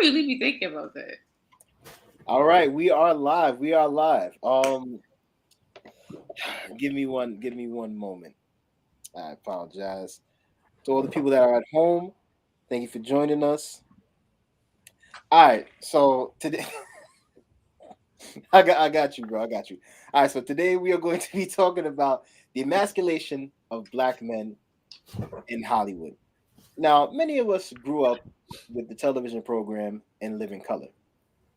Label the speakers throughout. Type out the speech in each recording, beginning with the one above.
Speaker 1: really be thinking about that.
Speaker 2: All right, we are live. We are live. Give me one moment. I apologize to all the people that are at home. Thank you for joining us. All right, so today I got you, bro. I got you. All right, so today we are going to be talking about the emasculation of black men in Hollywood. Now, many of us grew up with the television program In Living Color,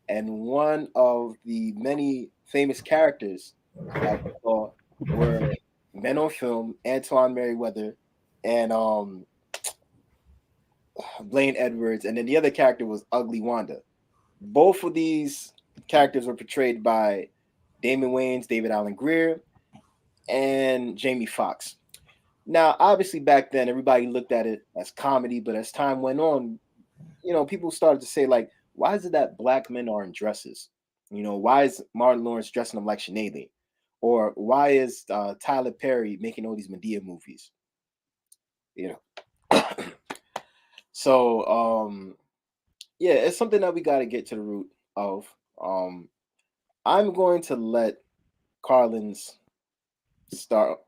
Speaker 2: and one of the many famous characters that we saw were men on film, Antoine Merriweather and Blaine Edwards, and then the other character was Ugly Wanda. Both of these characters were portrayed by Damon Wayans, David Allen Greer, and Jamie Foxx. Now, obviously, back then everybody looked at it as comedy, but as time went on, people started to say like, why is it that black men are in dresses? Why is Martin Lawrence dressing them like Sinead? Or why is Tyler Perry making all these Medea movies? You know, so yeah, it's something that we got to get to the root of. Um, I'm going to let Carlins start.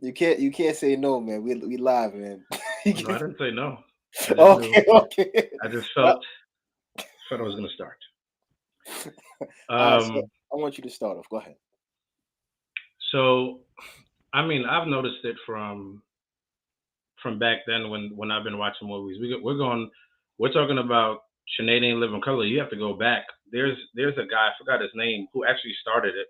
Speaker 2: You can't say no, man. We live, man.
Speaker 3: No, I didn't say no. I just knew.
Speaker 2: Okay, okay.
Speaker 3: I just
Speaker 2: Well,
Speaker 3: felt I was gonna start.
Speaker 2: all right, so
Speaker 3: Um,
Speaker 2: I want you to start off. Go ahead.
Speaker 3: so I mean, I've noticed it from back then when I've been watching movies. We're talking about Sinead Ain't Living Color. You have to go back. There's a guy, I forgot his name, who actually started it.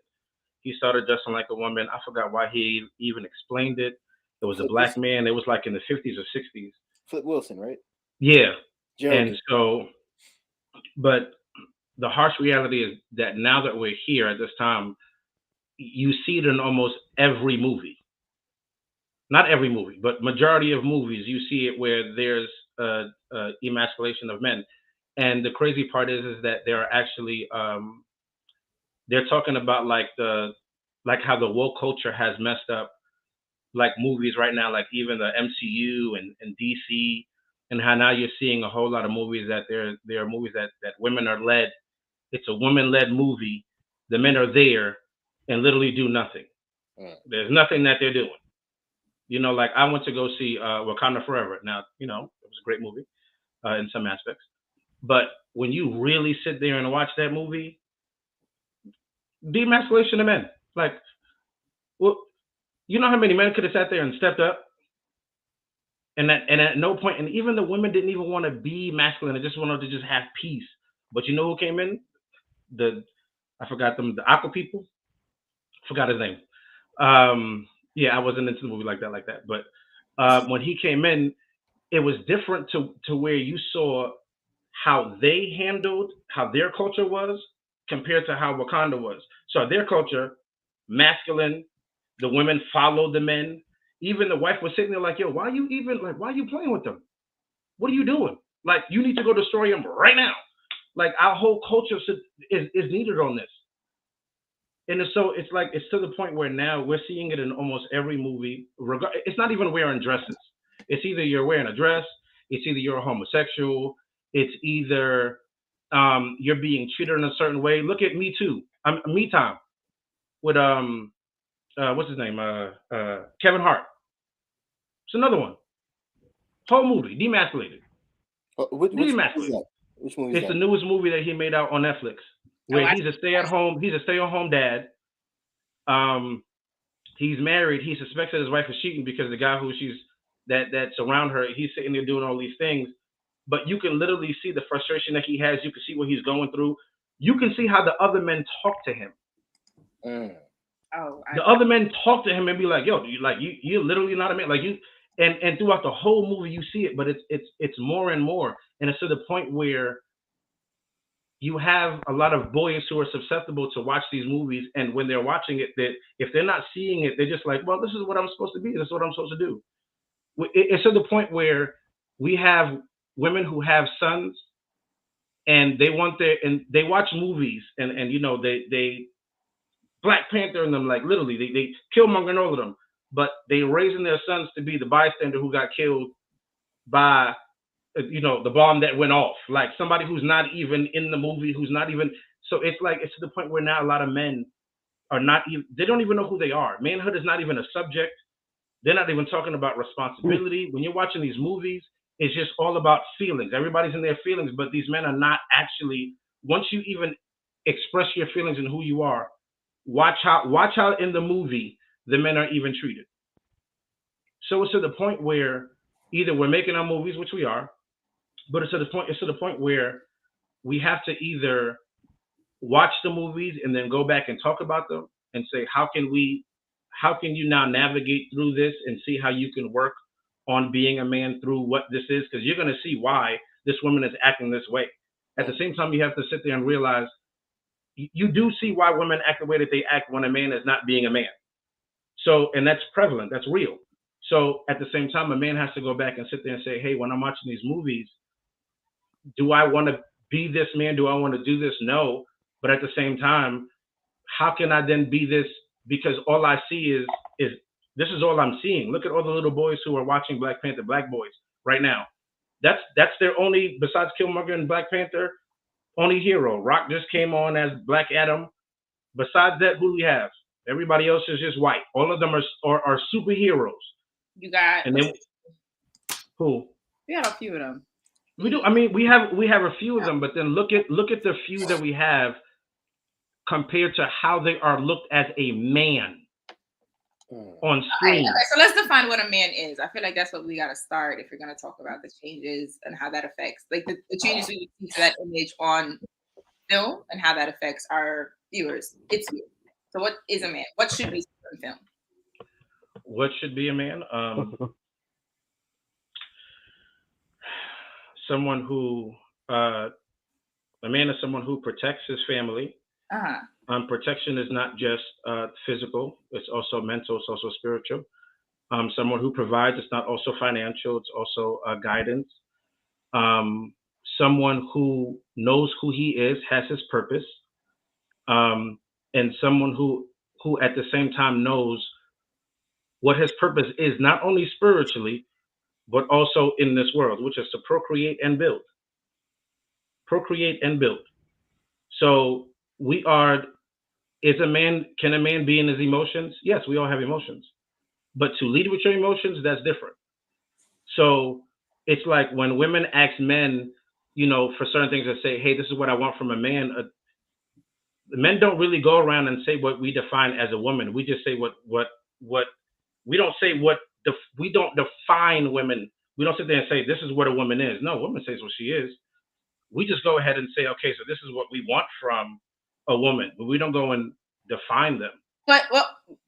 Speaker 3: He started dressing like a woman. I forgot why he even explained it. It was a
Speaker 2: Flip
Speaker 3: black
Speaker 2: Wilson,
Speaker 3: man. It was like in the 50s or 60s.
Speaker 2: Flip Wilson, right?
Speaker 3: Yeah. And
Speaker 2: Geraldine.
Speaker 3: so, but the harsh reality is that now that we're here at this time, you see it in almost every movie. Not every movie, but majority of movies, you see it where there's emasculation of men. And the crazy part is that they're actually they're talking about like how the woke culture has messed up like movies right now, like even the MCU and DC, and how now you're seeing a whole lot of movies that there are movies that women are led. It's a woman led movie. The men are there and literally do nothing.
Speaker 2: Mm.
Speaker 3: There's nothing that they're doing. Like I went to go see Wakanda Forever. Now, it was a great movie in some aspects. But when you really sit there and watch that movie, demasculation of men. Like, well, you know how many men could have sat there and stepped up, and at no point, and even the women didn't even want to be masculine. They just wanted to just have peace. But you know who came in? The I forgot them. The Aqua people. Forgot his name. Yeah, I wasn't into the movie like that. But when he came in, it was different to where you saw how they handled how their culture was compared to how Wakanda was. So their culture, masculine, the women followed the men. Even the wife was sitting there like, yo, why are you playing with them? What are you doing? Like, you need to go destroy him right now. Like, our whole culture is needed on this. And so it's like, it's to the point where now we're seeing it in almost every movie. It's not even wearing dresses. It's either you're wearing a dress, it's either you're a homosexual, it's either you're being treated in a certain way. Look at Me Too, Me Time with what's his name, Kevin Hart. It's another one. Whole movie demasculated,
Speaker 2: Which movie is
Speaker 3: demasculated.
Speaker 2: that? Which movie is
Speaker 3: It's the
Speaker 2: that?
Speaker 3: newest movie that he made out on Netflix,
Speaker 1: Oh,
Speaker 3: where
Speaker 1: I
Speaker 3: he's a stay at home dad. Um, he's married. He suspects that his wife is cheating because the guy who she's that's around her, he's sitting there doing all these things. But you can literally see the frustration that he has. You can see what he's going through. You can see how the other men talk to him.
Speaker 2: Mm.
Speaker 1: oh
Speaker 3: The
Speaker 1: I
Speaker 3: other men talk to him and be like, "Yo, you're literally not a man." Like you, and throughout the whole movie, you see it, but it's more and more, and it's to the point where you have a lot of boys who are susceptible to watch these movies, and when they're watching it, that if they're not seeing it, they're just like, "Well, this is what I'm supposed to be. This is what I'm supposed to do." It's to the point where we have women who have sons, and they watch movies, and they Black Panther and them, like literally they Killmonger and all of them, but they raising their sons to be the bystander who got killed by the bomb that went off, like somebody who's not even in the movie, who's not even. So it's like it's to the point where now a lot of men are not even. They don't even know who they are. Manhood is not even a subject. They're not even talking about responsibility. When you're watching these movies, it's just all about feelings. Everybody's in their feelings, but these men are not actually. Once you even express your feelings and who you are, watch how in the movie the men are even treated. So it's to the point where either we're making our movies, which we are, but it's to the point where we have to either watch the movies and then go back and talk about them and say how can you now navigate through this and see how you can work on being a man through what this is, because you're going to see why this woman is acting this way. At the same time, you have to sit there and realize you do see why women act the way that they act when a man is not being a man. So, and that's prevalent, that's real. So at the same time, a man has to go back and sit there and say, hey, when I'm watching these movies, do I want to be this man? Do I want to do this? No. But at the same time, how can I then be this? Because all I see is this is all I'm seeing. Look at all the little boys who are watching Black Panther, black boys right now. That's their only, besides Killmonger and Black Panther, only hero. Rock just came on as Black Adam. Besides that, who do we have? Everybody else is just white. All of them are superheroes.
Speaker 1: You got
Speaker 3: And then who?
Speaker 1: we got a few of them.
Speaker 3: We do. I mean, we have a few of them, but then look at the few that we have compared to how they are looked as a man on screen.
Speaker 1: Okay, so let's define what a man is. I feel like that's what we got to start if we're going to talk about the changes and how that affects, like the changes we see to that image on film and how that affects our viewers. It's you. So what is a man? What should be in film?
Speaker 3: What should be a man? Someone who a man is someone who protects his family. Protection is not just physical; it's also mental. It's also spiritual. Someone who provides. It's not also financial. It's also guidance. Someone who knows who he is, has his purpose, and someone who at the same time knows what his purpose is, not only spiritually, but also in this world, which is to procreate and build. Procreate and build. So we are. Can a man be in his emotions? Yes, we all have emotions. But to lead with your emotions, that's different. So it's like when women ask men, for certain things that say, hey, this is what I want from a man. Men don't really go around and say what we define as a woman. We just say what we don't say we don't define women. We don't sit there and say this is what a woman is. No, woman says what she is. We just go ahead and say, okay, so this is what we want from a woman, but we don't go and define them.
Speaker 1: But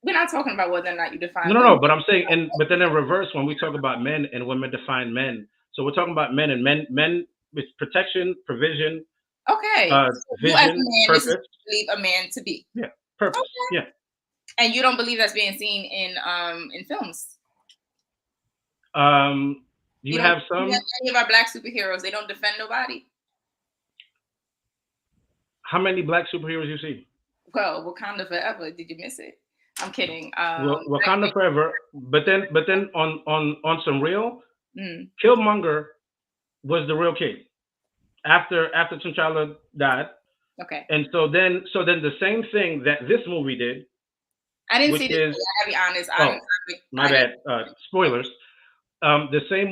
Speaker 1: we're not talking about whether or not you define.
Speaker 3: No. But I'm saying, but then in reverse, when we talk about men and women define men, so we're talking about men and men with protection, provision.
Speaker 1: Okay.
Speaker 3: Vision,
Speaker 1: as a man,
Speaker 3: purpose.
Speaker 1: This is believe a man to be.
Speaker 3: Yeah, purpose. Okay. Yeah.
Speaker 1: And you don't believe that's being seen in films.
Speaker 3: You have some.
Speaker 1: Any of our Black superheroes, they don't defend nobody.
Speaker 3: How many Black superheroes you see?
Speaker 1: Well, Wakanda Forever. Did you miss it? I'm kidding.
Speaker 3: Wakanda Forever. But then on some real, Killmonger was the real king. After T'Challa died.
Speaker 1: Okay.
Speaker 3: And so then the same thing that this movie did.
Speaker 1: I didn't see this. I gotta be honest.
Speaker 3: My bad. Spoilers. The same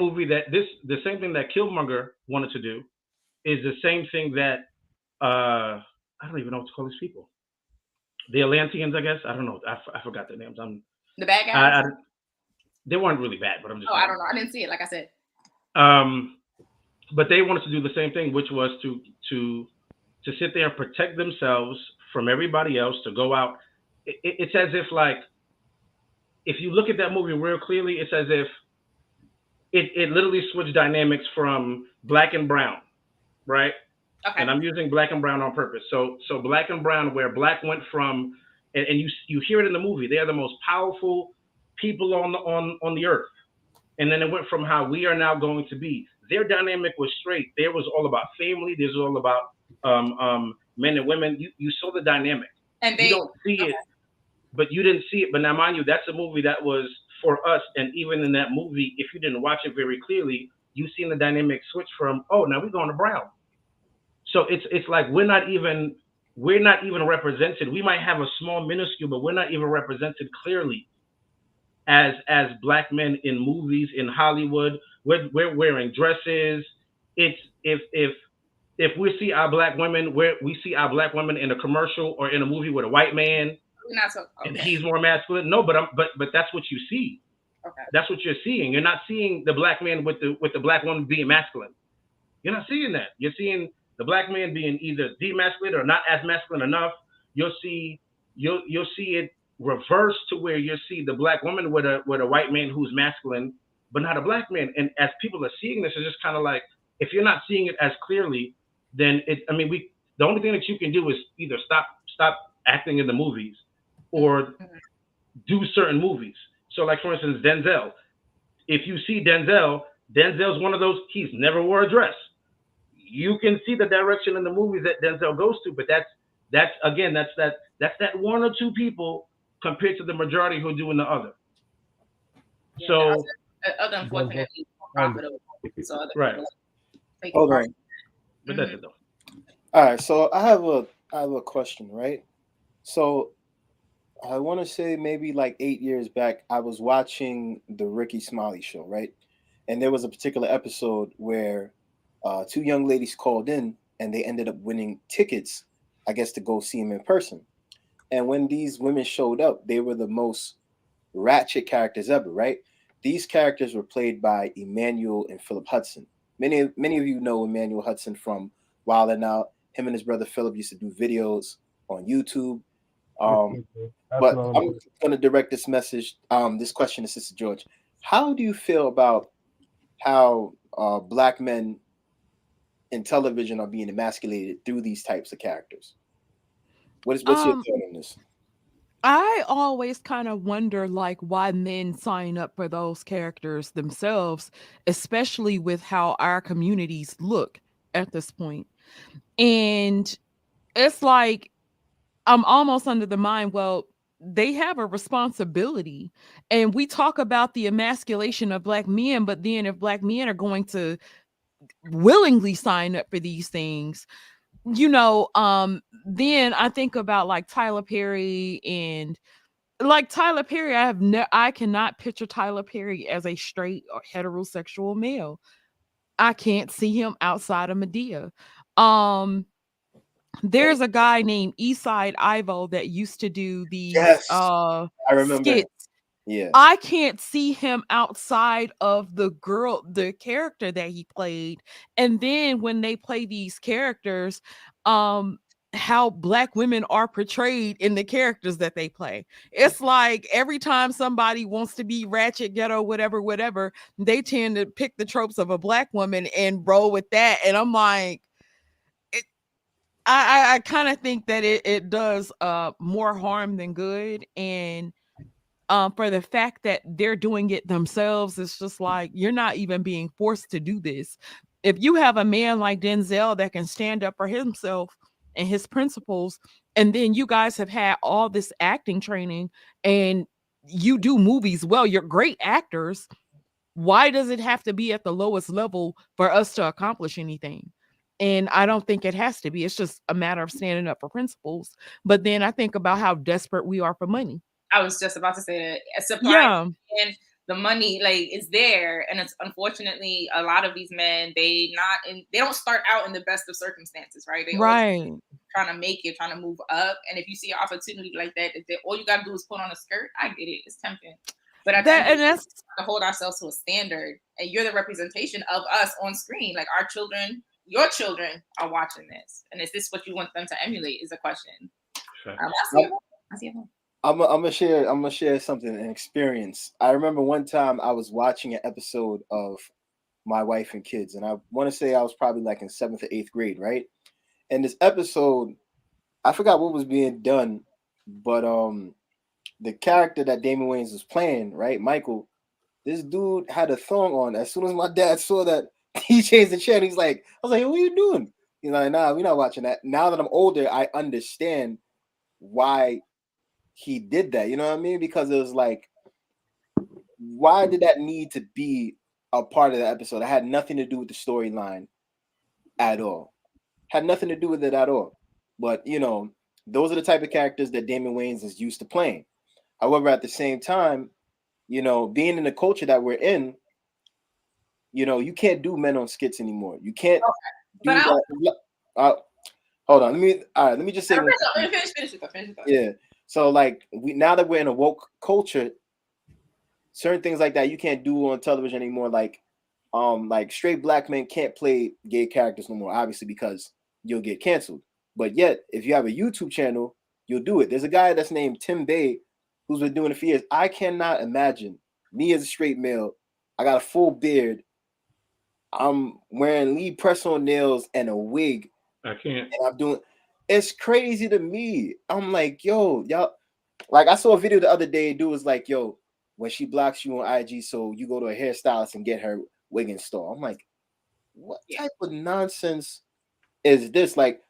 Speaker 3: thing that Killmonger wanted to do is the same thing that I don't even know what to call these people. The Atlanteans, I guess. I don't know. I forgot their names.
Speaker 1: The bad guys.
Speaker 3: They weren't really bad, but I'm just.
Speaker 1: I don't know. I didn't see it. Like I said.
Speaker 3: But they wanted to do the same thing, which was to sit there and protect themselves from everybody else. To go out. It's as if, like, if you look at that movie real clearly, it's as if it literally switched dynamics from black and brown, right? Okay. And I'm using black and brown on purpose. So black and brown, where black went from, and you hear it in the movie, they are the most powerful people on the earth. And then it went from how we are now going to be. Their dynamic was straight. There was all about family. This was all about men and women. You saw the dynamic. And you don't see it, but you didn't see it. But now, mind you, that's a movie that was for us. And even in that movie, if you didn't watch it very clearly, you've seen the dynamic switch from, oh, now we're going to brown. So it's like we're not even represented. We might have a small minuscule, but we're not even represented clearly as black men in movies in Hollywood. We're wearing dresses. It's if we see our black women, we see our black women in a commercial or in a movie with a white man,
Speaker 1: We're not so
Speaker 3: and
Speaker 1: okay.
Speaker 3: he's more masculine. No, but that's what you see.
Speaker 1: Okay.
Speaker 3: That's what you're seeing. You're not seeing the black man with the black woman being masculine. You're not seeing that. You're seeing the black man being either demasculated or not as masculine enough. You'll see you'll see it reverse to where you'll see the black woman with a white man who's masculine, but not a black man. And as people are seeing this, it's just kind of like, if you're not seeing it as clearly, then the only thing that you can do is either stop acting in the movies or
Speaker 1: Mhm.
Speaker 3: do certain movies. So like for instance, Denzel. If you see Denzel's one of those, he's never wore a dress. You can see the direction in the movies that Denzel goes to, but that's that one or two people compared to the majority who are doing the other.
Speaker 1: Yeah,
Speaker 3: So
Speaker 1: the other unfortunately is more profitable. So other
Speaker 3: right,
Speaker 1: people take
Speaker 2: Hold
Speaker 1: part.
Speaker 2: on.
Speaker 3: but that's it though.
Speaker 2: All right, so I have a question, right? So I want to say maybe like 8 years back, I was watching the Ricky Smiley show, right? And there was a particular episode where two young ladies called in and they ended up winning tickets, I guess, to go see him in person. And when these women showed up, they were the most ratchet characters ever, right? These characters were played by Emmanuel and Philip Hudson. Many of you know Emmanuel Hudson from Wild 'N Out. Him and his brother Philip used to do videos on YouTube. Um, but I'm going to direct this question to Sister George. How do you feel about how black men in television are being emasculated through these types of characters? What's your
Speaker 4: Um,
Speaker 2: thought on this?
Speaker 4: I always kind of wonder like why men sign up for those characters themselves, especially with how our communities look at this point. And it's like I'm almost under the mind, well, they have a responsibility. And we talk about the emasculation of black men, but then if black men are going to willingly sign up for these things, then I think about like Tyler Perry and like Tyler Perry. I cannot picture Tyler Perry as a straight or heterosexual male. I can't see him outside of Medea. Um, there's a guy named Eastside Ivo that used to do these
Speaker 2: Yes, I remember him.
Speaker 4: skits.
Speaker 2: Yeah.
Speaker 4: I can't see him outside of the character that he played. And then when they play these characters, um, how black women are portrayed in the characters that they play. It's like every time somebody wants to be ratchet, ghetto, whatever, whatever, they tend to pick the tropes of a black woman and roll with that. And I'm like, it, I kind of think that it does more harm than good. And for the fact that they're doing it themselves, it's just like you're not even being forced to do this. If you have a man like Denzel that can stand up for himself and his principles, and then you guys have had all this acting training and you do movies well, you're great actors. Why does it have to be at the lowest level for us to accomplish anything? And I don't think it has to be. It's just a matter of standing up for principles. But then I think about how desperate we are for money.
Speaker 1: I was just about to say that. A surprise,
Speaker 4: Yeah,
Speaker 1: and the money like is there, and it's unfortunately a lot of these men they don't start out in the best of circumstances, right? They always
Speaker 4: right.
Speaker 1: trying to make it, trying to move up, and if you see an opportunity like that, all you got to do is put on a skirt. I get it; it's tempting, but at the end
Speaker 4: That
Speaker 1: of the
Speaker 4: and
Speaker 1: day,
Speaker 4: that's
Speaker 1: we have to hold ourselves to a standard, and you're the representation of us on screen. Like our children, your children are watching this, and is this what you want them to emulate? Is a question.
Speaker 3: Sure.
Speaker 1: I see it. I see it.
Speaker 2: I'm gonna share something, an experience. I remember one time I was watching an episode of My Wife and Kids, and I want to say I was probably like in 7th or 8th grade, right? And this episode, I forgot what was being done, but the character that Damon Wayans was playing, right, Michael, this dude had a thong on. As soon as my dad saw that, he changed the channel. He's like, I was like, what are you doing? He's like, nah, we're not watching that. Now that I'm older, I understand why he did that. You know what I mean? Because it was like, why did that need to be a part of the episode. It had nothing to do with the storyline at all. Had nothing to do with it at all. But you know, those are the type of characters that Damon Wayans is used to playing. However, at the same time, you know, being in the culture that we're in, you know, you can't do men on skits anymore. You can't
Speaker 1: But
Speaker 2: do that. Hold on. Let me just say one thing.
Speaker 1: finish it.
Speaker 2: Yeah. So like now that we're in a woke culture, certain things like that you can't do on television anymore. Like straight black men can't play gay characters no more, obviously, because you'll get canceled. But yet, if you have a YouTube channel, you'll do it. There's a guy that's named Tim Bay who's been doing it for years. I cannot imagine me as a straight male. I got a full beard. I'm wearing Lee press-on nails and a wig.
Speaker 3: I can't.
Speaker 2: And I'm doing. It's crazy to me. I'm like, yo, y'all. Like I saw a video the other day. Dude was like, yo, when she blocks you on IG, so you go to a hairstylist and get her wig installed. I'm like, what type of nonsense is this? Like,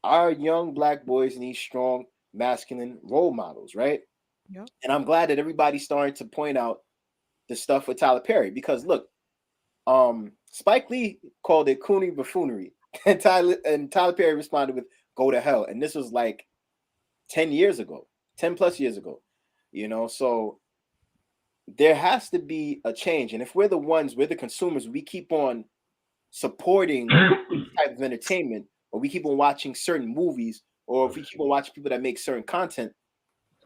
Speaker 2: our young black boys need strong, masculine role models, right?
Speaker 4: Yep.
Speaker 2: And I'm glad that everybody's starting to point out the stuff with Tyler Perry because look, Spike Lee called it coony buffoonery, and Tyler Perry responded with "Go to hell," and this was like 10 plus years ago, you know. So there has to be a change, and if we're the consumers, we keep on supporting type of entertainment, or we keep on watching certain movies, or if we keep on watching people that make certain content,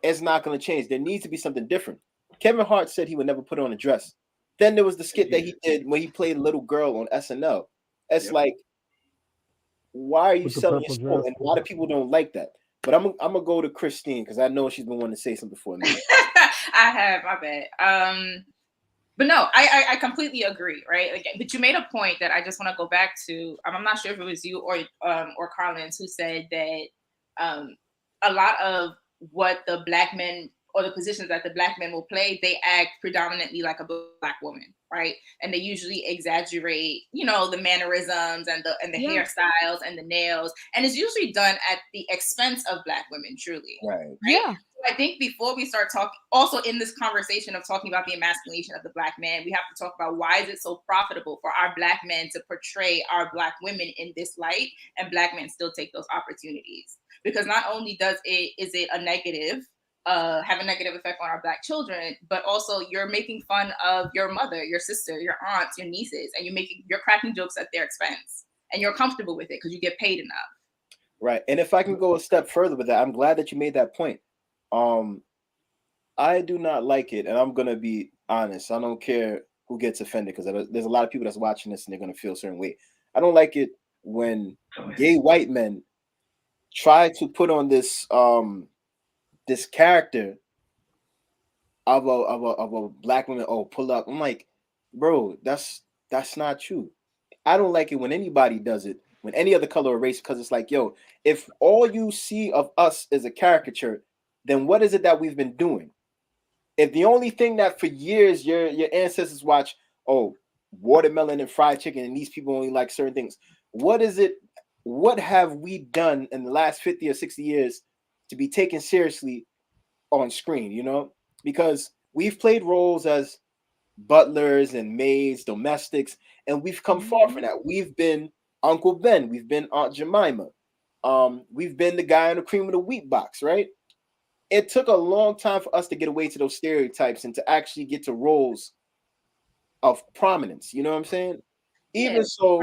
Speaker 2: it's not going to change. There needs to be something different. Kevin Hart said he would never put on a dress. Then there was the skit that he did when he played a little girl on SNL. It's like, why are you selling your soul? And a lot of people don't like that. But I'm gonna go to Christine because I know she's been wanting to say something before me.
Speaker 1: I have, my bad. But no, I completely agree, right? Like, but you made a point that I just want to go back to. I'm not sure if it was you or Carlins who said that a lot of what the black men or the positions that the black men will play, they act predominantly like a black woman, right? And they usually exaggerate, you know, the mannerisms and the hairstyles and the nails, and it's usually done at the expense of black women, truly.
Speaker 2: Right?
Speaker 4: Yeah.
Speaker 1: I think before we start talking, also in this conversation of talking about the emasculation of the black man, we have to talk about why is it so profitable for our black men to portray our black women in this light, and black men still take those opportunities. Because not only is it a negative, have a negative effect on our black children, but also you're making fun of your mother, your sister, your aunts, your nieces, and you're cracking jokes at their expense, and you're comfortable with it because you get paid enough.
Speaker 2: Right. And if I can go a step further with that, I'm glad that you made that point. I do not like it, and I'm gonna be honest. I don't care who gets offended because there's a lot of people that's watching this and they're gonna feel a certain way. I don't like it when gay white men try to put on this this character of a black woman. Oh, pull up. I'm like, bro, that's not true. I don't like it when anybody does it, when any other color or race, because it's like, yo, if all you see of us is a caricature, then what is it that we've been doing? If the only thing that for years your ancestors watch, oh, watermelon and fried chicken, and these people only like certain things, what is it? What have we done in the last 50 or 60 years to be taken seriously on screen, you know? Because we've played roles as butlers and maids, domestics, and we've come far from that. We've been Uncle Ben, we've been Aunt Jemima, we've been the guy on the cream of the wheat box, right? It took a long time for us to get away to those stereotypes and to actually get to roles of prominence. You know what I'm saying? Even so,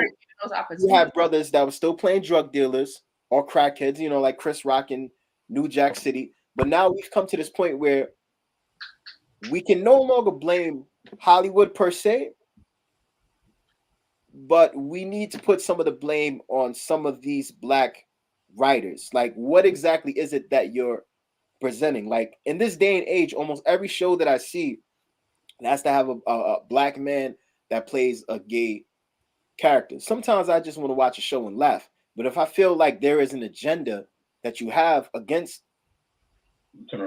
Speaker 2: you have brothers that were still playing drug dealers or crackheads, you know, like Chris Rock in New Jack City. But now we've come to this point where we can no longer blame Hollywood per se, but we need to put some of the blame on some of these black writers. Like, what exactly is it that you're presenting? Like, in this day and age, almost every show that I see has to have a black man that plays a gay character. Sometimes I just want to watch a show and laugh, but if I feel like there is an agenda that you have against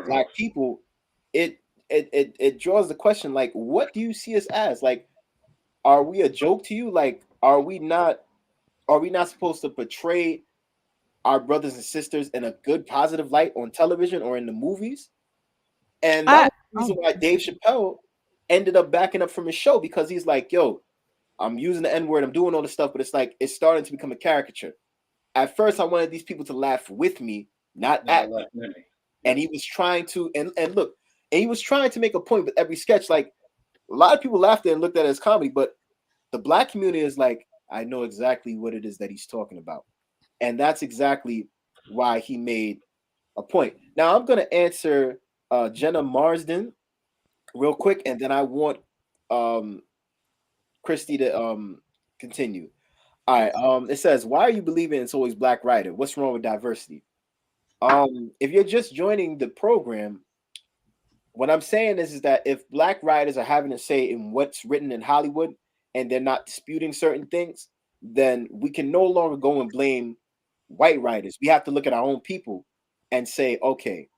Speaker 2: black people, it draws the question, like, what do you see us as? Like, are we a joke to you? Like, are we not supposed to portray our brothers and sisters in a good, positive light on television or in the movies? And that's the reason why Dave Chappelle ended up backing up from his show, because he's like, yo, I'm using the N-word, I'm doing all this stuff, but it's like it's starting to become a caricature. At first, I wanted these people to laugh with me, not at me. And he was trying to, and look, and he was trying to make a point with every sketch. Like a lot of people laughed at it and looked at it as comedy, but the black community is like, I know exactly what it is that he's talking about. And that's exactly why he made a point. Now I'm gonna answer Jenna Marsden real quick, and then I want Christy to continue. All right. It says, why are you believing it's always black writer? What's wrong with diversity? If you're just joining the program, what I'm saying is that if black writers are having a say in what's written in Hollywood and they're not disputing certain things, then we can no longer go and blame white writers. We have to look at our own people and say, okay,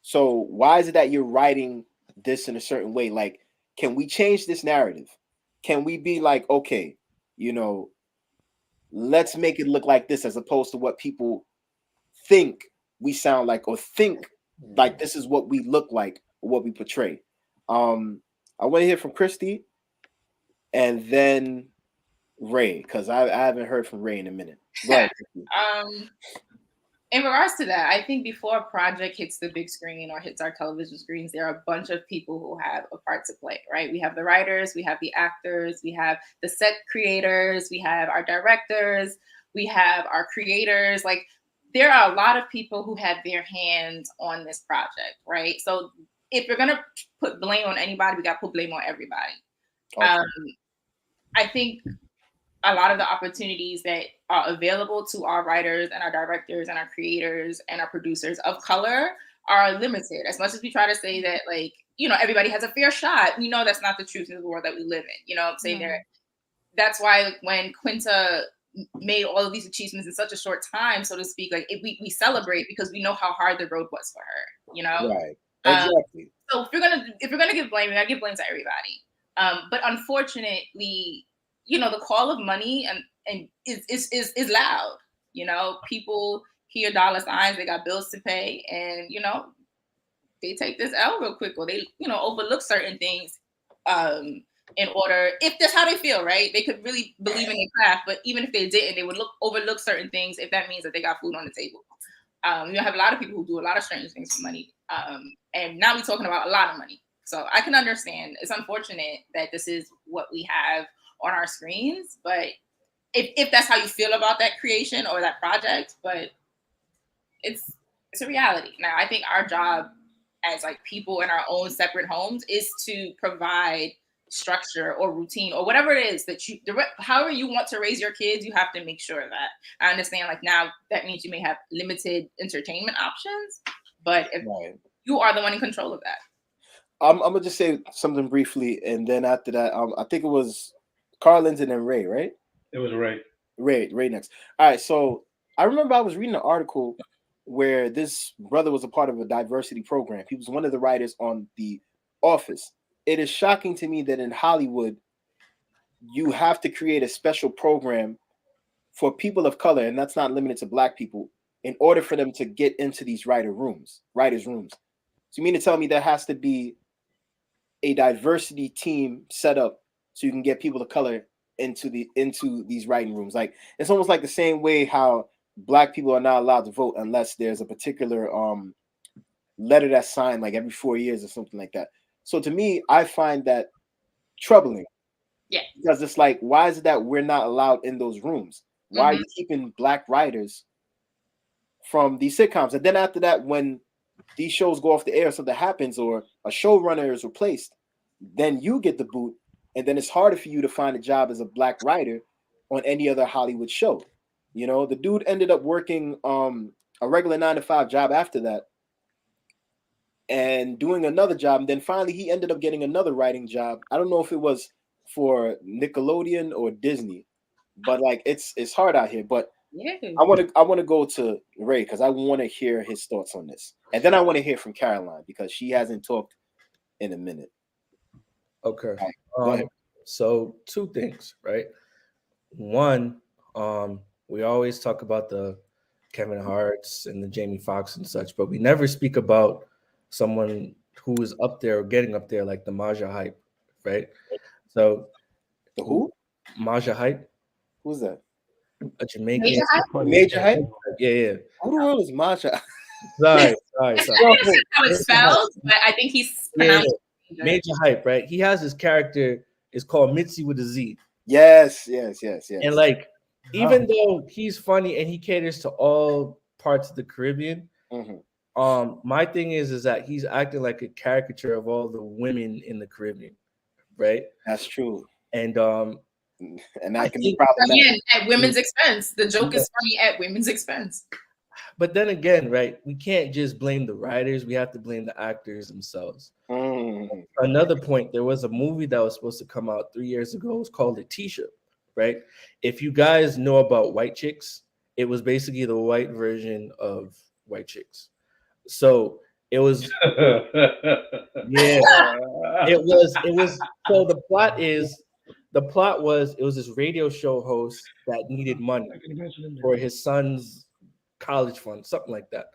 Speaker 2: so why is it that you're writing this in a certain way? Like, can we change this narrative? Can we be like, okay, you know, let's make it look like this as opposed to what people think we sound like or think like this is what we look like or what we portray. I want to hear from Christy and then Ray, because I haven't heard from Ray in a minute. Right.
Speaker 1: In regards to that, I think before a project hits the big screen or hits our television screens, there are a bunch of people who have a part to play, right? We have the writers, we have the actors, we have the set creators, we have our directors, we have our creators. Like, there are a lot of people who have their hands on this project, right? So if you're going to put blame on anybody, we got to put blame on everybody. Okay. I think a lot of the opportunities that are available to our writers and our directors and our creators and our producers of color are limited. As much as we try to say that, like, you know, everybody has a fair shot, we know that's not the truth in the world that we live in. You know what I'm saying? That's why when Quinta made all of these achievements in such a short time, so to speak, like we celebrate because we know how hard the road was for her, you know?
Speaker 2: Right. Exactly.
Speaker 1: So if you're gonna give blame, I give blame to everybody. But unfortunately, you know, the call of money and is loud. You know, people hear dollar signs, they got bills to pay, and you know, they take this L real quick, or they, you know, overlook certain things in order, if that's how they feel, right? They could really believe in their craft, but even if they didn't, they would overlook certain things if that means that they got food on the table. You have a lot of people who do a lot of strange things for money, and now we're talking about a lot of money. So I can understand. It's unfortunate that this is what we have on our screens, but if that's how you feel about that creation or that project, but it's a reality. Now, I think our job as like people in our own separate homes is to provide structure or routine or whatever it is that you, however you want to raise your kids, you have to make sure that. I understand, like, now that means you may have limited entertainment options, but if you are the one in control of that.
Speaker 2: I'm gonna just say something briefly, and then after that, I think it was Carlins and then Ray, right?
Speaker 3: It was Ray.
Speaker 2: Ray next. All right, so I remember I was reading an article where this brother was a part of a diversity program. He was one of the writers on The Office. It is shocking to me that in Hollywood, you have to create a special program for people of color, and that's not limited to black people, in order for them to get into these writers' rooms. So you mean to tell me there has to be a diversity team set up so you can get people of color into these writing rooms? Like, it's almost like the same way how black people are not allowed to vote unless there's a particular letter that's signed like every 4 years or something like that. So to me, I find that troubling.
Speaker 1: Yeah.
Speaker 2: Because it's like, why is it that we're not allowed in those rooms? Why are you keeping black writers from these sitcoms? And then after that, when these shows go off the air, something happens, or a showrunner is replaced, then you get the boot, and then it's harder for you to find a job as a black writer on any other Hollywood show. You know, the dude ended up working a regular 9-to-5 job after that and doing another job. And then finally he ended up getting another writing job. I don't know if it was for Nickelodeon or Disney, but like it's hard out here. But I want to go to Ray because I want to hear his thoughts on this. And then I want to hear from Caroline because she hasn't talked in a minute.
Speaker 5: Okay. So 2 things, right? One, we always talk about the Kevin Hart's and the Jamie Foxx and such, but we never speak about someone who is up there or getting up there like the Maja hype, right? So
Speaker 2: The who?
Speaker 5: Maja Hype.
Speaker 2: Who's that?
Speaker 5: A Jamaican.
Speaker 2: Major Hype?
Speaker 5: Yeah.
Speaker 2: Who the world is Maja?
Speaker 5: Sorry.
Speaker 1: I think that's how it's spelled, but I think he's pronounced
Speaker 5: Major Hype, right? He has his character, it's called Mitzi with a Z.
Speaker 2: Yes.
Speaker 5: And like, even though he's funny and he caters to all parts of the Caribbean, my thing is that he's acting like a caricature of all the women in the Caribbean, right?
Speaker 2: That's true.
Speaker 5: And
Speaker 2: that can be problematic.
Speaker 1: Again, at women's expense. The joke is funny at women's expense.
Speaker 5: But then again, right, we can't just blame the writers. We have to blame the actors themselves. Another point, there was a movie that was supposed to come out 3 years ago. It was called Letitia, right? If you guys know about White Chicks, it was basically the white version of White Chicks. So it was, it was. So the plot was it was this radio show host that needed money for his son's college fund, something like that,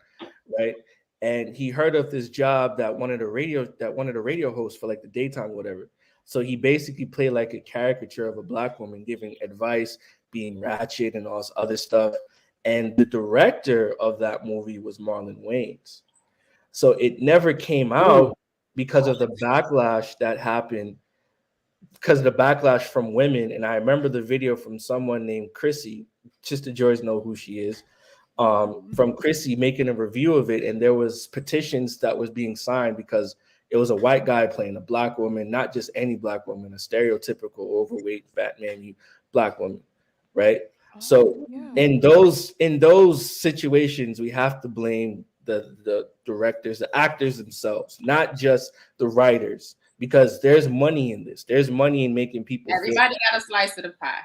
Speaker 5: right? And he heard of this job that wanted a radio host for like the daytime or whatever. So he basically played like a caricature of a black woman giving advice, being ratchet and all this other stuff. And the director of that movie was Marlon Wayans. So it never came out because of the backlash that happened, because of the backlash from women. And I remember the video from someone named Chrissy, Sister Joyce know who she is, from Chrissy making a review of it. And there was petitions that was being signed because it was a white guy playing a black woman, not just any black woman, a stereotypical overweight, fat man, black woman, right? So in those situations, we have to blame the directors, the actors themselves, not just the writers, because there's money in this. There's money in making people.
Speaker 1: Everybody got a slice of the pie.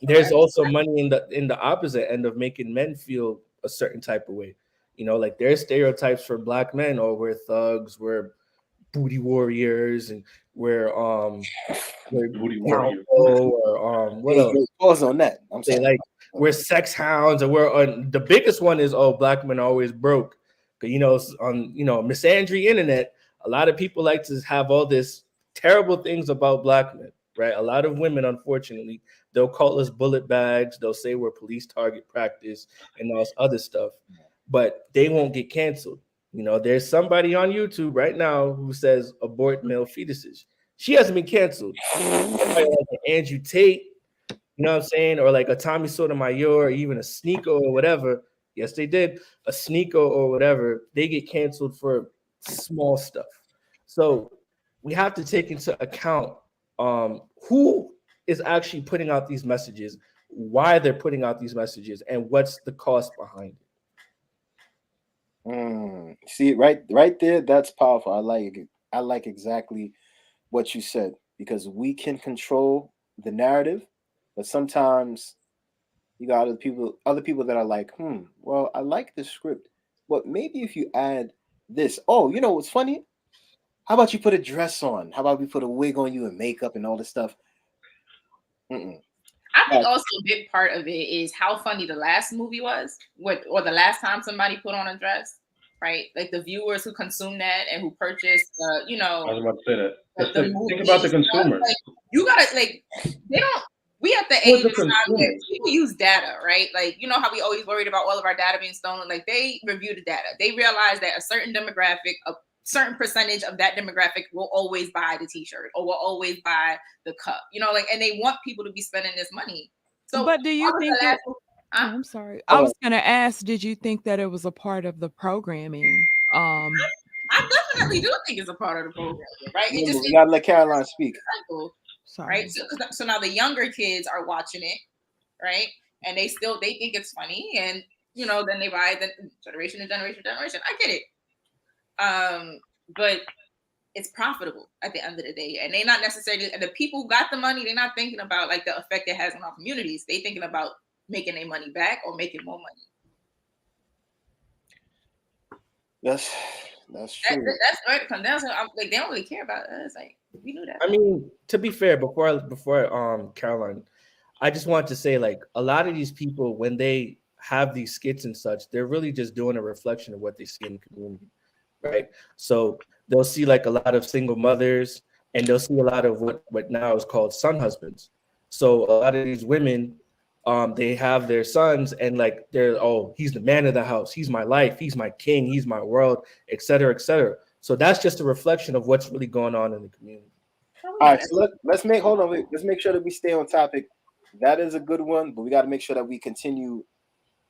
Speaker 5: There's also money in the opposite end of making men feel a certain type of way. You know, like there's stereotypes for black men, or we're thugs, we're booty warriors, and we're booty warriors, or what else?
Speaker 2: Pause on that. I'm saying
Speaker 5: like we're sex hounds, and we're the biggest one is black men are always broke. You know, on misandry internet, a lot of people like to have all this terrible things about black men, right? A lot of women, unfortunately, they'll call us bullet bags. They'll say we're police target practice and all this other stuff, but they won't get canceled. You know, there's somebody on YouTube right now who says abort male fetuses. She hasn't been canceled. Somebody like Andrew Tate, you know what I'm saying? Or like a Tommy Sotomayor, or even a Sneeko or whatever. Yes, they did. A Sneeko or whatever. They get canceled for small stuff. So we have to take into account who is actually putting out these messages, why they're putting out these messages, and what's the cost behind it.
Speaker 2: See, right there, that's powerful. I like exactly what you said, because we can control the narrative, but sometimes you got other people that are like, well, I like this script, but maybe if you add this, you know what's funny? How about you put a dress on? How about we put a wig on you and makeup and all this stuff?
Speaker 1: I think also a big part of it is how funny the last movie was, or the last time somebody put on a dress, right? Like the viewers who consume that and who purchased,
Speaker 3: I was about to say that.
Speaker 1: Think
Speaker 3: about the consumers.
Speaker 1: Like, you gotta they don't. We at the age where people use data, right? Like, you know how we always worried about all of our data being stolen. Like, they review the data. They realize that a certain demographic, a certain percentage of that demographic will always buy the T-shirt or will always buy the cup. You know, like, and they want people to be spending this money. So,
Speaker 4: but do you think that? I'm sorry. I was gonna ask. Did you think that it was a part of the programming?
Speaker 1: I definitely do think it's a part of the program, right?
Speaker 2: It just, you gotta let Caroline speak.
Speaker 1: Sorry. Right. So now the younger kids are watching it, right? And they think it's funny, and then they buy the generation to generation. I get it. But it's profitable at the end of the day, and they're not necessarily. And the people who got the money, they're not thinking about like the effect it has on our communities. They're thinking about making their money back or making more money.
Speaker 2: That's true.
Speaker 1: That's where it comes down to. Like, they don't really care about us. Like, we knew that.
Speaker 5: I mean, to be fair, before Caroline, I just want to say, like, a lot of these people, when they have these skits and such, they're really just doing a reflection of what they see in the community, right? So they'll see like a lot of single mothers, and they'll see a lot of what now is called son husbands. So a lot of these women, they have their sons, and like they're, oh, he's the man of the house, he's my life, he's my king, he's my world, etc., etc. So that's just a reflection of what's really going on in the community.
Speaker 2: All right, so let's make sure that we stay on topic. That is a good one, but we got to make sure that we continue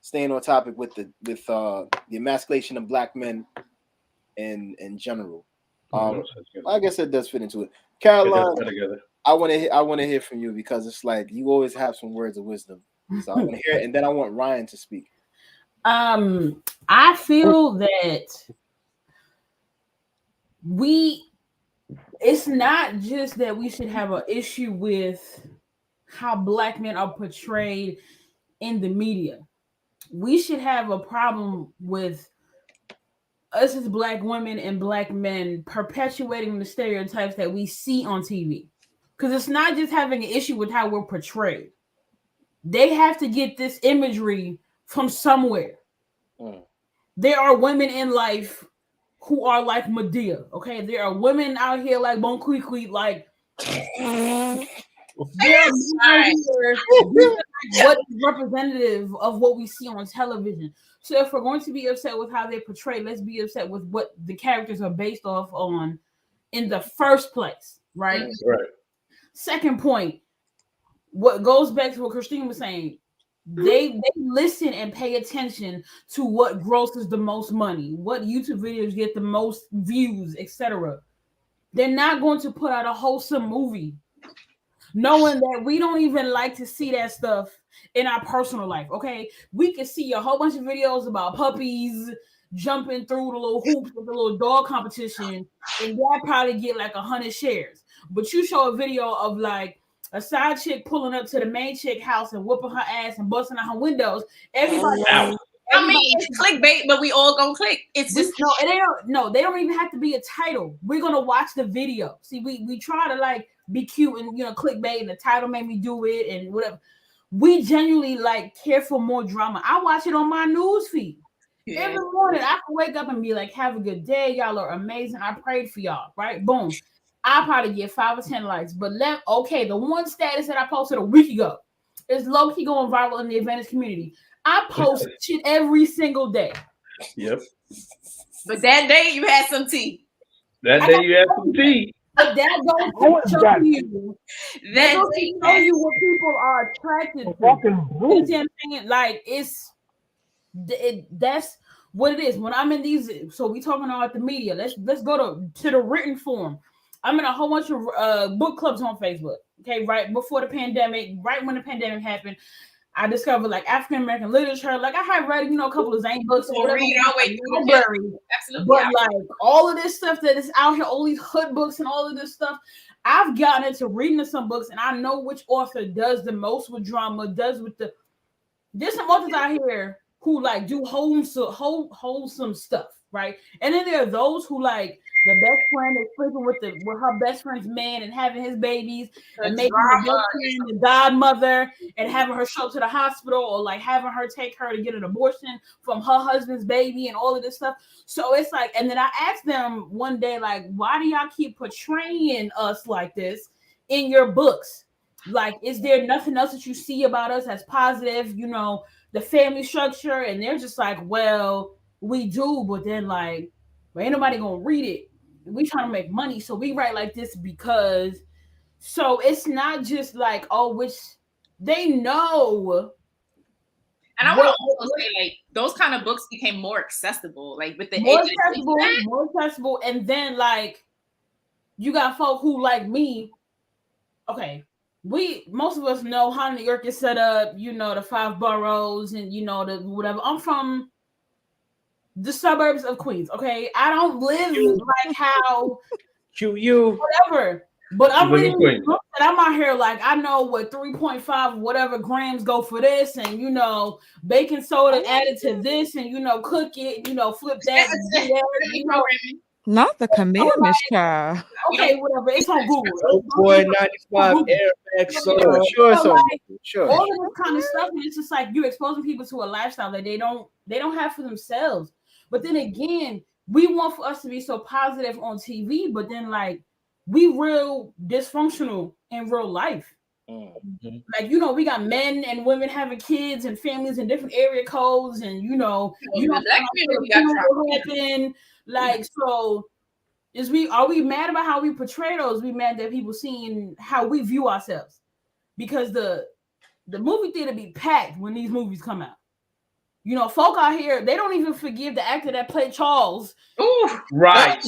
Speaker 2: staying on topic with the emasculation of black men in general. I guess it does fit into it. Caroline, I want to hear from you, because it's like you always have some words of wisdom. So I want to hear it, and then I want Ryan to speak.
Speaker 6: I feel that it's not just that we should have an issue with how black men are portrayed in the media. We should have a problem with us as black women and black men perpetuating the stereotypes that we see on TV. Because it's not just having an issue with how we're portrayed. They have to get this imagery from somewhere. There are women in life who are like Medea, okay? There are women out here like Bon Qui, like there are what is representative of what we see on television. So if we're going to be upset with how they portray, let's be upset with what the characters are based off on in the first place, right?
Speaker 5: Right.
Speaker 6: Second point, what goes back to what Christine was saying, they listen and pay attention to what grosses the most money, what YouTube videos get the most views, etc. They're not going to put out a wholesome movie knowing that we don't even like to see that stuff in our personal life. Okay, we can see a whole bunch of videos about puppies jumping through the little hoops with the little dog competition, and that probably get like 100 shares. But you show a video of like a side chick pulling up to the main chick house and whooping her ass and busting out her windows. Everybody,
Speaker 1: I mean, it's clickbait, but we all gonna click. It's just
Speaker 6: they don't even have to be a title. We're gonna watch the video. See, we try to like be cute and clickbait, and the title made me do it and whatever. We genuinely like care for more drama. I watch it on my news feed. Yeah. Every morning I can wake up and be like, have a good day. Y'all are amazing. I prayed for y'all, right? Boom. I probably get 5 or 10 likes, but the one status that I posted a week ago is low-key going viral in the Adventist community. I post shit every single day.
Speaker 3: Yep.
Speaker 1: But that day you had some tea.
Speaker 6: But that goes to show you. That goes to show you what people are attracted to. Like that's what it is. When I'm in these, so we talking about the media. Let's go to the written form. I'm in a whole bunch of book clubs on Facebook. Okay, right before the pandemic, right when the pandemic happened, I discovered like African American literature. Like I had read, a couple of Zane books or whatever.
Speaker 1: Absolutely.
Speaker 6: But like all of this stuff that is out here, all these hood books and all of this stuff, I've gotten into reading some books, and I know which author does the most with drama, there's some authors out here who like do wholesome stuff, right? And then there are those who like the best friend is sleeping with her best friend's man and having his babies, and making her best friend the godmother and having her show up to the hospital, or like having her take her to get an abortion from her husband's baby and all of this stuff. So it's like, and then I asked them one day, like, why do y'all keep portraying us like this in your books? Like, is there nothing else that you see about us as positive, the family structure? And they're just like, well, we do, but then like, well, ain't nobody gonna read it. We trying to make money, so we write like this because. So it's not just like, which they know.
Speaker 1: And I want to also say, like, those kind of books became more accessible, like with the
Speaker 6: more accessible, and then like, you got folk who like me. Okay, most of us know how New York is set up. The 5 boroughs and the whatever. I'm from the suburbs of Queens. Okay, I don't live like how whatever. But I'm reading these books and I'm out here like, I know what 3.5 whatever grams go for this, and baking soda added to this, and cook it, flip that.
Speaker 4: Not the commandments, child.
Speaker 6: Okay, whatever. It's on Google.
Speaker 5: Boy, 95 Airbags.
Speaker 6: Sure. All of this kind of stuff, and it's just like you're exposing people to a lifestyle that they don't have for themselves. But then again, we want for us to be so positive on TV, but then like we real dysfunctional in real life.
Speaker 5: Mhm.
Speaker 6: Like, you know, we got men and women having kids and families in different area codes, and you know, you
Speaker 1: the
Speaker 6: don't
Speaker 1: black community we got
Speaker 6: happen. Like, so are we mad about how we portray those? We mad that people seeing how we view ourselves, because the movie theater be packed when these movies come out. You know, folk out here, they don't even forgive the actor that played Charles.
Speaker 1: Ooh,
Speaker 3: Right.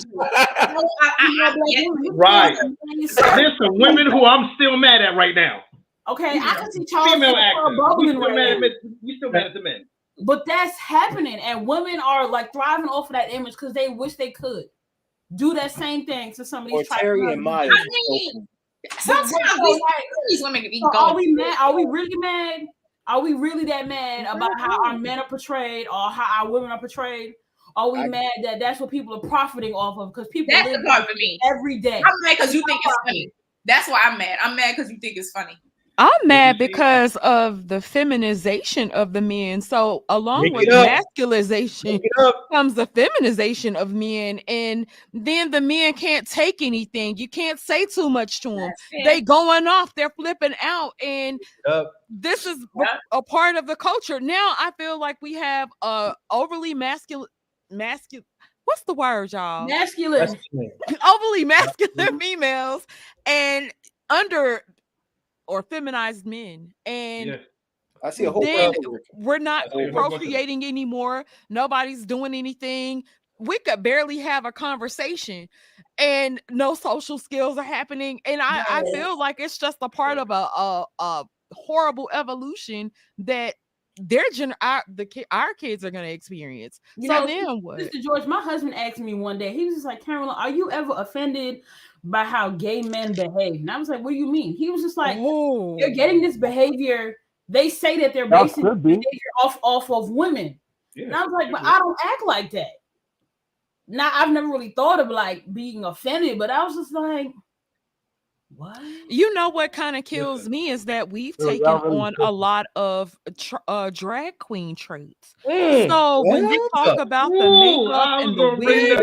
Speaker 3: Right. There's some women who I'm still mad at right now.
Speaker 6: Okay, I can see Charles
Speaker 3: female actors. We
Speaker 6: still
Speaker 3: mad at the men.
Speaker 6: But that's happening, and women are like thriving off of that image because they wish they could do that same thing to some of these.
Speaker 2: Terry and Maya.
Speaker 1: Sometimes these women can be
Speaker 6: going. Are we mad? Are we really mad? Are we really that mad about how our men are portrayed or how our women are portrayed? Are we mad that that's what people are profiting off of? Because people
Speaker 1: live
Speaker 6: the
Speaker 1: part for me
Speaker 6: every day.
Speaker 1: I'm mad because you think it's funny. That's why I'm mad. I'm mad because you think it's funny.
Speaker 4: I'm mad because of the feminization of the men. So along with masculization comes the feminization of men, and then the men can't take anything. You can't say too much to them. They going off. They're flipping out, and this is a part of the culture. Now I feel like we have overly masculine. What's the word, y'all?
Speaker 6: Masculine.
Speaker 4: Overly masculine females and under or feminized men, and
Speaker 2: I see a whole
Speaker 4: then we're not procreating anymore. Nobody's doing anything. We could barely have a conversation, and no social skills are happening. And I feel like it's just a part of a horrible evolution that our kids are going to experience. Then what?
Speaker 6: Mr. George, my husband asked me one day, he was just like, Caroline, are you ever offended by how gay men behave? And I was like, what do you mean? He was just like, they're getting this behavior. They say that they're basing behavior off of women. Yeah, and I was like, but I don't act like that. Now, I've never really thought of like being offended, but I was just like, what?
Speaker 4: You know what kind of kills me is that we've taken on a lot of drag queen traits. So when you talk about the makeup and the wig,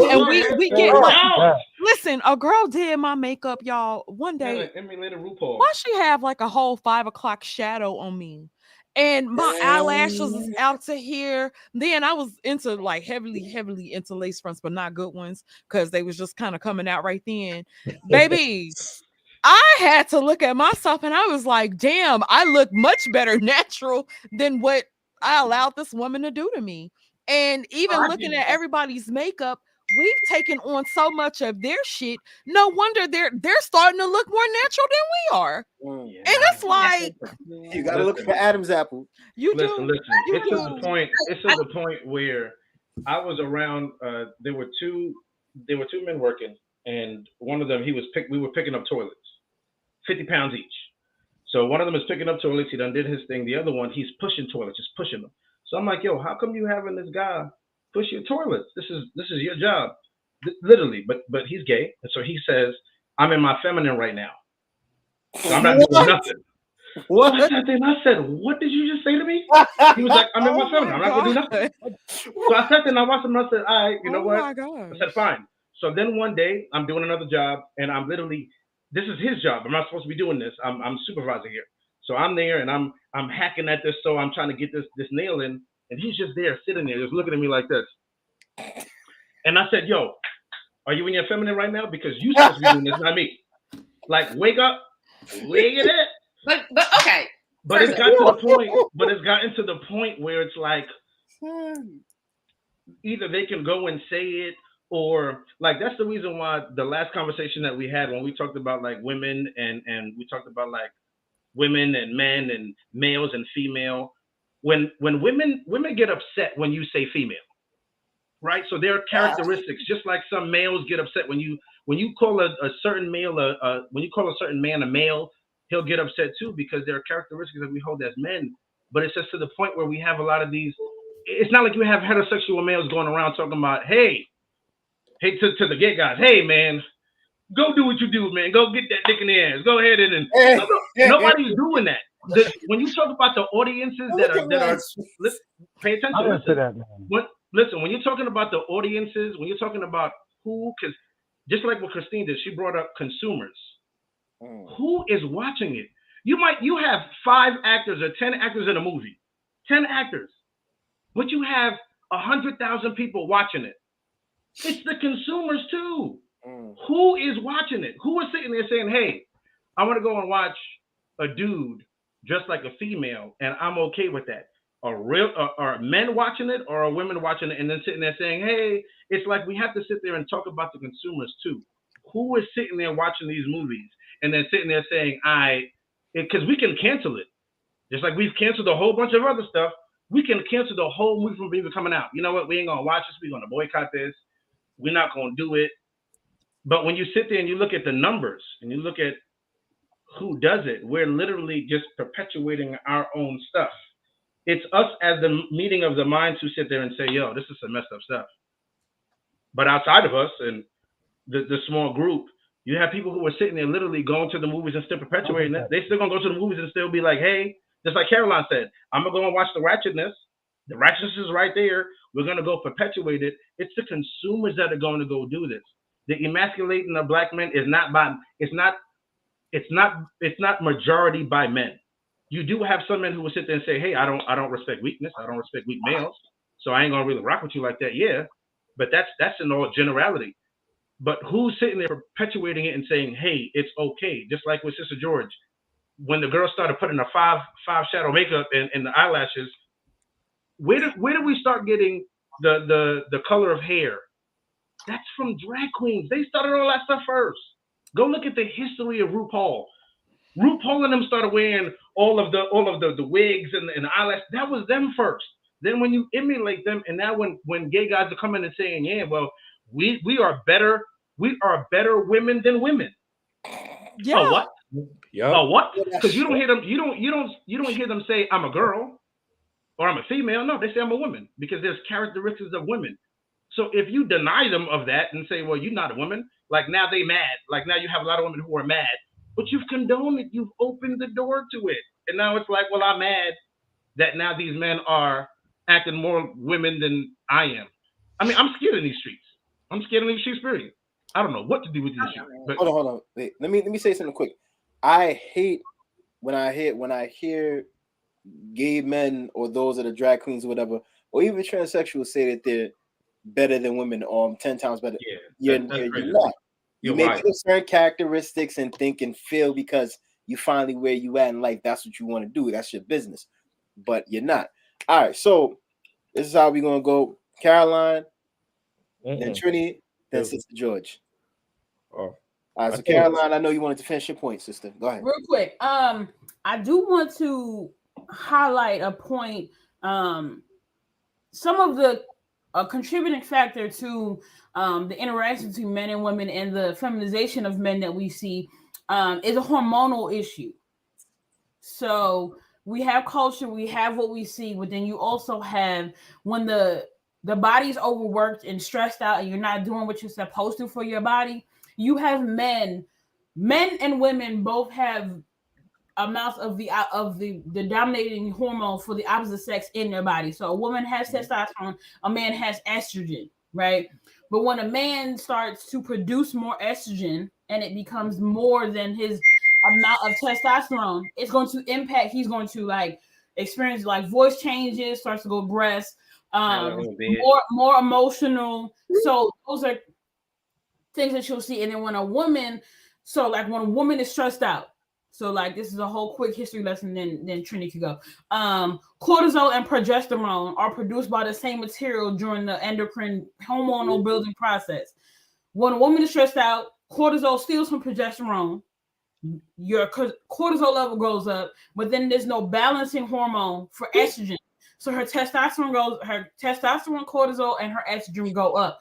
Speaker 4: and we get like, listen, a girl did my makeup, y'all, one day. Why she have like a whole 5 o'clock shadow on me? And my eyelashes is out to here. Then I was into like heavily into lace fronts, but not good ones, because they was just kind of coming out right then. Baby, I had to look at myself and I was like, damn, I look much better natural than what I allowed this woman to do to me. And even looking at everybody's makeup, we've taken on so much of their shit. No wonder they're starting to look more natural than we are. And it's like,
Speaker 2: you gotta look for Adam's apple.
Speaker 3: Listen. It's to the point where I was around. There were two men working, and one of them we were picking up toilets, 50 pounds each. So one of them is picking up toilets. He done did his thing. The other one, he's pushing toilets, just pushing them. So I'm like, yo, how come you having this guy push your toilets? This is your job, literally. But he's gay, and so he says, I'm in my feminine right now. So I'm not doing nothing. What? I said, what did you just say to me? He was like, I'm in my feminine. I'm not gonna do nothing. So I sat there and I watched him. And I said, all right, you know what? I said, fine. So then one day I'm doing another job, and I'm literally, this is his job. I'm not supposed to be doing this. I'm supervisor here. So I'm there and I'm hacking at this. So I'm trying to get this nail in, and he's just there sitting there, just looking at me like this. And I said, yo, are you in your feminine right now? Because you're supposed to be doing this, not me. Like, wake up, wake it up.
Speaker 1: But okay.
Speaker 3: But it's got to the point. But it's gotten to the point where it's like, either they can go and say it, or like that's the reason why the last conversation that we had when we talked about like women and we talked about like women and men and males and female. When women get upset when you say female, right? So there are characteristics, just like some males get upset when you call a certain male when you call a certain man a male, he'll get upset too, because there are characteristics that we hold as men. But it's just to the point where we have a lot of these. It's not like you have heterosexual males going around talking about, hey to the gay guys, hey man, go do what you do, man. Go get that dick in the ass. Go ahead and nobody's doing that. When you talk about the audiences that are pay attention. Listen, when you're talking about the audiences, when you're talking about who, because just like what Christine did, she brought up consumers. Who is watching it? You have 5 actors or 10 actors in a movie, 10 actors, but you have 100,000 people watching it. It's the consumers too. Who is watching it? Who is sitting there saying, "Hey, I want to go and watch a dude dressed like a female, and I'm okay with that"? Are men watching it, or are women watching it and then sitting there saying, "Hey"? It's like we have to sit there and talk about the consumers too. Who is sitting there watching these movies and then sitting there saying, because we can cancel it. Just like we've canceled a whole bunch of other stuff, we can cancel the whole movie from even coming out. You know what? We ain't going to watch this. We're going to boycott this. We're not going to do it. But when you sit there and you look at the numbers and you look at who does it, we're literally just perpetuating our own stuff. It's us as the meeting of the minds who sit there and say, "Yo, this is some messed up stuff." But outside of us and the small group, you have people who are sitting there literally going to the movies and still perpetuating it. They still gonna go to the movies and still be like, "Hey," just like Caroline said, "I'm gonna go and watch the ratchetness. The ratchetness is right there. We're gonna go perpetuate it." It's the consumers that are going to go do this. The emasculating of black men is not by. It's not majority by men. You do have some men who will sit there and say, "Hey, I don't respect weakness. I don't respect weak males. So I ain't gonna really rock with you like that." Yeah, but that's in all generality. But who's sitting there perpetuating it and saying, "Hey, it's okay"? Just like with Sister George, when the girl started putting a five shadow makeup and the eyelashes, where did we start getting the color of hair? That's from drag queens. They started all that stuff first. Go look at the history of RuPaul. RuPaul and them started wearing all of the wigs and the eyelash. That was them first. Then when you emulate them, and now when gay guys are coming and saying, "Yeah, well, we are better women than women."
Speaker 4: Yeah.
Speaker 3: Oh what?
Speaker 5: Yep.
Speaker 3: Oh what? Because you don't hear them. You don't hear them say, "I'm a girl" or "I'm a female." No, they say, "I'm a woman," because there's characteristics of women. So if you deny them of that and say, "Well, you're not a woman," like now they mad. Like now you have a lot of women who are mad, but you've condoned it. You've opened the door to it, and now it's like, "Well, I'm mad that now these men are acting more women than I am." I mean, I'm scared in these streets. I'm scared in these streets, period. I don't know what to do with these streets. But
Speaker 2: hold on. Wait, let me say something quick. I hate when I hear gay men or those that are drag queens or whatever, or even transsexuals say that they're better than women or 10 times better.
Speaker 3: Yeah,
Speaker 2: you're not. You may get certain characteristics and think and feel because you finally where you at in life. That's what you want to do. That's your business. But you're not. All right. So this is how we're gonna go. Caroline, then Trini, then Sister George. All right. So Caroline, I know you wanted to finish your point, sister. Go ahead.
Speaker 6: Real quick. I do want to highlight a point. Some of the contributing factor to the interaction between men and women and the feminization of men that we see is a hormonal issue. So we have culture, we have what we see, but then you also have when the body's overworked and stressed out and you're not doing what you're supposed to for your body, you have men and women both have amounts of the dominating hormone for the opposite sex in their body. So a woman has testosterone, a man has estrogen, right? But when a man starts to produce more estrogen and it becomes more than his amount of testosterone, it's going to impact, he's going to like experience like voice changes, starts to go breast, more emotional. So those are things that you'll see. And then when a woman is stressed out, so like this is a whole quick history lesson, then Trini could go. Cortisol and progesterone are produced by the same material during the endocrine hormonal building process. When a woman is stressed out, cortisol steals from progesterone. Your cortisol level goes up, but then there's no balancing hormone for estrogen. So her testosterone, cortisol, and her estrogen go up.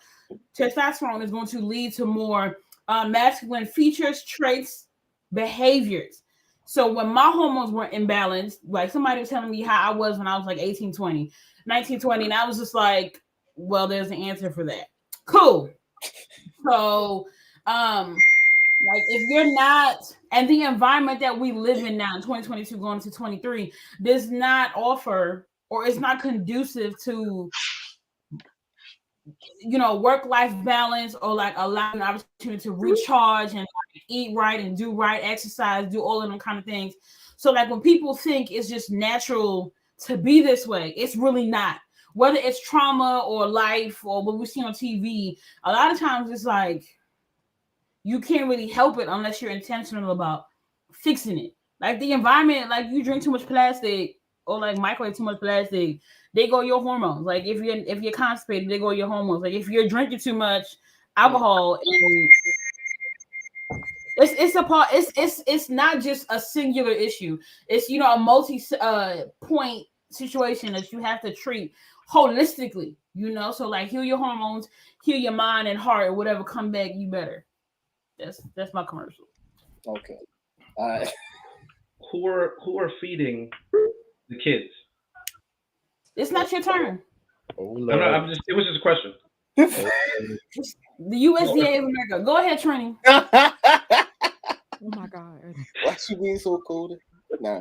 Speaker 6: Testosterone is going to lead to more masculine features, traits, behaviors. So when my hormones were imbalanced, like somebody was telling me how I was when I was like 19, 20, and I was just like, well, there's an answer for that. Cool. So, like if you're not, and the environment that we live in now in 2022 going into 23 does not offer or is not conducive to work-life balance, or like allowing an opportunity to recharge and like, eat right and do right, exercise, do all of them kind of things. So like when people think it's just natural to be this way, it's really not. Whether it's trauma or life or what we see on TV, a lot of times it's like you can't really help it unless you're intentional about fixing it. Like the environment, like you drink too much plastic or like microwave too much plastic, they go your hormones. Like if you're constipated, they go your hormones. Like if you're drinking too much alcohol, and it's a part. It's not just a singular issue. It's a multi point situation that you have to treat holistically. So like heal your hormones, heal your mind and heart, or whatever. Come back, you better. That's my commercial.
Speaker 2: Okay.
Speaker 3: Who are feeding the kids?
Speaker 6: It's not your turn.
Speaker 3: I'm just. It was just a question.
Speaker 6: The USDA of America. Go ahead, Trini.
Speaker 4: Oh my God.
Speaker 2: Why she being so cold? Nah,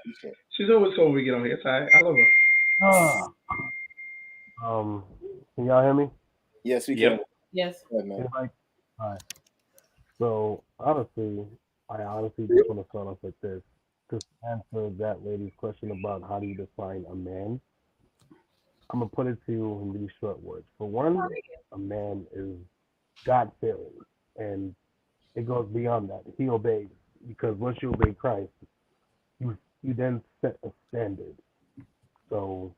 Speaker 3: she's always cold when we get on here. It's all right. I love her.
Speaker 7: Can y'all hear me?
Speaker 2: Yes, we can.
Speaker 6: Yes.
Speaker 7: All right. So honestly, I just want to start off with this. To answer that lady's question about how do you define a man, I'm gonna put it to you in these short words. For one, a man is God-fearing, and it goes beyond that. He obeys, because once you obey Christ, you then set a standard. So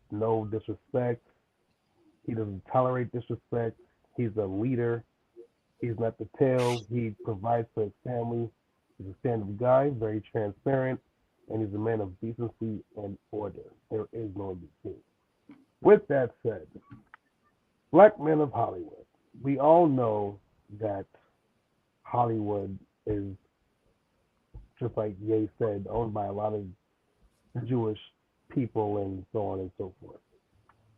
Speaker 7: no disrespect. He doesn't tolerate disrespect. He's a leader. He's not the tail. He provides for his family. He's a stand-up guy, very transparent, and he's a man of decency and order. There is no between. With that said, black men of Hollywood, we all know that Hollywood is, just like Ye said, owned by a lot of Jewish people and so on and so forth.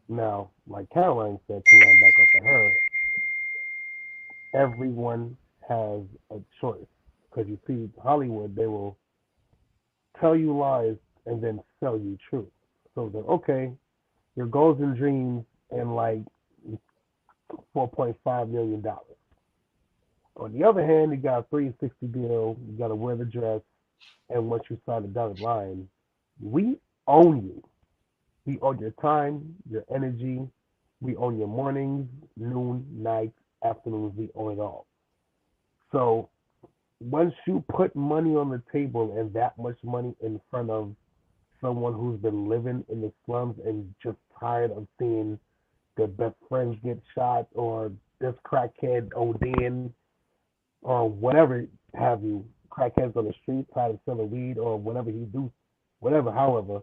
Speaker 7: Now, like Caroline said, to land back up to her, everyone has a choice. Because you see, Hollywood, they will tell you lies and then sell you truth. So they're okay, your goals and dreams and like $4.5 million. On the other hand, you got a 360 deal, you got to wear the dress, and once you sign the dotted line, we own you. We own your time, your energy. We own your mornings, noon, nights, afternoons. We own it all. So once you put money on the table and that much money in front of someone who's been living in the slums and just tired of seeing their best friends get shot, or this crackhead ODing, or whatever have you, crackheads on the street tired of selling weed, or whatever he do, whatever, however,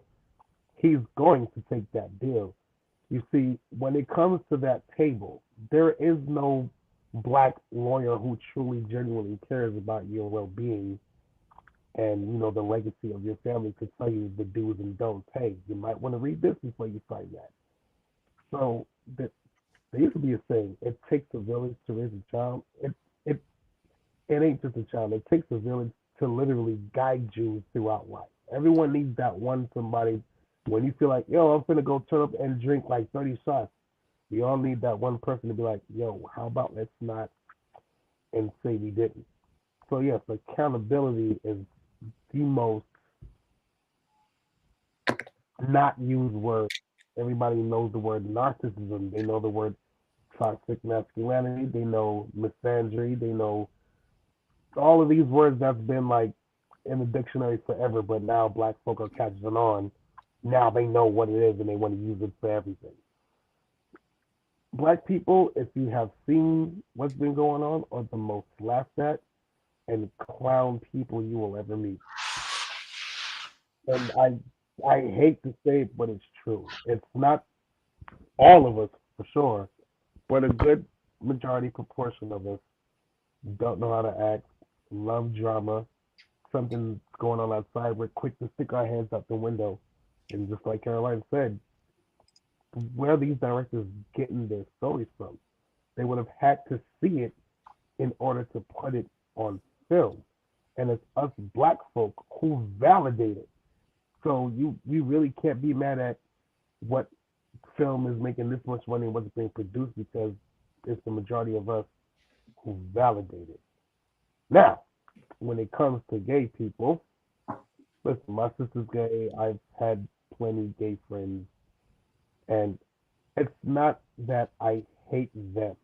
Speaker 7: he's going to take that deal. You see, when it comes to that table, there is no black lawyer who truly, genuinely cares about your well-being and the legacy of your family to tell you the do's and don'ts. Hey, you might want to read this before you sign that. So there used to be a saying: "It takes a village to raise a child." It ain't just a child. It takes a village to literally guide you throughout life. Everyone needs that one somebody. When you feel like, yo, I'm finna go turn up and drink like 30 shots, we all need that one person to be like, yo, how about let's not and say we didn't. So yes, accountability is the most not used word. Everybody knows the word narcissism. They know the word toxic masculinity. They know misandry. They know all of these words that's been like in the dictionary forever, but now black folk are catching on. Now they know what it is and they want to use it for everything. Black people, if you have seen what's been going on, are the most laughed at and clown people you will ever meet. And I hate to say it, but it's true. It's not all of us for sure, but a good majority proportion of us don't know how to act, love drama, something's going on outside, we're quick to stick our hands out the window. And just like Caroline said, where are these directors getting their stories from? They would have had to see it in order to put it on film. And it's us black folk who validate it. So we really can't be mad at what film is making this much money and what's being produced because it's the majority of us who validate it. Now, when it comes to gay people, listen, my sister's gay. I've had plenty gay friends, and it's not that I hate them,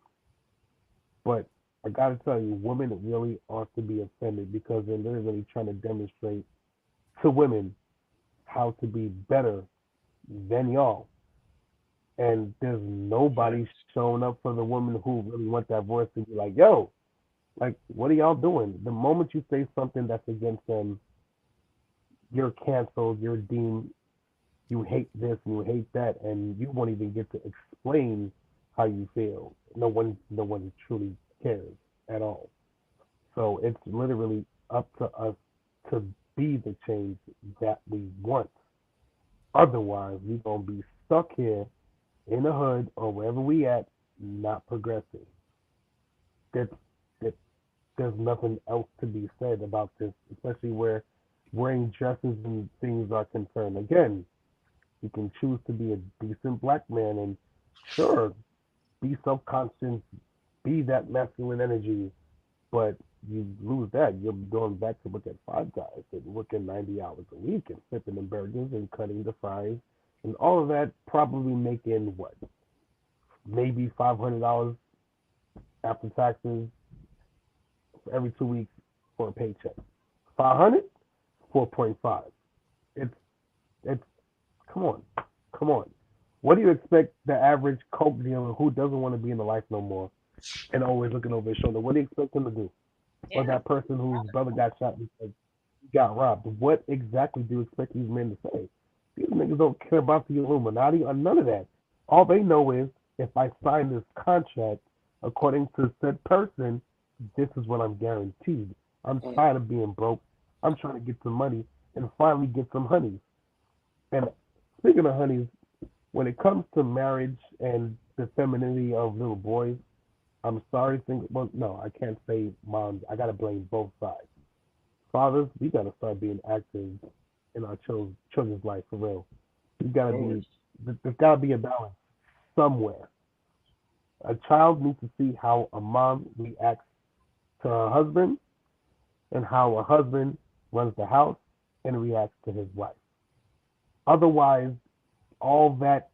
Speaker 7: but I gotta tell you, women really ought to be offended because they're literally trying to demonstrate to women how to be better than y'all. And there's nobody showing up for the women who really want that voice to be like, yo, like, what are y'all doing? The moment you say something that's against them, you're canceled, you're deemed, you hate this and you hate that, and you won't even get to explain how you feel. No one truly cares at all. So it's literally up to us to be the change that we want. Otherwise, we're gonna be stuck here in the hood or wherever we at, not progressing. That that there's nothing else to be said about this, especially where wearing dresses and things are concerned. Again, you can choose to be a decent black man and sure, be self-conscious, be that masculine energy, but you lose that. You're going back to look at five guys and working 90 hours a week and flipping the burgers and cutting the fries and all of that, probably making what? Maybe $500 after taxes for every 2 weeks for a paycheck. 500, 4.5. It's it's come on, come on. What do you expect the average coke dealer who doesn't want to be in the life no more and always looking over his shoulder? What do you expect him to do? Or that person whose brother got shot because he got robbed? What exactly do you expect these men to say? These niggas don't care about the Illuminati or none of that. All they know is if I sign this contract according to said person, this is what I'm guaranteed. I'm tired of being broke. I'm trying to get some money and finally get some honeys. And speaking of honeys, when it comes to marriage and the femininity of little boys, I'm sorry, well, no, I can't say moms. I gotta blame both sides. Fathers, we gotta start being active in our children's life for real. We gotta be. There's gotta be a balance somewhere. A child needs to see how a mom reacts to her husband and how a husband runs the house and reacts to his wife. Otherwise, all that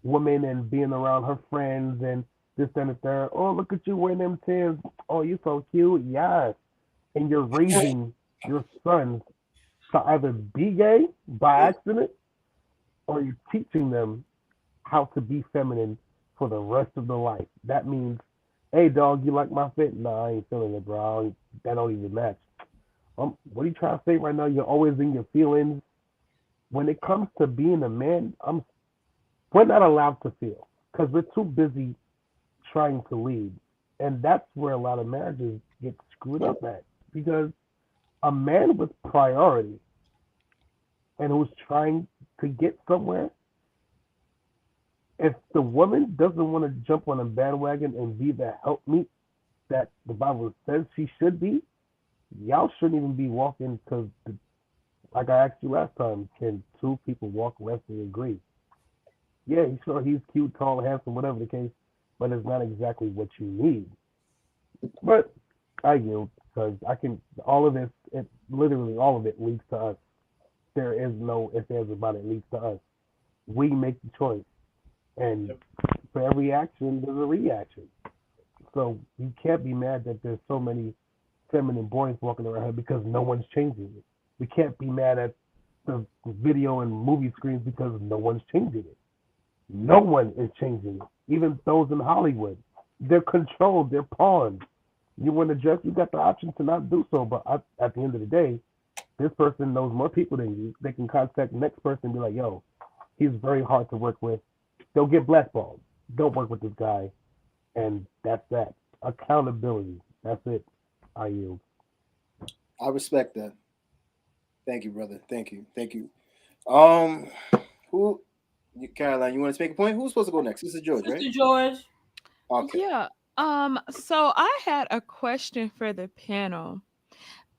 Speaker 7: woman and being around her friends and this and the third. Oh, look at you wearing them Tims. Oh, you so cute. Yes. And you're raising your sons to either be gay by accident or you're teaching them how to be feminine for the rest of their life. That means, hey, dog, you like my fit? Nah, I ain't feeling it, bro. That don't even match. What are you trying to say right now? You're always in your feelings. When it comes to being a man, we're not allowed to feel because we're too busy trying to lead. And that's where a lot of marriages get screwed up at because a man with priority and who's trying to get somewhere, if the woman doesn't want to jump on a bandwagon and be the helpmeet that the Bible says she should be, y'all shouldn't even be walking because, like I asked you last time, can two people walk, rest, and agree? Yeah, he's cute, tall, handsome, whatever the case, but it's not exactly what you need. But I yield because all of this, literally all of it leads to us. There is no if there's about it, leads to us. We make the choice. And for every action, there's a reaction. So you can't be mad that there's so many feminine boys walking around here because no one's changing it. We can't be mad at the video and movie screens because no one's changing it. No one is changing it. Even those in Hollywood, they're controlled. They're pawns. You want to dress, you got the option to not do so. But at the end of the day, this person knows more people than you. They can contact the next person and be like, yo, he's very hard to work with. They'll get blackballed. Don't work with this guy. And that's that. Accountability. That's it. I yield.
Speaker 2: I respect that. Thank you, brother. Thank you. Who, Caroline, you want to make a point? Who's supposed to go next? This is George, right?
Speaker 6: Mr. George.
Speaker 2: Okay.
Speaker 4: Yeah. So I had a question for the panel.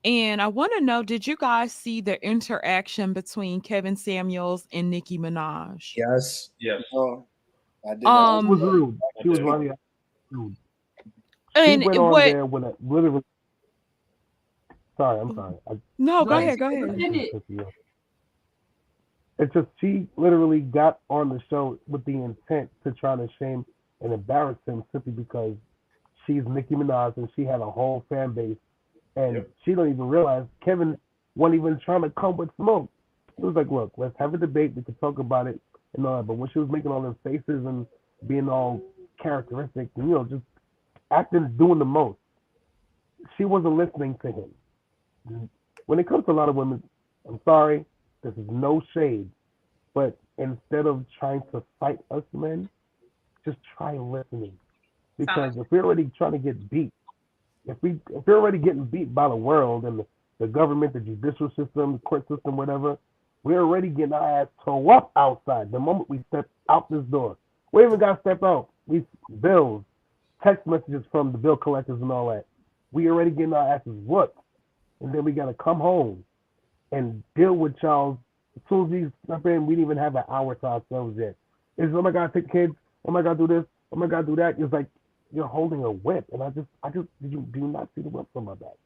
Speaker 4: And I want to know, did you guys see the interaction between Kevin Samuels and Nicki Minaj?
Speaker 5: Yes.
Speaker 3: Yes.
Speaker 2: I did.
Speaker 7: She was rude. She was really rude. She
Speaker 4: And
Speaker 7: went on there with a literally. Sorry, I'm sorry.
Speaker 4: No, go
Speaker 6: Go
Speaker 4: ahead.
Speaker 7: It's just she literally got on the show with the intent to try to shame and embarrass him simply because she's Nicki Minaj and she had a whole fan base, and she don't even realize Kevin wasn't even trying to come with smoke. He was like, "Look, let's have a debate. We can talk about it and all that." But when she was making all those faces and being all characteristic, and, just acting, doing the most, she wasn't listening to him. When it comes to a lot of women, I'm sorry, this is no shade, but instead of trying to fight us men, just try listening. Because if we're already trying to get beat, if we're already getting beat by the world and the government, the judicial system, the court system, whatever, we're already getting our ass tore up outside the moment we step out this door. We even got to step out. We bills, text messages from the bill collectors and all that. We already getting our asses whooped, and then we got to come home and deal with y'all. As soon as we step in, we didn't even have an hour to ourselves yet. It's, oh my God, take the kids. Oh my God, do this. Oh my God, do that. It's like you're holding a whip, and I just, do you not see the whip on my back?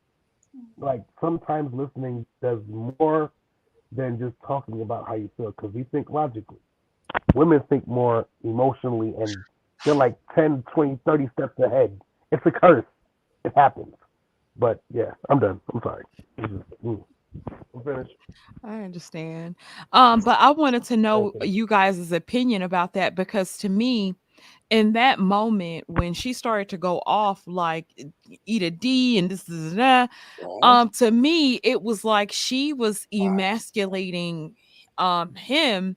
Speaker 7: Like sometimes listening does more than just talking about how you feel, because we think logically. Women think more emotionally, and they're like 10, 20, 30 steps ahead. It's a curse. It happens. But yeah, I'm done. I'm sorry. I'm finished.
Speaker 4: I understand. But I wanted to know you guys' opinion about that, because to me, in that moment when she started to go off like eat a D and this that, to me it was like she was emasculating him,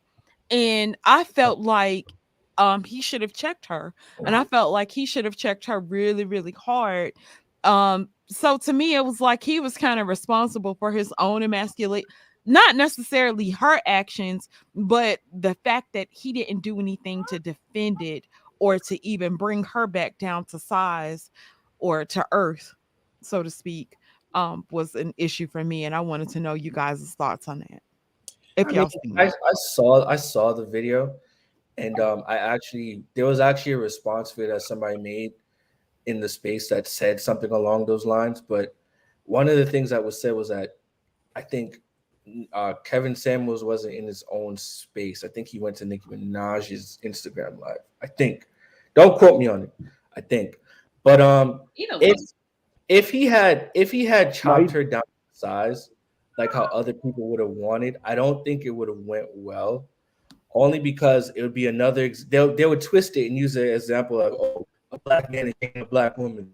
Speaker 4: and I felt like he should have checked her, and I felt like he should have checked her really really hard. So to me it was like he was kind of responsible for his own emasculate, not necessarily her actions, but the fact that he didn't do anything to defend it or to even bring her back down to size or to earth, so to speak, was an issue for me. And I wanted to know you guys' thoughts on that. If y'all seen
Speaker 5: I
Speaker 4: it.
Speaker 5: saw the video, and there was actually a response video that somebody made in the space that said something along those lines. But one of the things that was said was that I think Kevin Samuels wasn't in his own space. I think he went to Nicki Minaj's Instagram live. I think. Don't quote me on it. I think. But if he had chopped her down to size like how other people would have wanted, I don't think it would have went well. Only because it would be another. They would twist it and use an example of, oh, a black man is dating a black woman,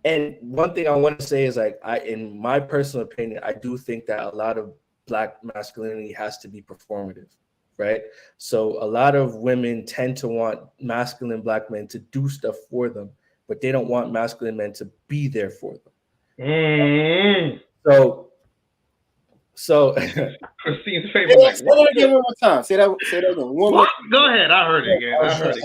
Speaker 5: and one thing I want to say is, like, in my personal opinion, I do think that a lot of black masculinity has to be performative, right? So a lot of women tend to want masculine black men to do stuff for them, but they don't want masculine men to be there for them. So
Speaker 3: Christine's favorite. Like,
Speaker 2: say that again one more time. Say that again.
Speaker 3: What? Go ahead. I heard it again. I heard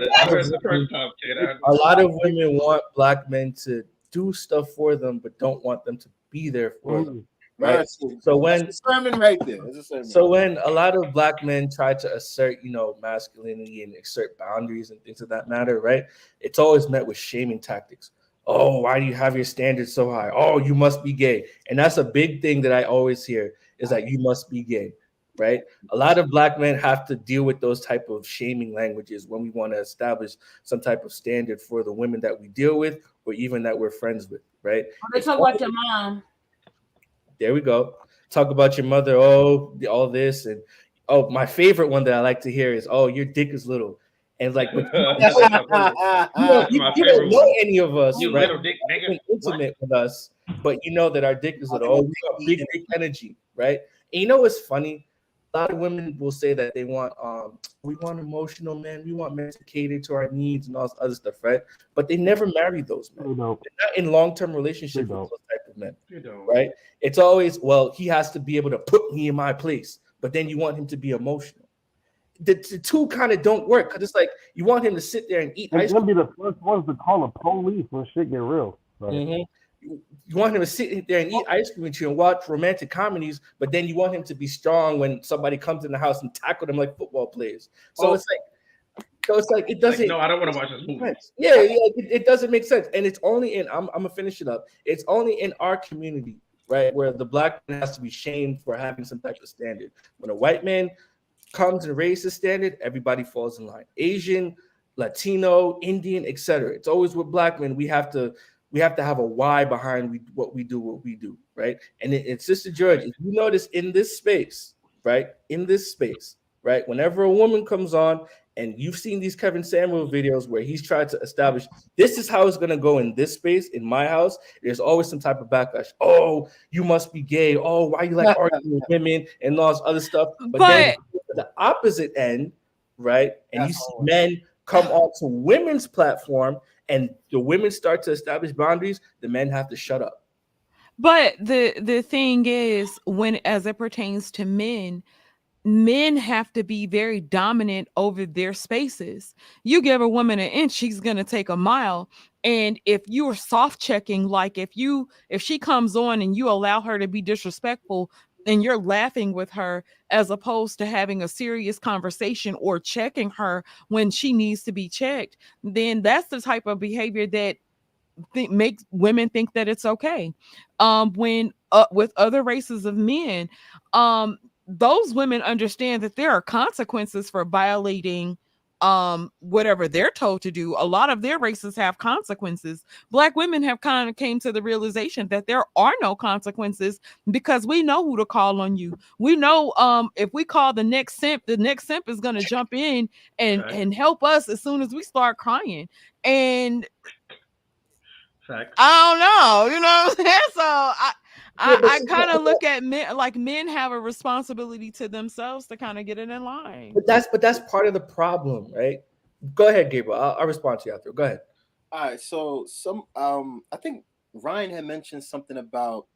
Speaker 3: it the first time, kid.
Speaker 5: A lot of women want black men to do stuff for them, but don't want them to be there for them. Right. So when
Speaker 2: that's a sermon right there.
Speaker 5: So when a lot of black men try to assert, masculinity and assert boundaries and things of that matter, right? It's always met with shaming tactics. Oh, why do you have your standards so high? Oh, you must be gay. And that's a big thing that I always hear, is that you must be gay, right? A lot of black men have to deal with those type of shaming languages when we want to establish some type of standard for the women that we deal with, or even that we're friends with, right?
Speaker 6: They talk about your mom.
Speaker 5: There we go. Talk about your mother. Oh, all this. And my favorite one that I like to hear is, oh, your dick is little. And like, but you don't know any of us,
Speaker 3: you
Speaker 5: right?
Speaker 3: Little dick nigga.
Speaker 5: Intimate with us, but you know that our dick is little. Oh, we got big dick energy, right? And you know what's funny? A lot of women will say that they want, we want emotional men, we want men to cater to our needs and all this other stuff, right? But they never marry those men. They're not in long-term relationships with those type of men, right? It's always, well, he has to be able to put me in my place, but then you want him to be emotional. The two kind of don't work, because it's like you want him to sit there and eat ice cream.
Speaker 7: Be the first ones to call the police when shit get real. Right?
Speaker 5: you want him to sit there and eat ice cream with you and watch romantic comedies, but then you want him to be strong when somebody comes in the house and tackle them like football players. So it's like it doesn't.
Speaker 3: Like, no, I don't want to watch this movie.
Speaker 5: Yeah, it doesn't make sense, and it's only in. I'm gonna finish it up. It's only in our community, right, where the black man has to be shamed for having some type of standard. When a white man comes and raises the standard, everybody falls in line. Asian, Latino, Indian, etc. It's always with black men. We have to have a why behind what we do, right? And it's Sister George. If you notice in this space, right, right, whenever a woman comes on, and you've seen these Kevin Samuel videos where he's tried to establish this is how it's going to go in this space, in my house, there's always some type of backlash. Oh, you must be gay. Oh, why you like arguing with women and all this other stuff. But then the opposite end, right? And you see men come onto women's platform and the women start to establish boundaries, the men have to shut up.
Speaker 4: But the thing is, when as it pertains to men have to be very dominant over their spaces. You give a woman an inch, she's going to take a mile. And if you are soft checking, like if she comes on and you allow her to be disrespectful and you're laughing with her as opposed to having a serious conversation or checking her when she needs to be checked, then that's the type of behavior that makes women think that it's okay. When with other races of men, those women understand that there are consequences for violating whatever they're told to do. A lot of their races have consequences. Black women have kind of came to the realization that there are no consequences because we know who to call on you. We know if we call the next simp is going to jump in and help us as soon as we start crying. And I don't know, you know what I'm saying? So I kind of look at men like men have a responsibility to themselves to kind of get it in line.
Speaker 5: But that's part of the problem, right? Go ahead, Gabriel. I'll respond to you after. Go ahead.
Speaker 2: All right. So I think Ryan had mentioned something about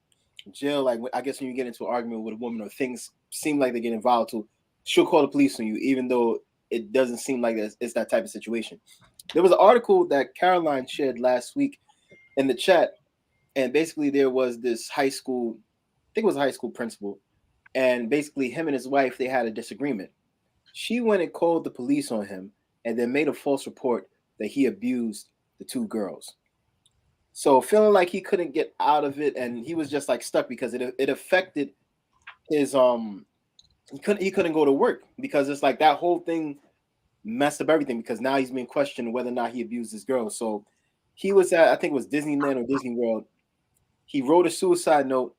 Speaker 2: jail. Like I guess when you get into an argument with a woman or things seem like they're getting volatile, she'll call the police on you, even though it doesn't seem like it's that type of situation. There was an article that Caroline shared last week in the chat, and basically there was this high school, I think it was a high school principal, and basically him and his wife, they had a disagreement. She went and called the police on him and then made a false report that he abused the two girls. So feeling like he couldn't get out of it, and he was just like stuck because it affected his he couldn't go to work because it's like that whole thing messed up everything because now he's being questioned whether or not he abused this girl. So he was at, I think it was Disneyland or Disney World. He wrote a suicide note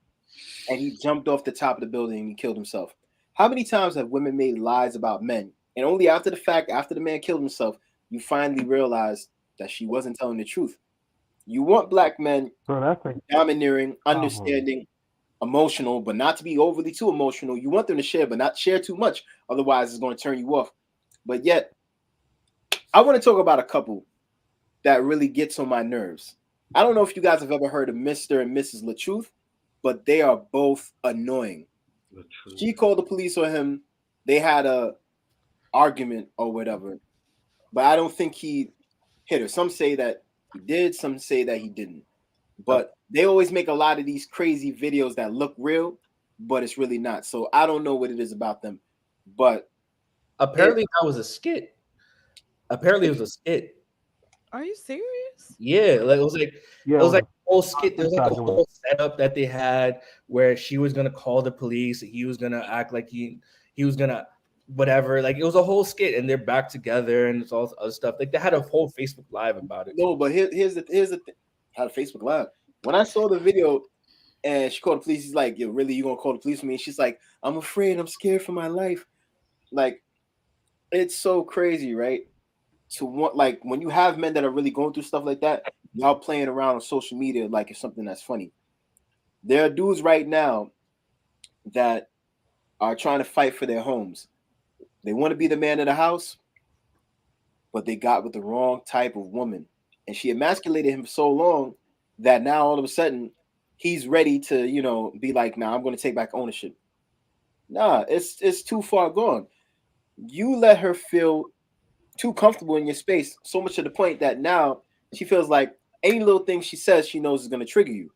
Speaker 2: and he jumped off the top of the building and he killed himself. How many times have women made lies about men? And only after the fact, after the man killed himself, you finally realize that she wasn't telling the truth. You want black men domineering, understanding, emotional, but not to be overly too emotional. You want them to share, but not share too much. Otherwise, it's going to turn you off. But yet, I want to talk about a couple that really gets on my nerves. I don't know if you guys have ever heard of Mr. and Mrs. LaTruth, but they are both annoying. She called the police on him. They had a argument or whatever, but I don't think he hit her. Some say that he did, some say that he didn't. But they always make a lot of these crazy videos that look real, but it's really not. So I don't know what it is about them. But
Speaker 5: apparently that was a skit. Apparently it was a skit.
Speaker 4: Are you serious?
Speaker 5: Yeah, like it was like a whole skit. There was like a whole setup that they had where she was gonna call the police, and he was gonna act like he was gonna whatever. Like it was a whole skit, and they're back together, and it's all this other stuff. Like they had a whole Facebook Live about it.
Speaker 2: No, but here's the thing. Had a Facebook Live. When I saw the video and she called the police, he's like, "Yo, really, you gonna call the police for me?" And she's like, "I'm afraid. I'm scared for my life." Like, it's so crazy, right? To want, like, when you have men that are really going through stuff like that, y'all playing around on social media like it's something that's funny. There are dudes right now that are trying to fight for their homes. They want to be the man of the house, but they got with the wrong type of woman. And she emasculated him so long that now all of a sudden he's ready to, be like, nah, I'm going to take back ownership. Nah, it's too far gone. You let her feel too comfortable in your space, so much to the point that now she feels like any little thing she says, she knows is going to trigger you.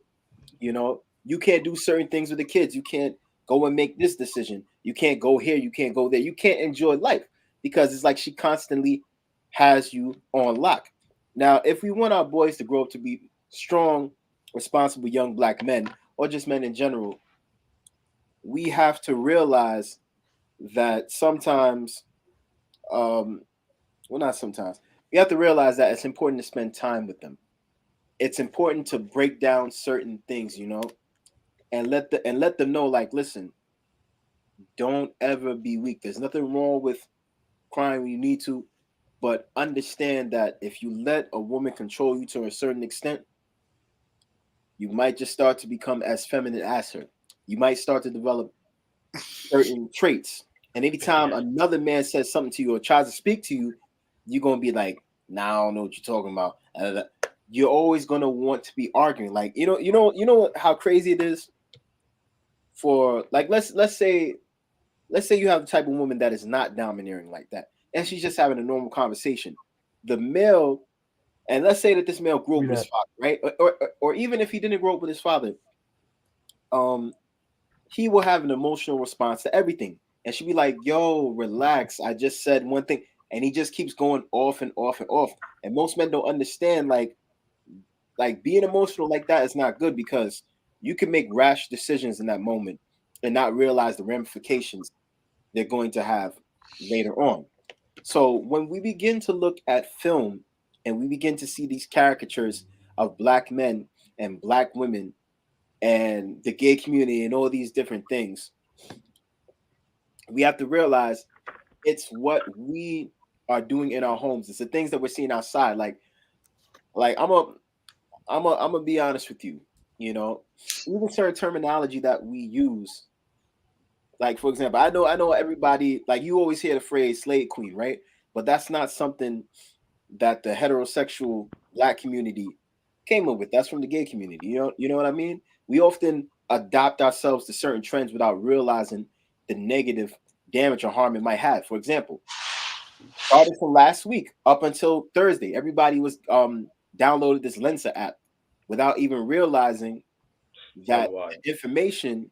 Speaker 2: You know, you can't do certain things with the kids. You can't go and make this decision. You can't go here. You can't go there. You can't enjoy life because it's like she constantly has you on lock. Now, if we want our boys to grow up to be strong, responsible young black men, or just men in general, we have to realize that sometimes, well, not sometimes, we have to realize that it's important to spend time with them. It's important to break down certain things, you know, and let them know, like, listen, don't ever be weak. There's nothing wrong with crying when you need to, but understand that if you let a woman control you to a certain extent, you might just start to become as feminine as her. You might start to develop certain traits. And anytime another man says something to you or tries to speak to you, you're gonna be like, "Nah, I don't know what you're talking about." You're always gonna want to be arguing. Like, you know how crazy it is for, like, let's say you have the type of woman that is not domineering like that, and she's just having a normal conversation. The male, and let's say that this male grew up with his father, right? Or even if he didn't grow up with his father, he will have an emotional response to everything. And she'll be like, "Yo, relax. I just said one thing." And he just keeps going off and off and off. And most men don't understand, like being emotional like that is not good, because you can make rash decisions in that moment and not realize the ramifications they're going to have later on. So when we begin to look at film and we begin to see these caricatures of black men and black women and the gay community and all these different things, we have to realize it's what we are doing in our homes. It's the things that we're seeing outside. Like I'm gonna be honest with you. You know, even certain terminology that we use. Like, for example, I know everybody, like, you always hear the phrase "slave queen," right? But that's not something that the heterosexual black community came up with. That's from the gay community. You know what I mean? We often adopt ourselves to certain trends without realizing the negative damage or harm it might have. For example, starting from last week up until Thursday, everybody was downloaded this Lensa app without even realizing that the information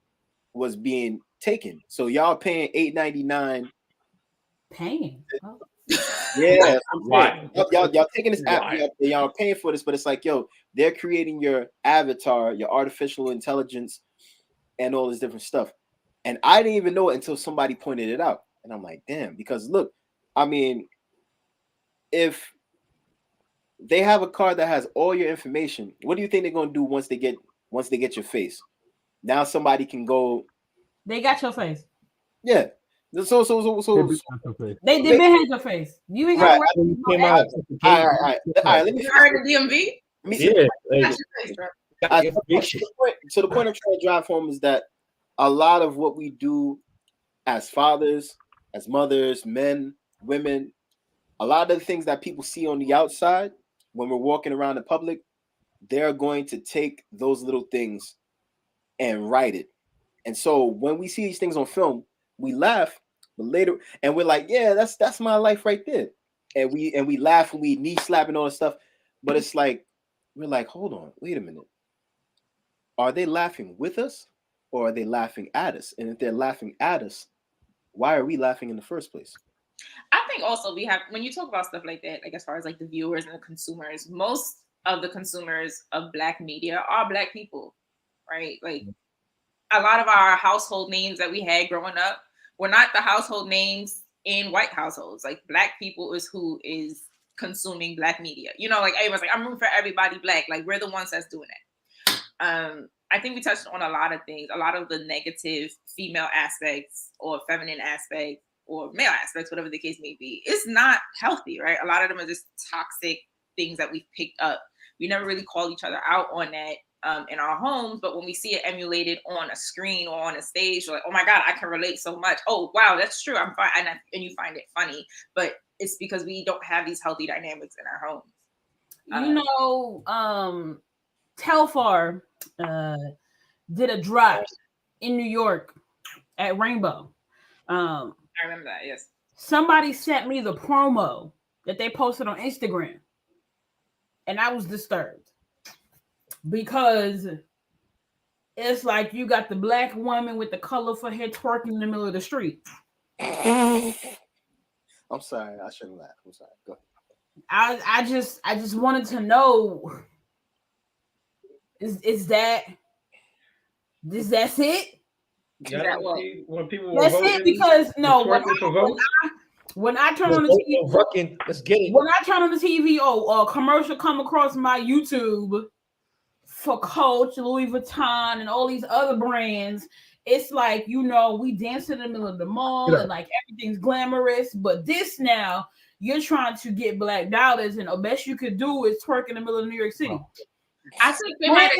Speaker 2: was being taken. So y'all paying $8.99.
Speaker 6: Paying. Oh.
Speaker 2: Yeah,
Speaker 3: Why?
Speaker 2: y'all taking this app, y'all paying for this, but it's like, yo, they're creating your avatar, your artificial intelligence, and all this different stuff. And I didn't even know it until somebody pointed it out. And I'm like, damn, because look, I mean, if they have a card that has all your information, what do you think they're gonna do once they get your face? Now somebody can go.
Speaker 6: They got your face.
Speaker 2: Yeah. So
Speaker 6: they been had your face. You ain't got to
Speaker 2: came out. All right. Let me
Speaker 1: heard the DMV.
Speaker 2: So the point I'm trying to drive home is that a lot of what we do as fathers, as mothers, men, women, a lot of the things that people see on the outside when we're walking around in public, they're going to take those little things and write it. And so when we see these things on film, we laugh, but later, and we're like, yeah, that's my life right there. And we laugh and we knee slap and all this stuff. But it's like, we're like, hold on, wait a minute. Are they laughing with us or are they laughing at us? And if they're laughing at us, why are we laughing in the first place?
Speaker 1: I think also we have, when you talk about stuff like that, like as far as like the viewers and the consumers, most of the consumers of Black media are Black people, right? Like a lot of our household names that we had growing up were not the household names in white households. Like Black people is who is consuming Black media. You know, like everyone's like, I'm rooting for everybody Black. Like we're the ones that's doing it. I think we touched on a lot of things, a lot of the negative female aspects or feminine aspects or male aspects, whatever the case may be. It's not healthy, right? A lot of them are just toxic things that we've picked up. We never really call each other out on that in our homes, but when we see it emulated on a screen or on a stage, we're like, oh my God, I can relate so much. Oh, wow, that's true. I'm fine. And you find it funny, but it's because we don't have these healthy dynamics in our homes.
Speaker 6: You know, Telfar did a drop in New York at Rainbow.
Speaker 1: I remember that, yes.
Speaker 6: Somebody sent me the promo that they posted on Instagram, and I was disturbed because it's like you got the black woman with the colorful hair twerking in the middle of the street.
Speaker 2: I'm sorry, I shouldn't laugh. I'm sorry. Go ahead.
Speaker 6: I just wanted to know, is that's it?
Speaker 3: Yeah,
Speaker 1: That what?
Speaker 3: when people were
Speaker 6: That's
Speaker 3: voting,
Speaker 6: it, because no, when I turn on the TV,
Speaker 5: fucking, let's get it.
Speaker 6: when I turn on the TV, a commercial come across my YouTube for Coach, Louis Vuitton, and all these other brands, it's like, we dance in the middle of the mall and like everything's glamorous. But this now, you're trying to get black dollars, and the best you could do is twerk in the middle of New York City.
Speaker 1: I think they might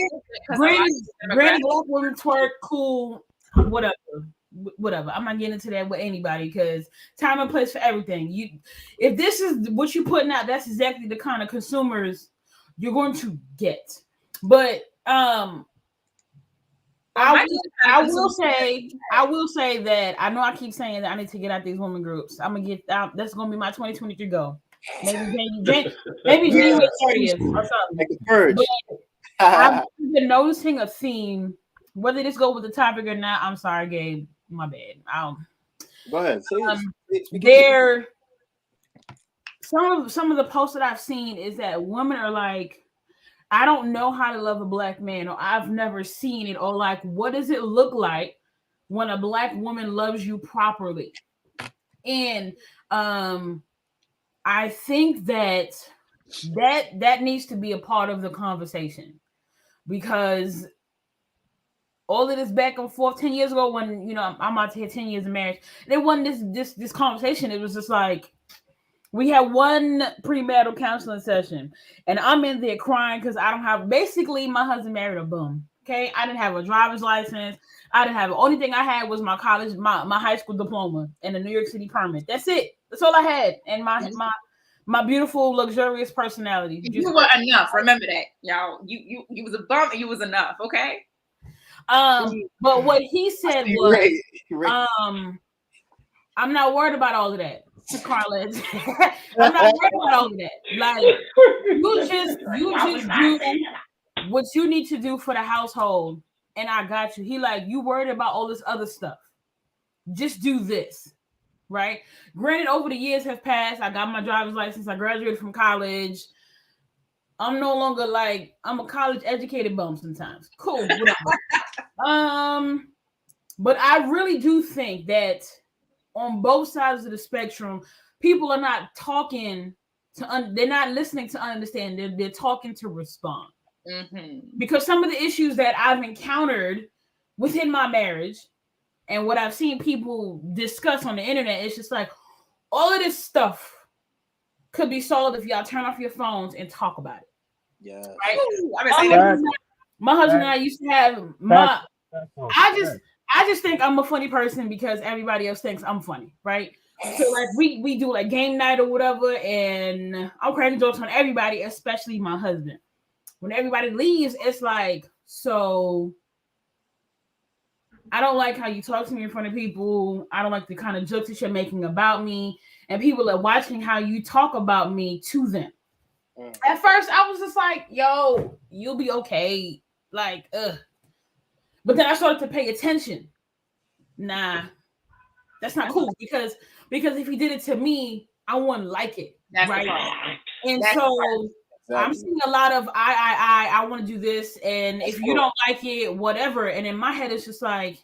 Speaker 1: have
Speaker 6: granted, black women twerk, cool, whatever. I'm not getting into that with anybody because time and place for everything. If this is what you're putting out, that's exactly the kind of consumers you're going to get. But I will say that I know I keep saying that I need to get out these women groups. I'm gonna get out. That's gonna be my 2023 goal. Maybe January 30th or something. But I've been noticing a theme. Whether this go with the topic or not, I'm sorry, Gabe. My bad.
Speaker 2: Go ahead.
Speaker 6: Some of the posts that I've seen is that women are like, I don't know how to love a black man, or I've never seen it, or like, what does it look like when a black woman loves you properly? And I think that needs to be a part of the conversation, because all of this back and forth 10 years ago, when I'm about to hit 10 years of marriage, there wasn't this conversation. It was just like, we had one premarital counseling session, and I'm in there crying because I don't have. Basically, my husband married a bum. Okay, I didn't have a driver's license. I didn't have. The only thing I had was my college, my high school diploma, and a New York City permit. That's it. That's all I had, and my beautiful, luxurious personality.
Speaker 1: You were enough. Remember that, y'all. You was a bum, and you was enough. Okay.
Speaker 6: But what he said was, I'm not worried about all of that. Carla, I'm not worried about all of that. Like, you just do what you need to do for the household, and I got you. He like, you worried about all this other stuff. Just do this, right? Granted, over the years have passed. I got my driver's license. I graduated from college. I'm no longer like, I'm a college educated bum sometimes. Cool, whatever. But I really do think that on both sides of the spectrum, people are not talking they're not listening to understand. They're talking to respond. Mm-hmm. Because some of the issues that I've encountered within my marriage and what I've seen people discuss on the internet, it's just like, all of this stuff could be solved if y'all turn off your phones and talk about it. Yeah. Right? My husband and I used to have I just think I'm a funny person because everybody else thinks I'm funny, right? So like we do like game night or whatever, and I'm cracking jokes on everybody, especially my husband. When everybody leaves, it's like, so I don't like how you talk to me in front of people. I don't like the kind of jokes that you're making about me, and people are watching how you talk about me to them. At first, I was just like, yo, you'll be okay. Like, But then I started to pay attention. Nah, that's not cool, because if he did it to me, I wouldn't like it. That's right. And that's so I'm seeing a lot of I want to do this, and if you don't like it, whatever. And in my head, it's just like,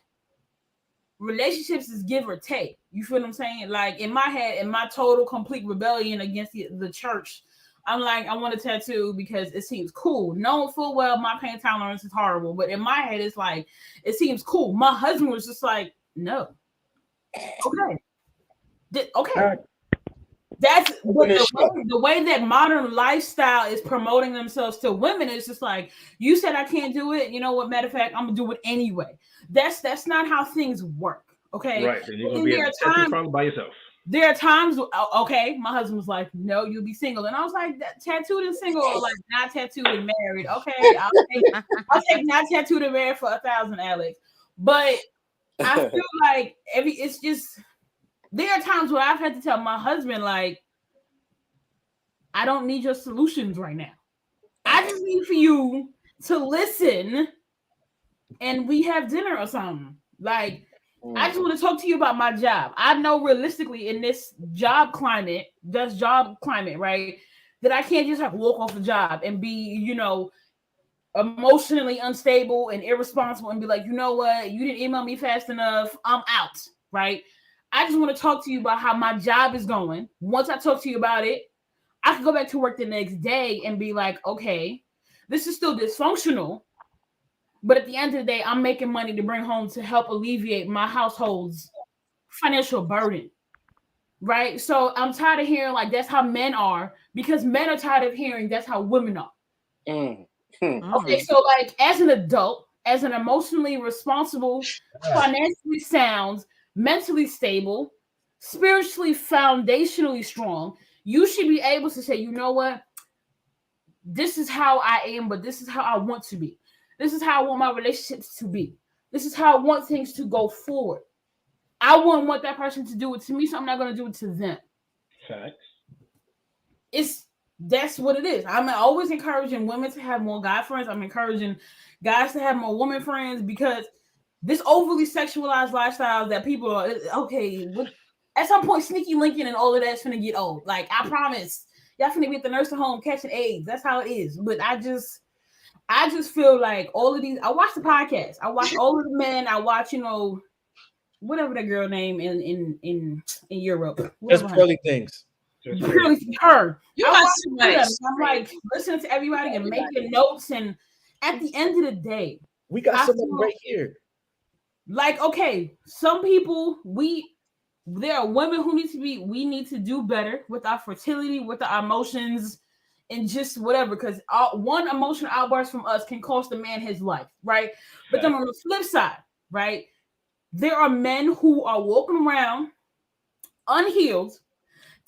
Speaker 6: relationships is give or take. You feel what I'm saying? Like, in my head, in my total complete rebellion against the church, I'm like, I want a tattoo because it seems cool. Knowing full well my pain tolerance is horrible, but in my head, it's like, it seems cool. My husband was just like, no. Okay. That's the way that modern lifestyle is promoting themselves to women. Is just like, you said I can't do it. You know what? Matter of fact, I'm gonna do it anyway. That's not how things work. Okay.
Speaker 3: Right. Then you're gonna be at the tattoo by yourself.
Speaker 6: There are times, okay, my husband was like, no, you'll be single. And I was like, tattooed and single, or like not tattooed and married. Okay, I'll take not tattooed and married for 1,000, Alex. But I feel like it's just, there are times where I've had to tell my husband, like, I don't need your solutions right now. I just need for you to listen and we have dinner or something. Like, I just want to talk to you about my job. I know realistically in this job climate, right, that I can't just walk off the job and be, emotionally unstable and irresponsible and be like, you know what, you didn't email me fast enough, I'm out, right? I just want to talk to you about how my job is going. Once I talk to you about it, I can go back to work the next day and be like, okay, this is still dysfunctional, but at the end of the day, I'm making money to bring home to help alleviate my household's financial burden, right? So I'm tired of hearing like that's how men are, because men are tired of hearing that's how women are. Okay, so like as an adult, as an emotionally responsible, financially sound, mentally stable, spiritually foundationally strong, you should be able to say, you know what, this is how I am, but this is how I want to be. This is how I want my relationships to be. This is how I want things to go forward. I wouldn't want that person to do it to me, so I'm not going to do it to them.
Speaker 3: Facts.
Speaker 6: That's what it is. I'm always encouraging women to have more guy friends. I'm encouraging guys to have more woman friends, because this overly sexualized lifestyle that people are at some point, sneaky linking and all of that's gonna get old. Like, I promise, y'all finna be at the nursing home catching AIDS. That's how it is. But I just feel like all of these. I watch the podcast. I watch all of the men. I watch, whatever that girl name in Europe.
Speaker 5: Just Pearly Things.
Speaker 6: Really, her.
Speaker 1: You watch too much.
Speaker 6: I'm like listening to everybody and making notes, and at the end of the day,
Speaker 5: we got somebody right here.
Speaker 6: Like, okay, some people there are women who we need to do better with our fertility, with our emotions, and just whatever, because one emotional outburst from us can cost a man his life, right? But then on the flip side, right, there are men who are walking around unhealed,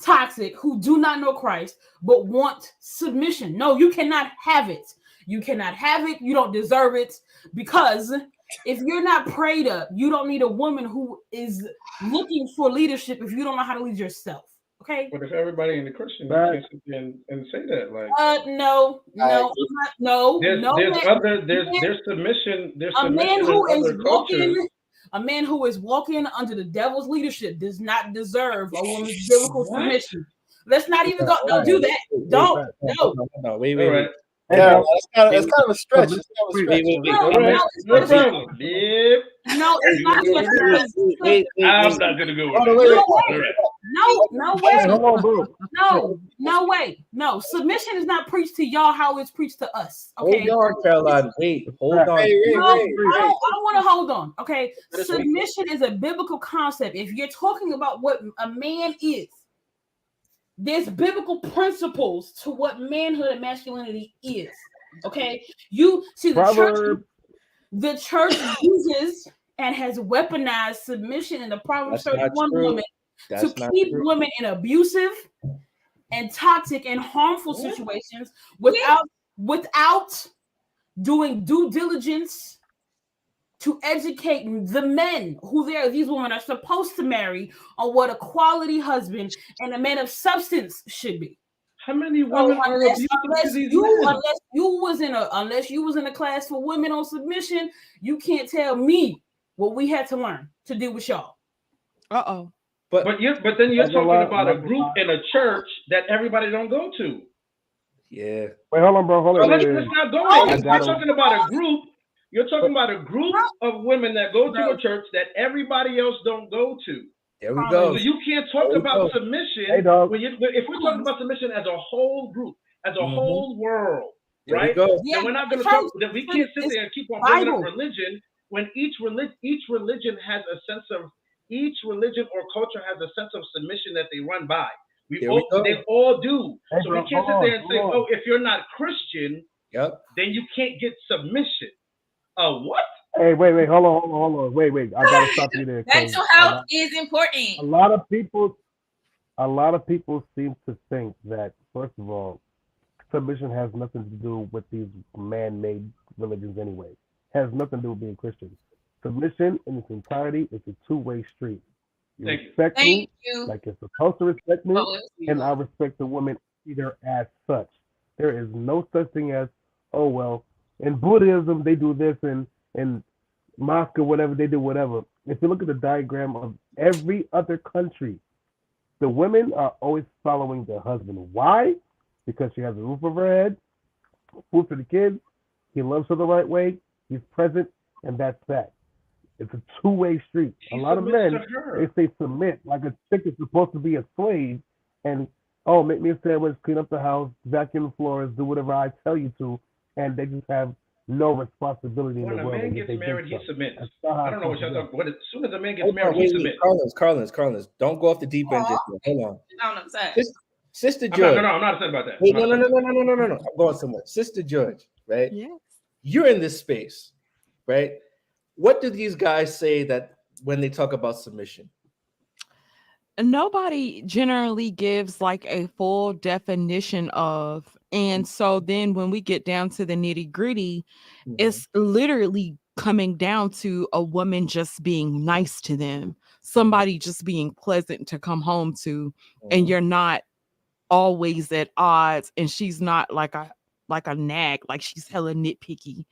Speaker 6: toxic, who do not know Christ, but want submission. No, you cannot have it. You cannot have it. You don't deserve it, because if you're not prayed up, you don't need a woman who is looking for leadership if you don't know how to lead yourself. Okay.
Speaker 3: But if everybody in the Christian, you can't sit there and say that. Like,
Speaker 6: no.
Speaker 3: There's submission. There's
Speaker 6: a man who is
Speaker 3: walking.
Speaker 6: A man who is walking under the devil's leadership does not deserve a woman's biblical submission. Let's not even go. Don't do that. Don't.
Speaker 5: No. Wait.
Speaker 2: Yeah, it's kind of a stretch. It's kind of a stretch.
Speaker 6: No, it's not.
Speaker 5: Wait.
Speaker 3: I'm not gonna go.
Speaker 6: No way. No way. No, submission is not preached to y'all how it's preached to us. Okay.
Speaker 5: Hold on, Caroline. Wait. Hold on.
Speaker 6: I don't want to hold on. Okay. Submission is a biblical concept. If you're talking about what a man is, there's biblical principles to what manhood and masculinity is. Okay. You see the church uses and has weaponized submission in the Proverbs 31 woman to keep women in abusive and toxic and harmful situations without doing due diligence to educate the men who these women are supposed to marry on what a quality husband and a man of substance should be.
Speaker 3: How many women are abusive to these men?
Speaker 6: Unless you was in a class for women on submission, you can't tell me what we had to learn to do with y'all.
Speaker 3: But then you're talking about a group in a church that everybody don't go to.
Speaker 5: Yeah.
Speaker 7: Wait, hold on, bro.
Speaker 3: Let's not go there. You're talking about a group. You're talking about a group of women that go to a church that everybody else don't go to.
Speaker 5: There we go.
Speaker 3: So you can't talk about submission if we're talking about submission as a whole group, as a whole world, right? And we're not going to talk that we can't sit there and keep on bringing up religion when each religion has a sense of each religion or culture has a sense of submission that they run by. They all do. So we can't sit there and say, oh, if you're not Christian, then you can't get submission. What?
Speaker 7: Hey, wait, hold on. Wait. I gotta stop you there.
Speaker 1: Mental health is important.
Speaker 7: A lot of people seem to think that, first of all, submission has nothing to do with these man-made religions anyway. It has nothing to do with being Christian. Submission in its entirety is a two-way street. You respect me like you're supposed to respect me, and I respect the woman either as such. There is no such thing as, oh well, in Buddhism they do this, and Moscow, whatever they do, whatever. If you look at the diagram of every other country, the women are always following their husband. Why? Because she has a roof over her head, food for the kids, he loves her the right way, he's present, and that's that. It's a two-way street. A lot of men, they say submit, like a chick is supposed to be a slave, and make me a sandwich, clean up the house, vacuum the floors, do whatever I tell you to, and they just have no responsibility in the world.
Speaker 3: When a man gets married, he submits. I don't know what y'all talking about. As soon as a man gets
Speaker 5: Hold
Speaker 3: married,
Speaker 5: on,
Speaker 3: he submits.
Speaker 5: Carlins, don't go off the deep end just yet. Hold on.
Speaker 1: I don't know.
Speaker 5: Sister George.
Speaker 3: I'm not upset about that.
Speaker 5: Wait, no. I'm going somewhere. Sister George, right?
Speaker 4: Yes.
Speaker 5: You're in this space, right? What do these guys say that when they talk about submission?
Speaker 4: Nobody generally gives like a full definition of, and so then when we get down to the nitty gritty, it's literally coming down to a woman just being nice to them, somebody just being pleasant to come home to, and you're not always at odds, and she's not like a nag, like she's hella nitpicky.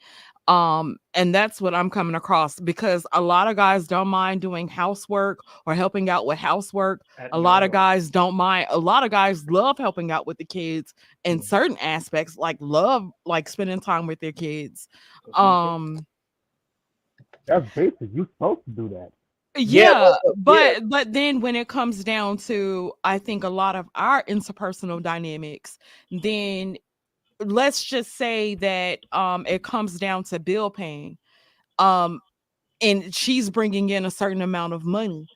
Speaker 4: And that's what I'm coming across, because a lot of guys don't mind doing housework or helping out with housework. A lot of guys don't mind. A lot of guys love helping out with the kids in certain aspects, like love like spending time with their kids.
Speaker 7: That's basic. You're supposed to do that.
Speaker 4: Yeah, but then when it comes down to, I think, a lot of our interpersonal dynamics, then let's just say that it comes down to bill paying, and she's bringing in a certain amount of money.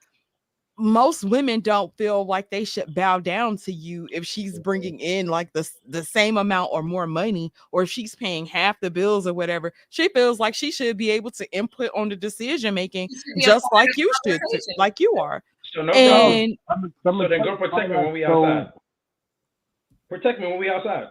Speaker 4: Most women don't feel like they should bow down to you if she's bringing in like the same amount or more money, or if she's paying half the bills or whatever. She feels like she should be able to input on the decision making just like you should, like you are.
Speaker 3: So no
Speaker 4: and
Speaker 3: problem. So then go protect me when we outside. Protect me when we outside.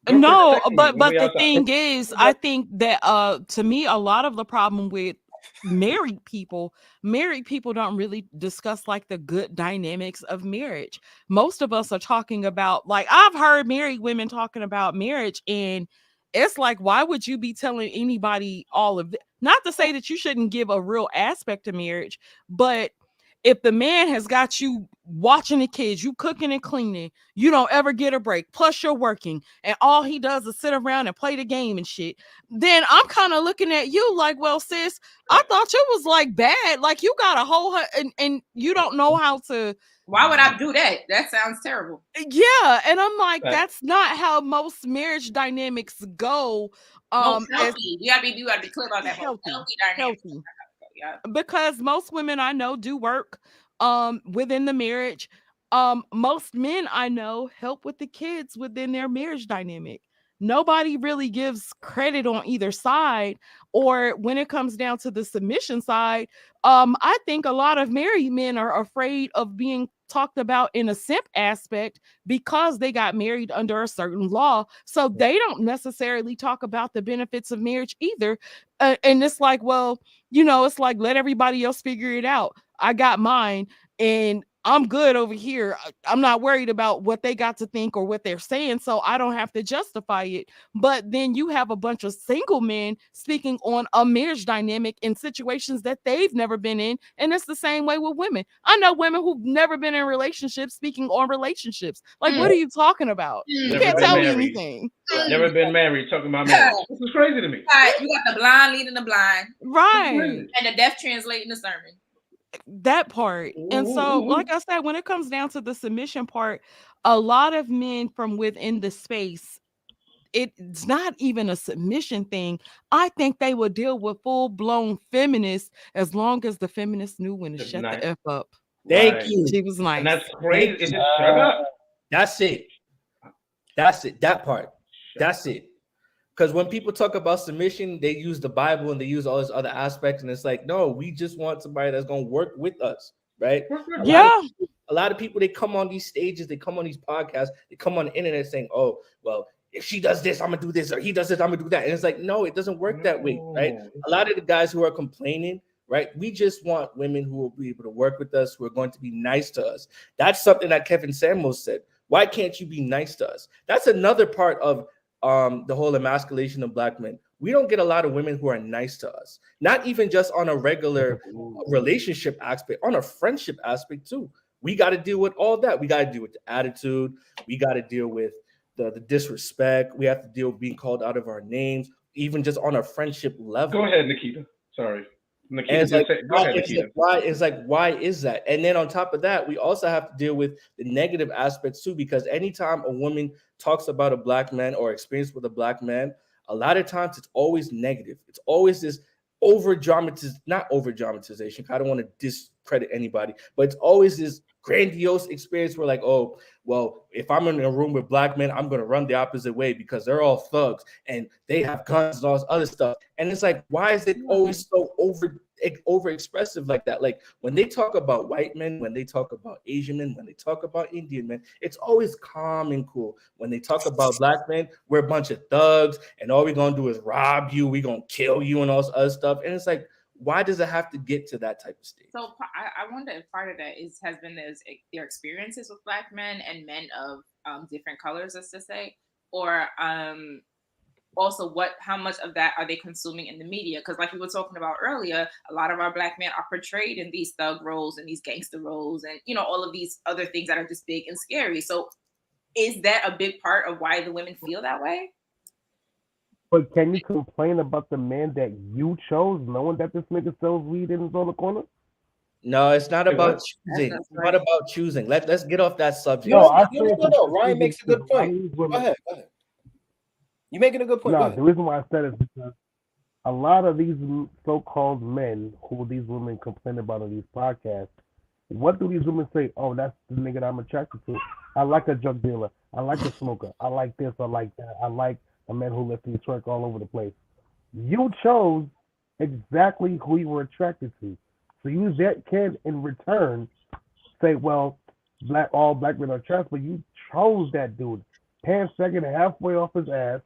Speaker 4: No, but the thing is, I think that to me, a lot of the problem with married people don't really discuss like the good dynamics of marriage. Most of us are talking about, like, I've heard married women talking about marriage, and it's like, why would you be telling anybody all of it? Not to say that you shouldn't give a real aspect to marriage, but if the man has got you watching the kids, you cooking and cleaning, you don't ever get a break, plus you're working, and all he does is sit around and play the game and shit, then I'm kind of looking at you like, well, sis, I thought you was like bad. Like, you got a whole and you don't know how to.
Speaker 1: Why would I do that? That sounds terrible.
Speaker 4: Yeah, and I'm like, that's not how most marriage dynamics go.
Speaker 1: Healthy. You gotta be clear about that.
Speaker 4: Healthy. Yeah. Because most women I know do work within the marriage. Most men I know help with the kids within their marriage dynamic. Nobody really gives credit on either side. Or when it comes down to the submission side, I think a lot of married men are afraid of being talked about in a simp aspect because they got married under a certain law. So they don't necessarily talk about the benefits of marriage either. And it's like, well, it's like, let everybody else figure it out. I got mine and I'm good over here. I'm not worried about what they got to think or what they're saying, so I don't have to justify it. But then you have a bunch of single men speaking on a marriage dynamic in situations that they've never been in. And it's the same way with women. I know women who've never been in relationships speaking on relationships. Like, what are you talking about? You can't tell me anything.
Speaker 3: Never been married, talking about marriage. This is crazy to me.
Speaker 1: You got the blind leading the blind.
Speaker 4: Right.
Speaker 1: And the deaf translating the sermon.
Speaker 4: That part. And so, like I said, when it comes down to the submission part, a lot of men from within the space, it's not even a submission thing. I think they would deal with full-blown feminists as long as the feminists knew when to shut the F up.
Speaker 5: Thank you.
Speaker 4: She was nice.
Speaker 3: And that's crazy. It's just shut up.
Speaker 5: That's it. That part. That's it. Because when people talk about submission, they use the Bible and they use all these other aspects. And it's like, no, we just want somebody that's going to work with us, right? A lot of people, they come on these stages, they come on these podcasts, they come on the internet saying, oh, well, if she does this, I'm going to do this, or he does this, I'm going to do that. And it's like, no, it doesn't work that way, right? A lot of the guys who are complaining, right? We just want women who will be able to work with us, who are going to be nice to us. That's something that Kevin Samuels said. Why can't you be nice to us? That's another part of the whole emasculation of Black men. we don't get a lot of women who are nice to us. Not even just on a regular relationship aspect, on a friendship aspect too. We got to deal with all that. We got to deal with the attitude. We got to deal with the disrespect. We have to deal with being called out of our names, even just on a friendship level.
Speaker 3: Go ahead, Nikita. Sorry. Nikita,
Speaker 5: And it's like,
Speaker 3: go ahead, Nikita.
Speaker 5: why is that? And then on top of that, we also have to deal with the negative aspects too, because anytime a woman talks about a black man or experience with a black man, a lot of times it's always negative. It's always this not over dramatization. I don't want to discredit anybody, but it's always this grandiose experience where like, oh, well, if I'm in a room with black men, I'm going to run the opposite way because they're all thugs and they have guns and all this other stuff. And it's like, why is it always so over expressive like that? Like when they talk about white men, when they talk about Asian men, when they talk about Indian men, it's always calm and cool. When they talk about black men, we're a bunch of thugs and all we're going to do is rob you. We're going to kill you and all this other stuff. And it's like, why does it have to get to that type of stage?
Speaker 1: So I wonder if part of that has been their experiences with black men and men of different colors, as to say, or also how much of that are they consuming in the media? Because like we were talking about earlier, a lot of our black men are portrayed in these thug roles and these gangster roles and, you know, all of these other things that are just big and scary. So is that a big part of why the women feel that way?
Speaker 7: But can you complain about the man that you chose, knowing that this nigga sells weed and is on the corner?
Speaker 5: No, it's not about choosing. It's not about choosing. Let's get off that subject.
Speaker 2: No, Ryan makes a good point. Go ahead. You're making a good point.
Speaker 7: No, the reason why I said it is because a lot of these so-called men who these women complain about on these podcasts, what do these women say? Oh, that's the nigga that I'm attracted to. I like a drug dealer. I like a smoker. I like this. I like that. I like a man who lets me twerk all over the place. You chose exactly who you were attracted to. So you can, in return, say, well, all black men are attracted, but you chose that dude. Pants second halfway off his ass,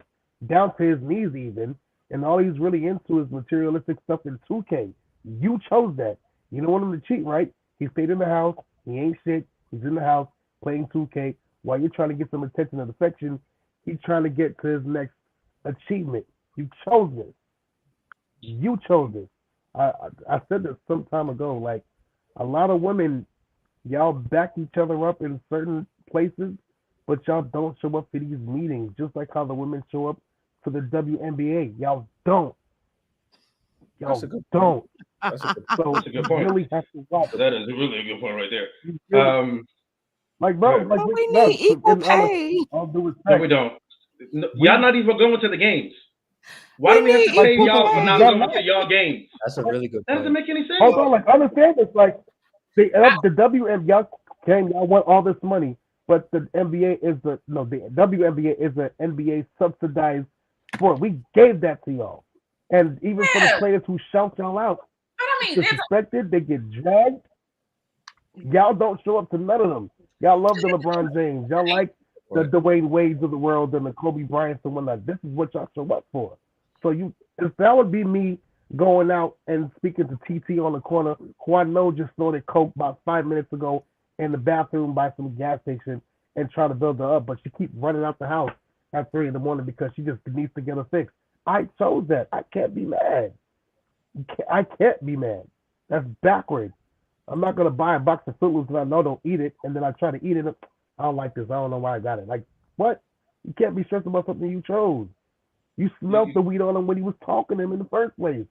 Speaker 7: down to his knees even, and all he's really into is materialistic stuff in 2K. You chose that. You don't want him to cheat, right? He stayed in the house. He ain't shit. He's in the house playing 2K while you're trying to get some attention and affection. He's trying to get to his next achievement. You chose this. You chose this. I said this some time ago. Like, a lot of women, y'all back each other up in certain places, but y'all don't show up to these meetings, just like how the women show up to the WNBA. Y'all don't.
Speaker 3: That's a good point. That's a good point.
Speaker 7: Really have to watch.
Speaker 3: That is really a good point right there.
Speaker 7: Like, bro,
Speaker 3: right.
Speaker 7: like,
Speaker 4: we need equal pay.
Speaker 3: No, we don't. No, y'all not even going to the games. Why do we have to pay y'all for not going to y'all games?
Speaker 5: That's a really good point.
Speaker 3: That doesn't make any sense.
Speaker 7: Hold on, like, understand this. Like, the WNBA, y'all want all this money, but the NBA is the WNBA is an NBA subsidized sport. We gave that to y'all. And even for the players who shout y'all out, disrespected, they get dragged. Y'all don't show up to none of them. Y'all love the LeBron James. Y'all like the Dwayne Wades of the world and the Kobe Bryants and whatnot. This is what y'all show up for. So if that would be me going out and speaking to TT on the corner, who I know just snorted coke about 5 minutes ago in the bathroom by some gas station and trying to build her up, but she keeps running out the house at 3 a.m. because she just needs to get her fixed. I chose that. I can't be mad. I can't be mad. That's backwards. I'm not gonna buy a box of Fruit Loops that I know don't eat it, and then I try to eat it. I don't like this. I don't know why I got it. Like, what? You can't be stressed about something you chose. You smelled the weed on him when he was talking to him in the first place.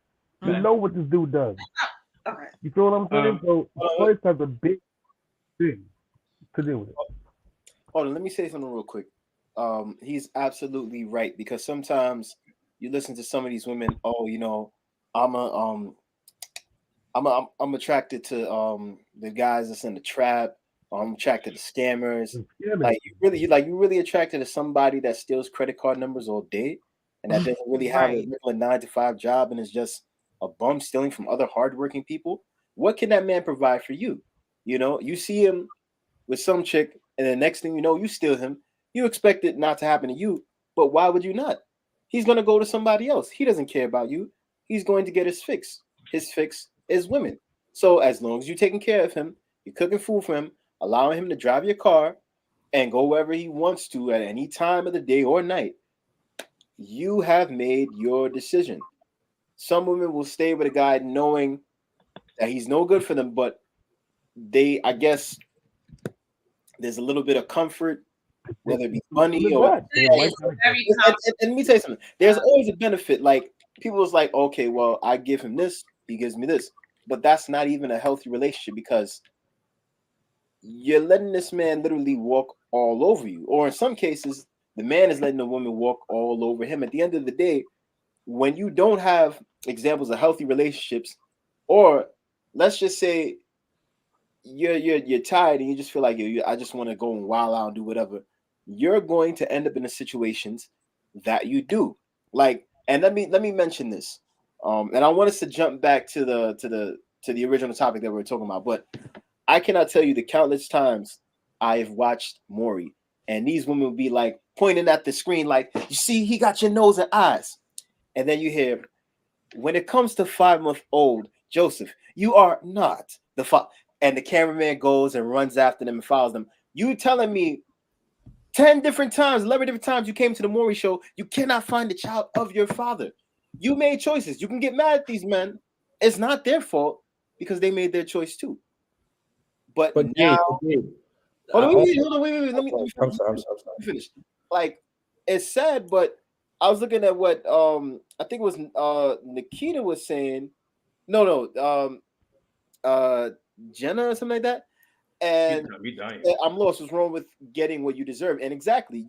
Speaker 7: You know what this dude does.
Speaker 1: Okay.
Speaker 7: You feel what I'm saying? So choice has a big thing to do with it.
Speaker 2: Hold on, let me say something real quick. He's absolutely right, because sometimes you listen to some of these women. Oh, you know, I'm attracted to the guys that's in the trap. I'm attracted to scammers. Like you really attracted to somebody that steals credit card numbers all day, and that doesn't really have a 9-to-5 job and is just a bum stealing from other hardworking people. What can that man provide for you? You know, you see him with some chick, and the next thing you know, you steal him. You expect it not to happen to you, but why would you not? He's gonna go to somebody else. He doesn't care about you. He's going to get his fix. His fix is women. So as long as you're taking care of him, you're cooking food for him, allowing him to drive your car and go wherever he wants to at any time of the day or night, you have made your decision. Some women will stay with a guy knowing that he's no good for them, but I guess, there's a little bit of comfort, whether it be money or. And let me tell you something. There's always a benefit. Like, people was like, okay, well, I give him this, he gives me this, but that's not even a healthy relationship, because you're letting this man literally walk all over you, or in some cases, the man is letting the woman walk all over him. At the end of the day, when you don't have examples of healthy relationships, or let's just say you're tired and you just feel like I just want to go and wild out and do whatever, you're going to end up in the situations that you do. Like, and let me mention this. And I want us to jump back to the original topic that we were talking about, but I cannot tell you the countless times I have watched Maury, and these women would be like pointing at the screen, like, you see, he got your nose and eyes. And then you hear, when it comes to 5-month-old Joseph, you are not the father. And the cameraman goes and runs after them and follows them. You telling me 10 different times, 11 different times you came to the Maury show, you cannot find the child of your father. You made choices. You can get mad at these men. It's not their fault, because they made their choice too. But now, hold on, wait. Let me
Speaker 5: I'm sorry.
Speaker 2: finish. Like, it's sad, but I was looking at what I think it was Nikita was saying. No, Jenna or something like that. And I'm lost. What's wrong with getting what you deserve? And exactly,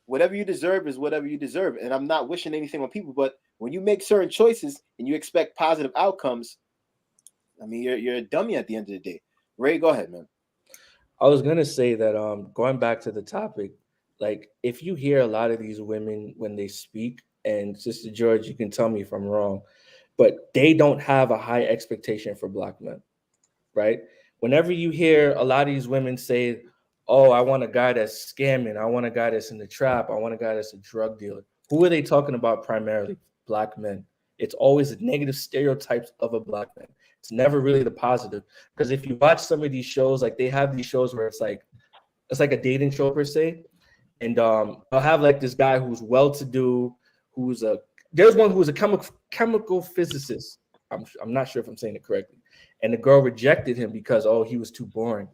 Speaker 2: whatever you deserve is whatever you deserve. And I'm not wishing anything on people, but when you make certain choices and you expect positive outcomes, I mean, you're a dummy at the end of the day. Ray, go ahead, man.
Speaker 5: I was gonna say that going back to the topic, like, if you hear a lot of these women when they speak, and Sister George, you can tell me if I'm wrong, but they don't have a high expectation for Black men, right? Whenever you hear a lot of these women say, oh, I want a guy that's scamming, I want a guy that's in the trap, I want a guy that's a drug dealer, who are they talking about primarily? Black men. It's always the negative stereotypes of a Black man. It's never really the positive. Because if you watch some of these shows, like, they have these shows where it's like a dating show per se, and they'll have like this guy who's well-to-do, there's one who's a chemical physicist. I'm not sure if I'm saying it correctly, and the girl rejected him because, oh, he was too boring.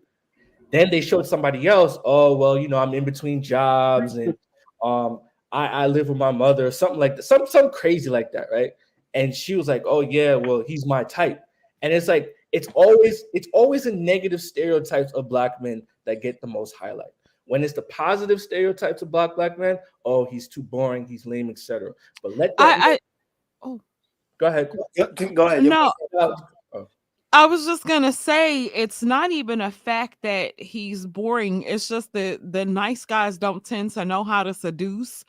Speaker 5: Then they showed somebody else. Oh, well, I'm in between jobs, and I live with my mother, something like that, some crazy like that, right? And she was like, oh yeah, well, he's my type. And it's like, it's always a negative stereotypes of Black men that get the most highlight. When it's the positive stereotypes of Black men, oh, he's too boring, he's lame, etc. But let that. Go ahead.
Speaker 2: Go ahead.
Speaker 4: No, I was just gonna say, it's not even a fact that he's boring. It's just that the nice guys don't tend to know how to seduce,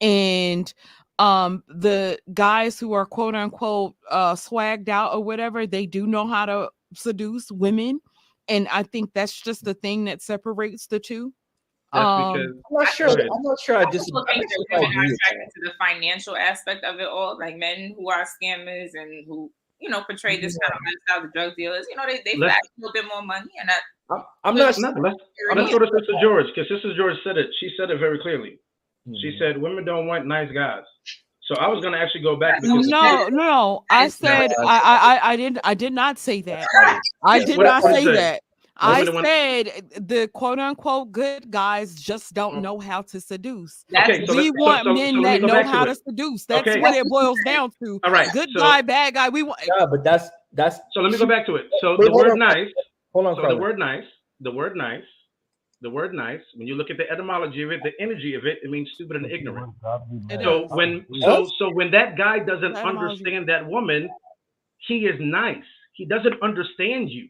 Speaker 4: and the guys who are quote unquote swagged out or whatever, they do know how to seduce women, and I think that's just the thing that separates the two.
Speaker 3: I'm
Speaker 2: not sure. I
Speaker 1: disagree. I think that women are attracted to the financial aspect of it all, like men who are scammers and who portray this kind of lifestyle. The drug dealers, they flash a little bit more money, and that.
Speaker 3: Let's go to Sister George, because Sister George said it. She said it very clearly. She said women don't want nice guys. So I was going to actually go back.
Speaker 4: No. I said I did not say that. I did not say that. I said the quote unquote good guys just don't know how to seduce. We want men that know how to seduce. That's what it boils down to.
Speaker 3: All right.
Speaker 4: Good guy, bad guy. We want.
Speaker 5: Yeah, but that's.
Speaker 3: So let me go back to it. So the word nice. Hold on. So the word nice. When you look at the etymology of it, the energy of it, it means stupid and ignorant. So when that guy doesn't understand that woman, he is nice. He doesn't understand you.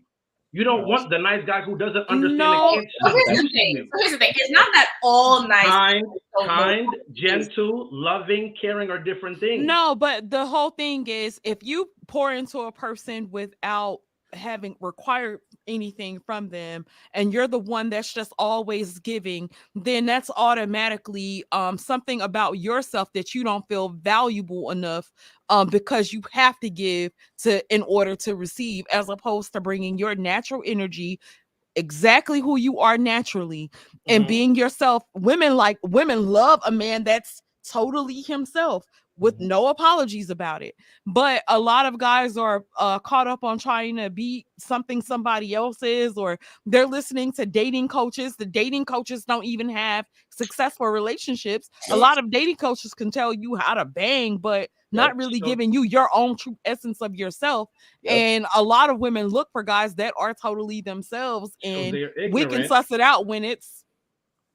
Speaker 3: You don't want the nice guy who doesn't understand.
Speaker 1: No. So here's the thing. It's not that all nice.
Speaker 3: Kind, gentle, loving, caring are different things.
Speaker 4: No, but the whole thing is, if you pour into a person without having required anything from them, and you're the one that's just always giving, then that's automatically something about yourself that you don't feel valuable enough because you have to give in order to receive, as opposed to bringing your natural energy exactly who you are naturally and being yourself. Women love a man that's totally himself with no apologies about it. But a lot of guys are caught up on trying to be something somebody else is, or they're listening to dating coaches. The dating coaches don't even have successful relationships. A lot of dating coaches can tell you how to bang, but not really giving you your own true essence of yourself. And a lot of women look for guys that are totally themselves, and we can suss it out when it's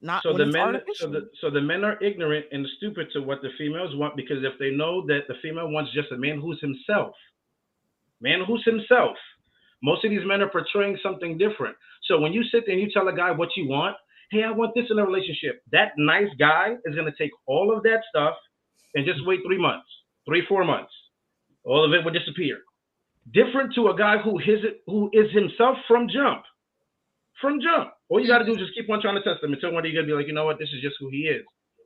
Speaker 4: not,
Speaker 3: so
Speaker 4: when
Speaker 3: the
Speaker 4: it's
Speaker 3: men,
Speaker 4: artificial.
Speaker 3: so the men are ignorant and stupid to what the females want, because if they know that the female wants just a man who's himself, most of these men are portraying something different. So when you sit there and you tell a guy what you want, hey, I want this in a relationship, that nice guy is going to take all of that stuff and just wait 3 months, 4 months. All of it will disappear. Different to a guy who is himself from jump. All you got to do is just keep on trying to test him until one day you're going to be like, you know what, this is just who he is.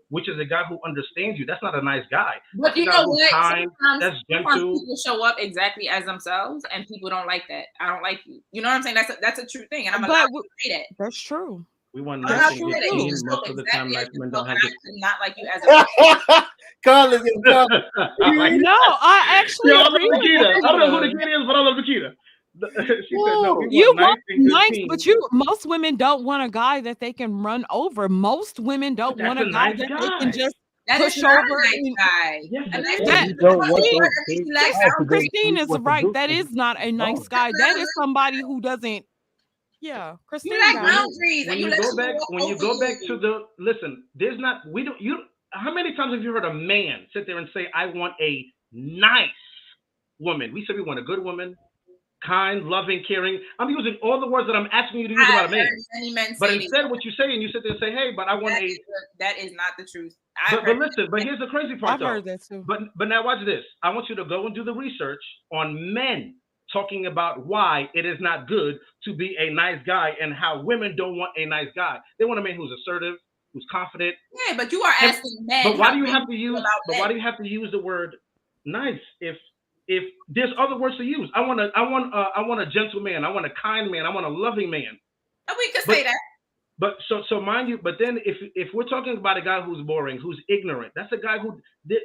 Speaker 3: Which is a guy who understands you. That's not a nice guy.
Speaker 1: But you know what?
Speaker 3: Kind,
Speaker 1: sometimes people show up exactly as themselves, and people don't like that. I don't like you. You know what I'm saying? That's a true thing, and I'm allowed to say that.
Speaker 4: That's true.
Speaker 3: We want nice and good team. Most of the time, nice men don't have good.
Speaker 1: Not like you as a.
Speaker 2: Carlos,
Speaker 4: no, I actually agree with
Speaker 3: Nikita.
Speaker 4: you.
Speaker 3: I don't know who Nikita is, but I love Nikita. She said, no,
Speaker 4: you want nice, but most women don't want a guy that they can run over. Most women don't want a guy that they can just push over. Christine is right. That is not a nice guy. That is somebody who doesn't. Yeah, Christine.
Speaker 1: You like boundaries.
Speaker 3: When you go back to the listen, there's not. We don't. You. How many times have you heard a man sit there and say, "I want a nice woman"? We said we want a good woman. Kind, loving, caring. I'm using all the words that I'm asking you to use about a man. But instead, what you say, and you sit there and say, "Hey, but I want
Speaker 1: that is not the truth."
Speaker 3: But listen, but here's the crazy part.
Speaker 4: I've heard that too.
Speaker 3: But now watch this. I want you to go and do the research on men talking about why it is not good to be a nice guy and how women don't want a nice guy. They want a man who's assertive, who's confident.
Speaker 1: Yeah, but you are asking men.
Speaker 3: But why do you have to use? But why do you have to use the word nice if there's other words to use? I want a gentleman. I want a kind man. I want a loving man.
Speaker 1: And we can say that.
Speaker 3: But so mind you. But then if we're talking about a guy who's boring, who's ignorant, that's a guy who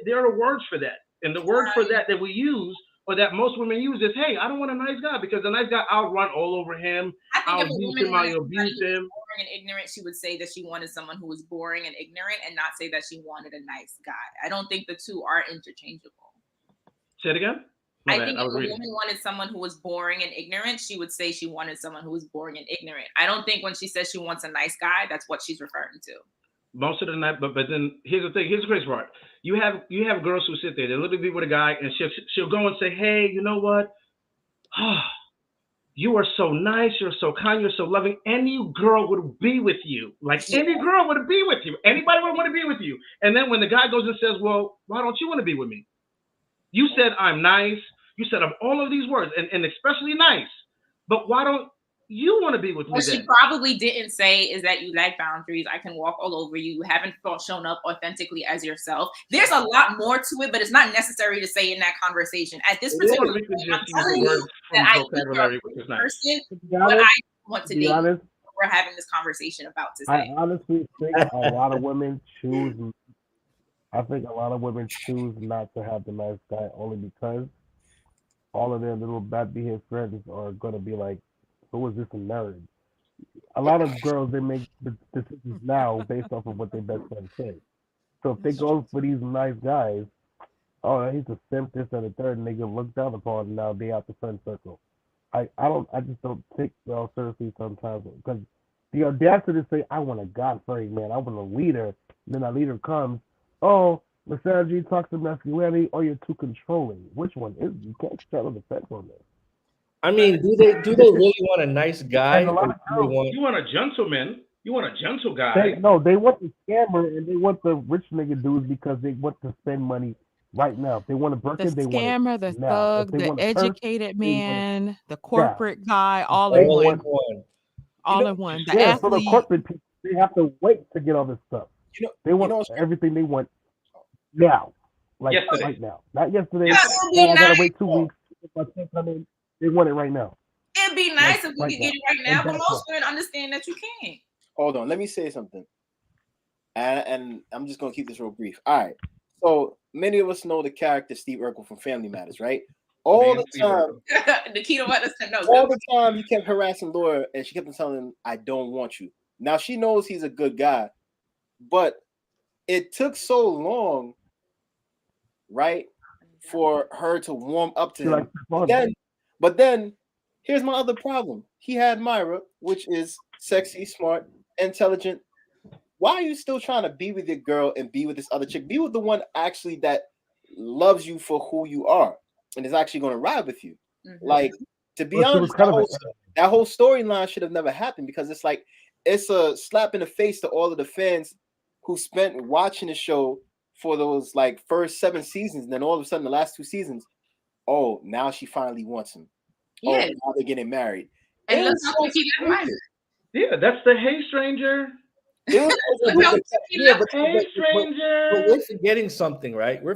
Speaker 3: there are words for that, and the word for that we use, or that most women use, is, hey, I don't want a nice guy, because the nice guy, I'll run all over him. I'll use him. I'll abuse him.
Speaker 1: Boring and ignorant, she would say that she wanted someone who was boring and ignorant, and not say that she wanted a nice guy. I don't think the two are interchangeable.
Speaker 3: Say it again.
Speaker 1: I think if a woman wanted someone who was boring and ignorant, she would say she wanted someone who was boring and ignorant. I don't think when she says she wants a nice guy, that's what she's referring to.
Speaker 3: Most of the night, but then here's the thing. Here's the crazy part. You have girls who sit there. They literally be with a guy, and she'll go and say, "Hey, you know what? Oh, you are so nice. You're so kind. You're so loving. Any girl would be with you. Like any girl would be with you. Anybody would want to be with you." And then when the guy goes and says, "Well, why don't you want to be with me? You said I'm nice. You said all of these words, and especially nice. But why don't you want to be with me?"
Speaker 1: What she probably didn't say is that you like boundaries. I can walk all over you. You haven't shown up authentically as yourself. There's a lot more to it, but it's not necessary to say in that conversation. At this particular point, I'm telling you that I think you're a person, but I want to date you. We're having this conversation about to say.
Speaker 7: I honestly think a lot of women choose. I think a lot of women choose not to have the nice guy only because all of their little bad behaved friends are gonna be like, "Who is this a nerd?" A lot of girls, they make decisions now based off of what their best friends say. So if they go for these nice guys, oh, he's a simp, this and the third, and they get looked down upon, and now they out the friend circle. I just don't take girls seriously sometimes, because the audacity to say, "I want a God-fearing man, I want a leader," and then that leader comes, "Oh, misogyny, toxic masculinity, or you're too controlling." Which one is it? You can't settle the fence on this.
Speaker 5: I mean, do they really want a nice guy?
Speaker 3: You want a gentleman. You want a gentle guy.
Speaker 7: They want the scammer, and they want the rich nigga dudes because they want to spend money right now. If they want a Birkin,
Speaker 4: the
Speaker 7: they want
Speaker 4: scammer, the
Speaker 7: now.
Speaker 4: thug, the educated man, the corporate guy, all in one. All in one. The athlete.
Speaker 7: So the corporate people, they have to wait to get all this stuff. They want everything they want now, like yesterday. Right now, not yesterday. I gotta wait 2 weeks. If I can't come in, they want it right now.
Speaker 1: It'd would be nice if we
Speaker 7: right
Speaker 1: could get it right now, but most women understand that you can't.
Speaker 2: Hold on, let me say something. And I'm just gonna keep this real brief. All right. So many of us know the character Steve Urkel from Family Matters, right? All the time,
Speaker 1: Nikita let us know.
Speaker 2: All the time he kept harassing Laura, and she kept telling him, "I don't want you." Now she knows he's a good guy, but it took so long, right, for her to warm up to him. But then, here's my other problem. He had Myra, which is sexy, smart, intelligent. Why are you still trying to be with your girl and be with this other chick? Be with the one actually that loves you for who you are and is actually going to ride with you. Mm-hmm. Like, to be honest, that whole storyline should have never happened, because it's like, it's a slap in the face to all of the fans who spent watching the show for those like first 7 seasons, and then all of a sudden the last 2 seasons, oh, now she finally wants him. Yeah. Oh, now they're getting married.
Speaker 1: And let's not keep that in mind.
Speaker 3: Yeah, that's the hey stranger.
Speaker 5: But we're forgetting something, right? We're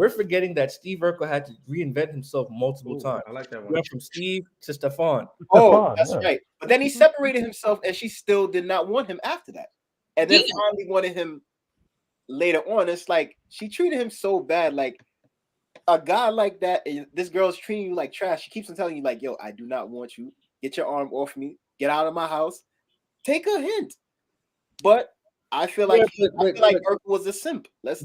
Speaker 5: forgetting that Steve Urkel had to reinvent himself multiple times.
Speaker 3: I like that one.
Speaker 5: He went from Steve to Stefan.
Speaker 2: Oh, that's right. But then he separated himself, and she still did not want him after that. And then finally wanted him later on. It's like, she treated him so bad. Like, a guy like that, this girl's treating you like trash. She keeps on telling you, like, yo, I do not want you. Get your arm off me. Get out of my house. Take a hint. But I feel like Urkel was a simp. But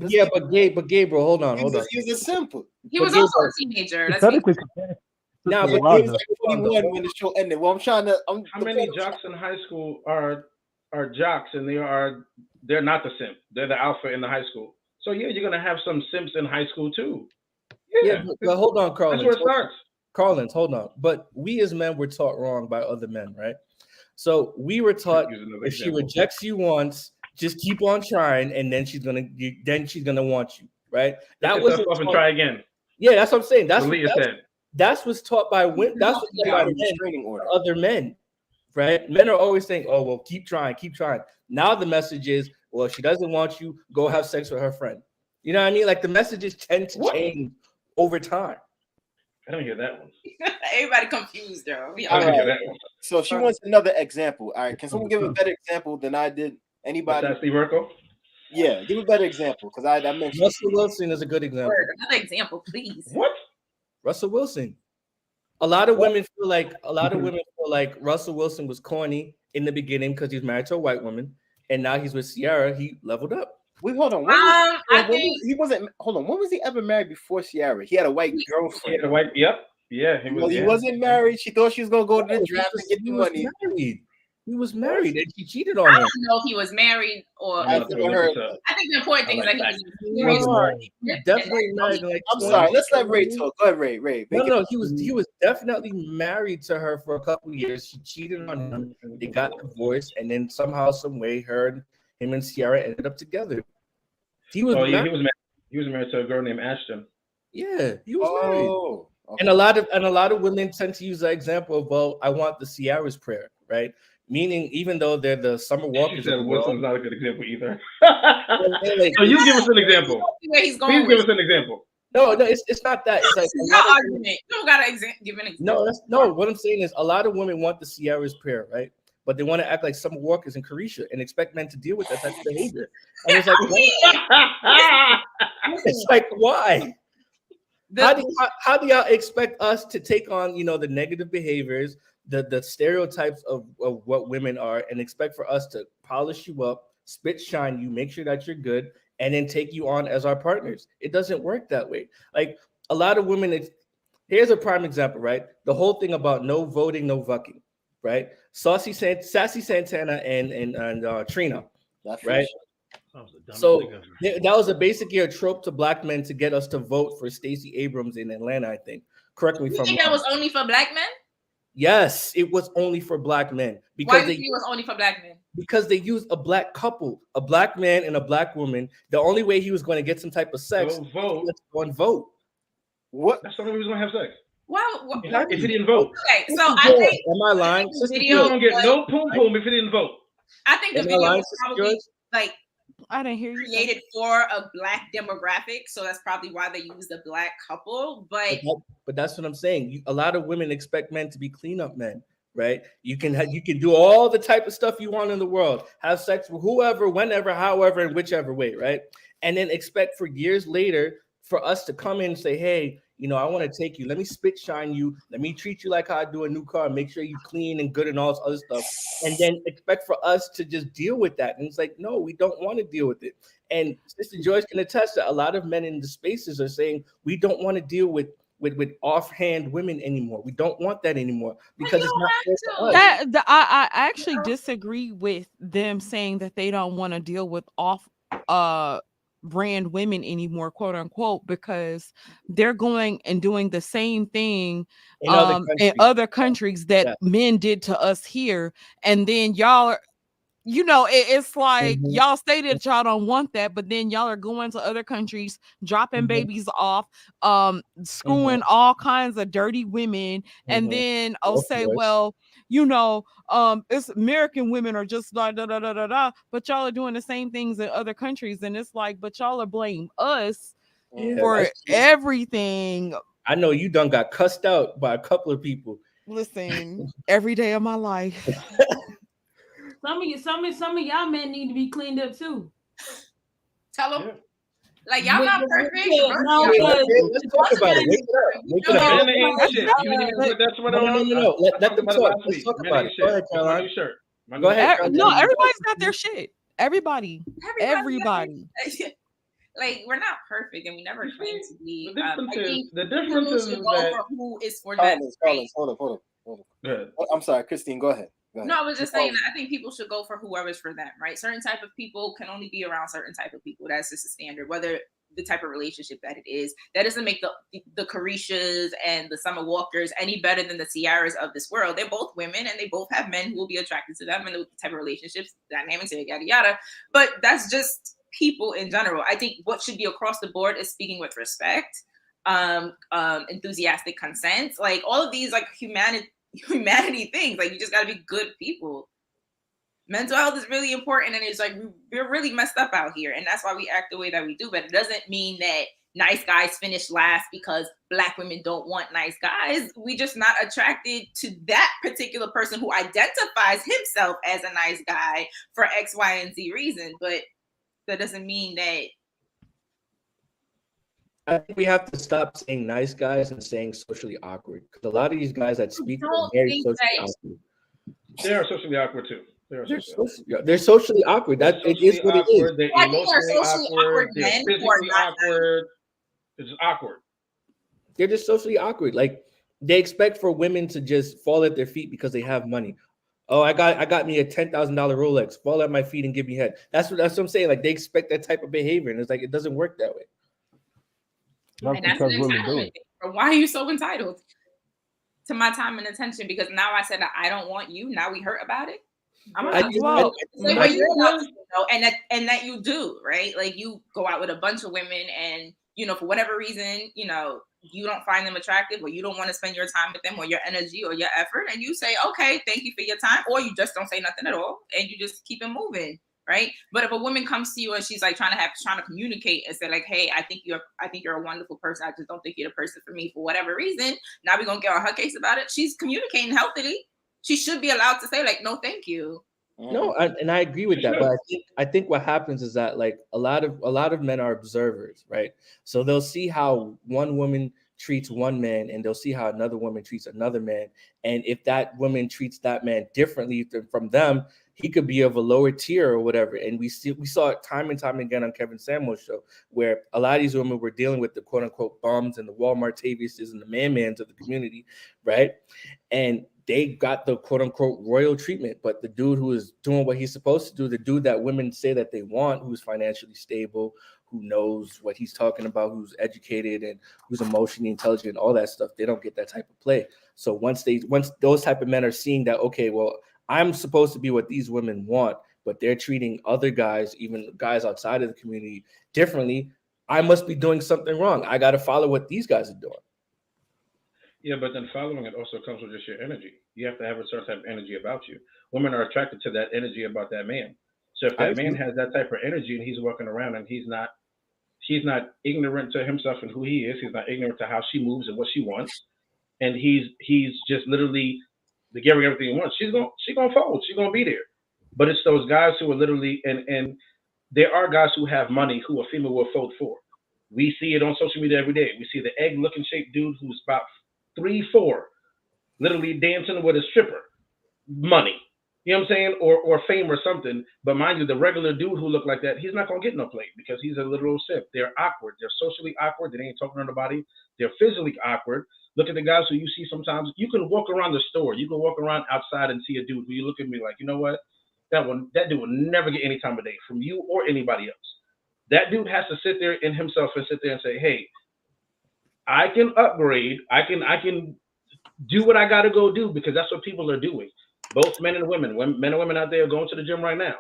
Speaker 5: Gabriel, hold on.
Speaker 2: He was a simp.
Speaker 1: He was also a teenager.
Speaker 2: Now, but he was like 21 when the show ended. Well,
Speaker 3: how many jocks in high school are jocks, and they're not the simp. They're the alpha in the high school. So yeah, you're gonna have some simps in high school too.
Speaker 5: Yeah, but hold on, Carlin.
Speaker 3: That's where it starts.
Speaker 5: Carlin, hold on. But we as men were taught wrong by other men, right? So we were taught if she rejects you once, just keep on trying, and then she's gonna want you, right?
Speaker 3: That was up and try again.
Speaker 5: Yeah, that's what I'm saying. That's what's taught by women. That's what's taught by other men, right? Men are always saying, "Oh, well, keep trying." Now the message is, well, if she doesn't want you, go have sex with her friend. You know what I mean? Like, the messages tend to change over time.
Speaker 3: I don't hear that one.
Speaker 1: Everybody confused, though.
Speaker 2: All right. So she wants another example. All right, can someone give a better example than I did? Anybody?
Speaker 3: That's Steve Urkel?
Speaker 2: Yeah, give a better example, because I mentioned
Speaker 5: Russell Wilson is a good example.
Speaker 1: Another example, please.
Speaker 3: What?
Speaker 5: Russell Wilson. A lot of women feel like Russell Wilson was corny in the beginning because he's married to a white woman, and now he's with Ciara. He leveled up.
Speaker 2: Wait, hold on. When was he ever married before Ciara? He had a white girlfriend.
Speaker 3: He had a white. Yep. Yeah.
Speaker 2: He wasn't married. She thought she was gonna go to the draft and get the money.
Speaker 5: He was married, and she cheated on him.
Speaker 1: I don't know if he was married or. I think the important thing is that he was
Speaker 5: married. Definitely married. Like,
Speaker 2: I'm sorry. Let's let Ray talk. Go ahead, Ray.
Speaker 5: No. He was definitely married to her for a couple of years. She cheated on him. They got divorced, and then somehow, some way, him and Ciara ended up together. He was married.
Speaker 3: He was married to a girl named Ashton.
Speaker 5: Yeah, he was married. Okay. And a lot of women tend to use that example of, well, I want the Ciara's prayer, right? Meaning, even though they're the Summer Walkers,
Speaker 3: Wilson's not a good example either. So you give us an example. Please give us an example.
Speaker 5: No, it's not that. It's like
Speaker 1: not argument. You don't gotta give an example.
Speaker 5: No. What I'm saying is, a lot of women want the Ciara's prayer, right? But they want to act like Summer Walkers and Carisha and expect men to deal with that type of behavior. And it's like, why? How do y'all expect us to take on, the negative behaviors, the stereotypes of what women are, and expect for us to polish you up, spit shine you, make sure that you're good, and then take you on as our partners? It doesn't work that way. Like, a lot of women, here's a prime example, right? The whole thing about no voting, no fucking, right? Sassy Santana and Trina, right? So that was basically a trope to black men to get us to vote for Stacey Abrams in Atlanta, I think. Correct me if I'm wrong.
Speaker 1: You think that was only for black men?
Speaker 5: Yes, it was only for black men.
Speaker 1: Why do you think it was only for black men?
Speaker 5: Because they used a black couple, a black man and a black woman. The only way he was going to get some type of sex was to vote.
Speaker 2: What?
Speaker 3: That's the only way he was going to have sex.
Speaker 1: Well,
Speaker 3: if he didn't vote.
Speaker 1: Okay, so I think.
Speaker 5: Am I lying?
Speaker 3: You don't get no poom poom if he didn't vote.
Speaker 1: I think the video was probably like
Speaker 4: I didn't hear you.
Speaker 1: Created for a black demographic, so that's probably why they use the black couple.
Speaker 5: But that's what I'm saying. A lot of women expect men to be cleanup men, right? You can do all the type of stuff you want in the world, have sex with whoever, whenever, however, and whichever way, right? And then expect for years later for us to come in and say, hey, I want to take you. Let me spit shine you. Let me treat you like how I do a new car. Make sure you clean and good and all this other stuff. And then expect for us to just deal with that. And it's like, no, we don't want to deal with it. And Sister Joyce can attest that a lot of men in the spaces are saying we don't want to deal with offhand women anymore. We don't want that anymore because it's not fair to us.
Speaker 4: I actually disagree with them saying that they don't want to deal with off brand women anymore, quote unquote, because they're going and doing the same thing in other countries that men did to us here, and then y'all are, it's like y'all stated that y'all don't want that, but then y'all are going to other countries, dropping babies off, screwing all kinds of dirty women, and then say, well, it's American women are just da da da da da da, but y'all are doing the same things in other countries, and it's like, but y'all are blame us for everything.
Speaker 5: I know you done got cussed out by a couple of people.
Speaker 4: Listen, every day of my life.
Speaker 6: Some of y'all men need to be cleaned up too.
Speaker 1: Tell them, like, y'all not perfect.
Speaker 6: No,
Speaker 5: let's talk about it. Wake it up.
Speaker 3: No.
Speaker 5: Let them talk. Let's talk about it. Go ahead, Caroline.
Speaker 3: Go ahead.
Speaker 4: No, everybody's got their shit. Everybody.
Speaker 1: Like, we're not perfect, and we never claim to be.
Speaker 3: The difference is that
Speaker 1: for who is for them.
Speaker 2: Hold on. I'm sorry, Christine. Go ahead.
Speaker 1: No, I was just saying that I think people should go for whoever's for them, right? Certain type of people can only be around certain type of people. That's just a standard, whether the type of relationship that it is. That doesn't make the Carishas and the Summer Walkers any better than the Ciaras of this world. They're both women, and they both have men who will be attracted to them, and the type of relationships, dynamics, yada yada. But that's just people in general. I think what should be across the board is speaking with respect, enthusiastic consent, like all of these, like humanity things. Like, you just got to be good people. Mental health is really important, and it's like we're really messed up out here, and that's why we act the way that we do. But it doesn't mean that nice guys finish last because Black women don't want nice guys. We just not attracted to that particular person who identifies himself as a nice guy for X, Y, and Z reason. But that doesn't mean that.
Speaker 5: I think we have to stop saying nice guys and saying socially awkward, because a lot of these guys that speak are very socially awkward.
Speaker 3: They are socially awkward too.
Speaker 5: They're socially awkward. That it is what it is.
Speaker 3: They're emotionally awkward. They're physically awkward. It's just awkward.
Speaker 5: They're just socially awkward. Like, they expect for women to just fall at their feet because they have money. Oh, I got me a $10,000 Rolex. Fall at my feet and give me head. That's what I'm saying. Like, they expect that type of behavior, and it's like, it doesn't work that way.
Speaker 1: And that's an entitlement. Why are you so entitled to my time and attention? Because now I said that I don't want you. Now we hurt about it. I'm allowed to know. And that you do, right? Like, you go out with a bunch of women, and for whatever reason, you don't find them attractive, or you don't want to spend your time with them, or your energy, or your effort, and you say, okay, thank you for your time, or you just don't say nothing at all, and you just keep it moving. Right. But if a woman comes to you and she's like trying to communicate and say, like, hey, I think you're a wonderful person. I just don't think you're the person for me for whatever reason. Now we're gonna get on her case about it. She's communicating healthily. She should be allowed to say, like, no, thank you.
Speaker 5: No, and I agree with that. But I think what happens is that, like, a lot of men are observers, right? So they'll see how one woman treats one man, and they'll see how another woman treats another man. And if that woman treats that man differently from them, he could be of a lower tier or whatever. And we saw it time and time again on Kevin Samuel's show, where a lot of these women were dealing with the quote unquote bums and the Walmart Taviuses and the man-mans of the community, right? And they got the quote unquote royal treatment. But the dude who is doing what he's supposed to do, the dude that women say that they want, who's financially stable, who knows what he's talking about, who's educated and who's emotionally intelligent, all that stuff, they don't get that type of play. So once those type of men are seeing that, okay, well, I'm supposed to be what these women want, but they're treating other guys, even guys outside of the community, differently, I must be doing something wrong. I got to follow what these guys are doing.
Speaker 3: Yeah, but then following it also comes with just your energy. You have to have a certain type of energy about you. Women are attracted to that energy about that man. So if that man has that type of energy and he's walking around and he's not ignorant to himself and who he is, he's not ignorant to how she moves and what she wants, and he's just literally giving everything he wants, she's gonna fold. She's gonna be there. But it's those guys who are literally and there are guys who have money who a female will fold for. We see it on social media every day. We see the egg looking shaped dude who's about 3'4", literally dancing with a stripper. Money. You know what I'm saying? Or fame or something. But mind you, the regular dude who look like that, he's not gonna get no plate because he's a literal simp. They're awkward. They're socially awkward. They ain't talking to nobody. They're physically awkward. Look at the guys who you see sometimes. You can walk around the store. You can walk around outside and see a dude who you look at me like, you know what? That dude will never get any time of day from you or anybody else. That dude has to sit there in himself and sit there and say, hey, I can upgrade. I can do what I got to go do because that's what people are doing. Both men and women. Men and women out there are going to the gym right now.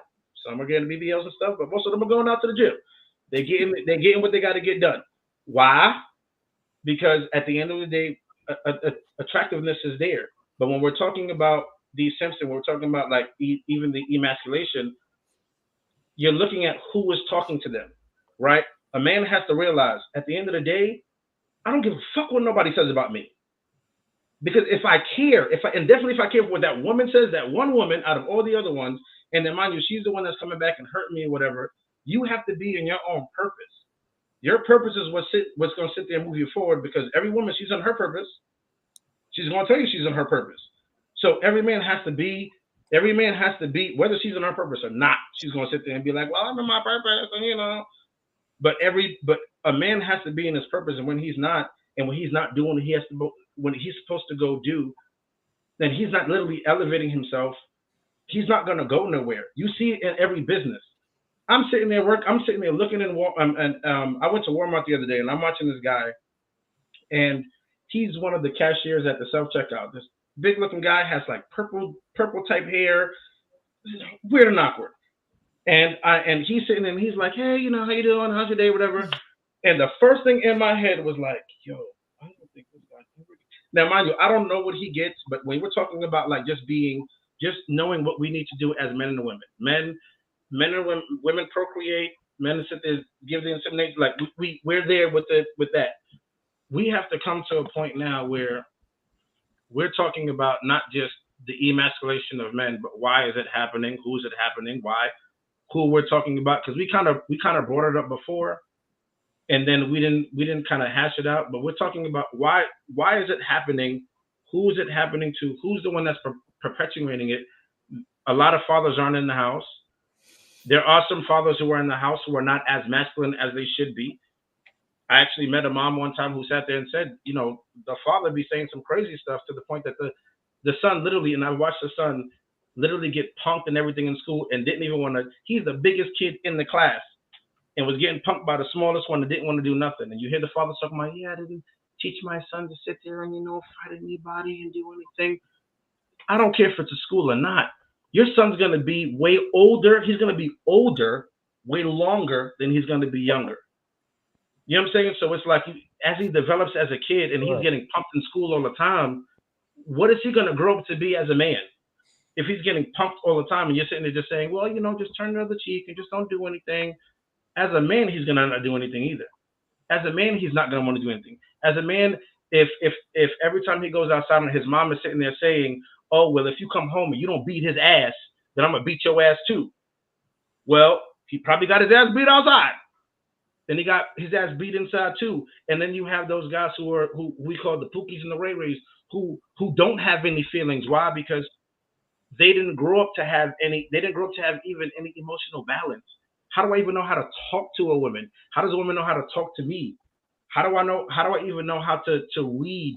Speaker 3: Some are getting BBLs and stuff, but most of them are going out to the gym. They're getting what they got to get done. Why? Because at the end of the day, attractiveness is there. But when we're talking about these Simpson, we're talking about like even the emasculation, you're looking at who is talking to them, right? A man has to realize at the end of the day, I don't give a fuck what nobody says about me. Because if I care, and definitely if I care for what that woman says, that one woman out of all the other ones, and then mind you, she's the one that's coming back and hurting me or whatever, you have to be in your own purpose. Your purpose is what's going to sit there and move you forward because every woman, she's on her purpose. She's going to tell you she's on her purpose. So every man has to be, whether she's on her purpose or not, she's going to sit there and be like, well, I'm in my purpose, and you know. But a man has to be in his purpose, and when he's not doing what when he's supposed to go do, then he's not literally elevating himself. He's not going to go nowhere. You see it in every business. I'm sitting there looking in I went to Walmart the other day and I'm watching this guy and he's one of the cashiers at the self-checkout. This big looking guy has like purple type hair, weird and awkward. And he's sitting there and he's like, hey, you know, how you doing? How's your day? Whatever. And the first thing in my head was like, yo, I don't think this guy can. Now, mind you, I don't know what he gets, but when we're talking about like just knowing what we need to do as men and women, men and women procreate, men sit there, give the insemination, like we're there with that. We have to come to a point now where we're talking about not just the emasculation of men, but why is it happening? Who is it happening? Why? Who we're talking about? Because we kind of brought it up before, and then we didn't kind of hash it out. But we're talking about why is it happening? Who is it happening to? Who's the one that's perpetuating it? A lot of fathers aren't in the house. There are some fathers who are in the house who are not as masculine as they should be. I actually met a mom one time who sat there and said, you know, the father be saying some crazy stuff to the point that the son literally, and I watched the son literally get punked and everything in school and didn't even want to, he's the biggest kid in the class and was getting punked by the smallest one that didn't want to do nothing. And you hear the father talking about, yeah, I didn't teach my son to sit there and, you know, fight anybody and do anything. I don't care if it's a school or not. Your son's going to be way older. He's going to be older way longer than he's going to be younger. You know what I'm saying? So it's like as he develops as a kid and he's getting pumped in school all the time, what is he going to grow up to be as a man? If he's getting pumped all the time and you're sitting there just saying, well, you know, just turn the other cheek and just don't do anything. As a man, he's going to not do anything either. As a man, he's not going to want to do anything. As a man, if every time he goes outside and his mom is sitting there saying, oh, well, if you come home and you don't beat his ass, then I'm going to beat your ass too. Well, he probably got his ass beat outside. Then he got his ass beat inside too. And then you have those guys who we call the Pookies and the Ray Rays who don't have any feelings. Why? Because they didn't grow up to have even any emotional balance. How do I even know how to talk to a woman? How does a woman know how to talk to me? How do I even know how to read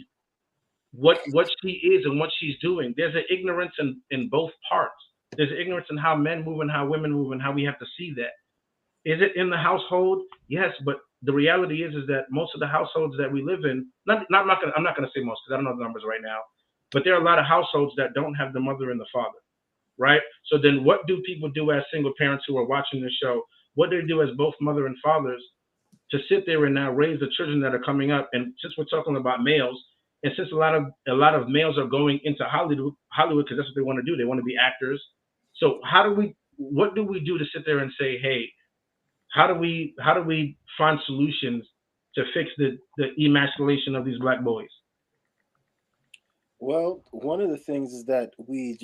Speaker 3: what she is and what she's doing? There's an ignorance in both parts. There's an ignorance in how men move and how women move and how we have to see that. Is it in the household? Yes, but the reality is that most of the households that we live in, I'm not going to say most because I don't know the numbers right now, but there are a lot of households that don't have the mother and the father, right? So then what do people do as single parents who are watching this show? What do they do as both mother and fathers to sit there and now raise the children that are coming up? And since we're talking about males, and since a lot of males are going into Hollywood because that's what they want to do, they want to be actors. So how do we what do we do to sit there and say, hey, how do we find solutions to fix the emasculation of these black boys?
Speaker 2: Well, one of the things is that we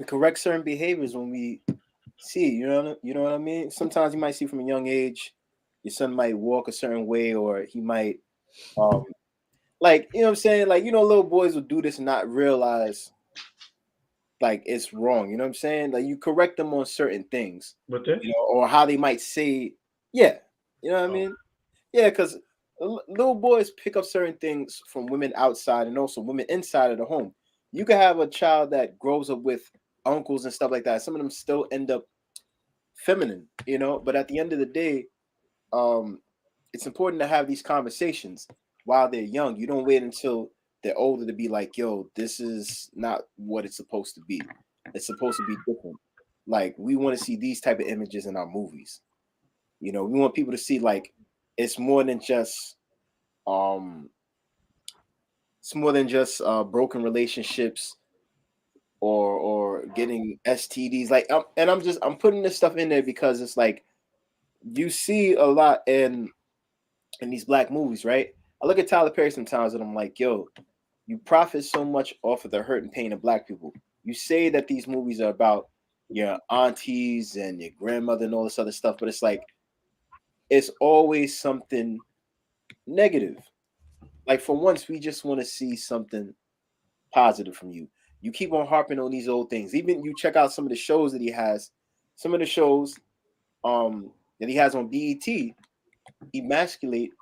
Speaker 2: correct certain behaviors when we see it. You know what I mean. Sometimes you might see from a young age, your son might walk a certain way, or he might, like, you know what I'm saying. Like, little boys will do this and not realize like it's wrong. You know what I'm saying. Like, you correct them on certain things,
Speaker 3: With this?
Speaker 2: or how they might say, yeah, you know what I mean. Yeah, because little boys pick up certain things from women outside and also women inside of the home. You could have a child that grows up with uncles and stuff like that. Some of them still end up feminine, but at the end of the day, it's important to have these conversations while they're young. You don't wait until they're older to be like, yo, this is not what it's supposed to be. It's supposed to be different. Like, we want to see these type of images in our movies. We want people to see, like, it's more than just broken relationships or getting STDs. Like, I'm putting this stuff in there because it's like you see a lot in these black movies, right? I look at Tyler Perry sometimes and I'm like, yo, you profit so much off of the hurt and pain of black people. You say that these movies are about your aunties and your grandmother and all this other stuff, but it's like it's always something negative. Like, for once, we just want to see something positive from you. You keep on harping on these old things. Even you check out some of the shows that he has. Some of the shows that he has on BET emasculate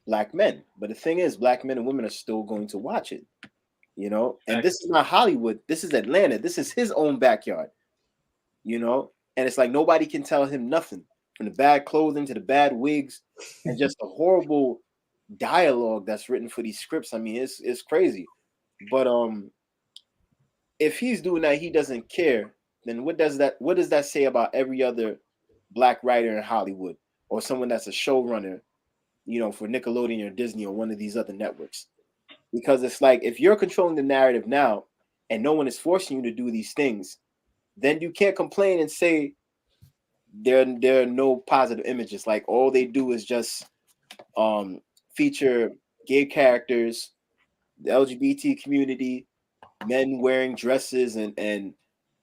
Speaker 2: black men. But the thing is, black men and women are still going to watch it. And this is not Hollywood. This is Atlanta. This is his own backyard. And it's like nobody can tell him nothing, from the bad clothing to the bad wigs and just the horrible dialogue that's written for these scripts. I mean, it's crazy. But if he's doing that, he doesn't care. Then what does that say about every other black writer in Hollywood, or someone that's a showrunner, for Nickelodeon or Disney or one of these other networks? Because it's like, if you're controlling the narrative now and no one is forcing you to do these things, then you can't complain and say there are no positive images. Like, all they do is just feature gay characters, the LGBT community, men wearing dresses and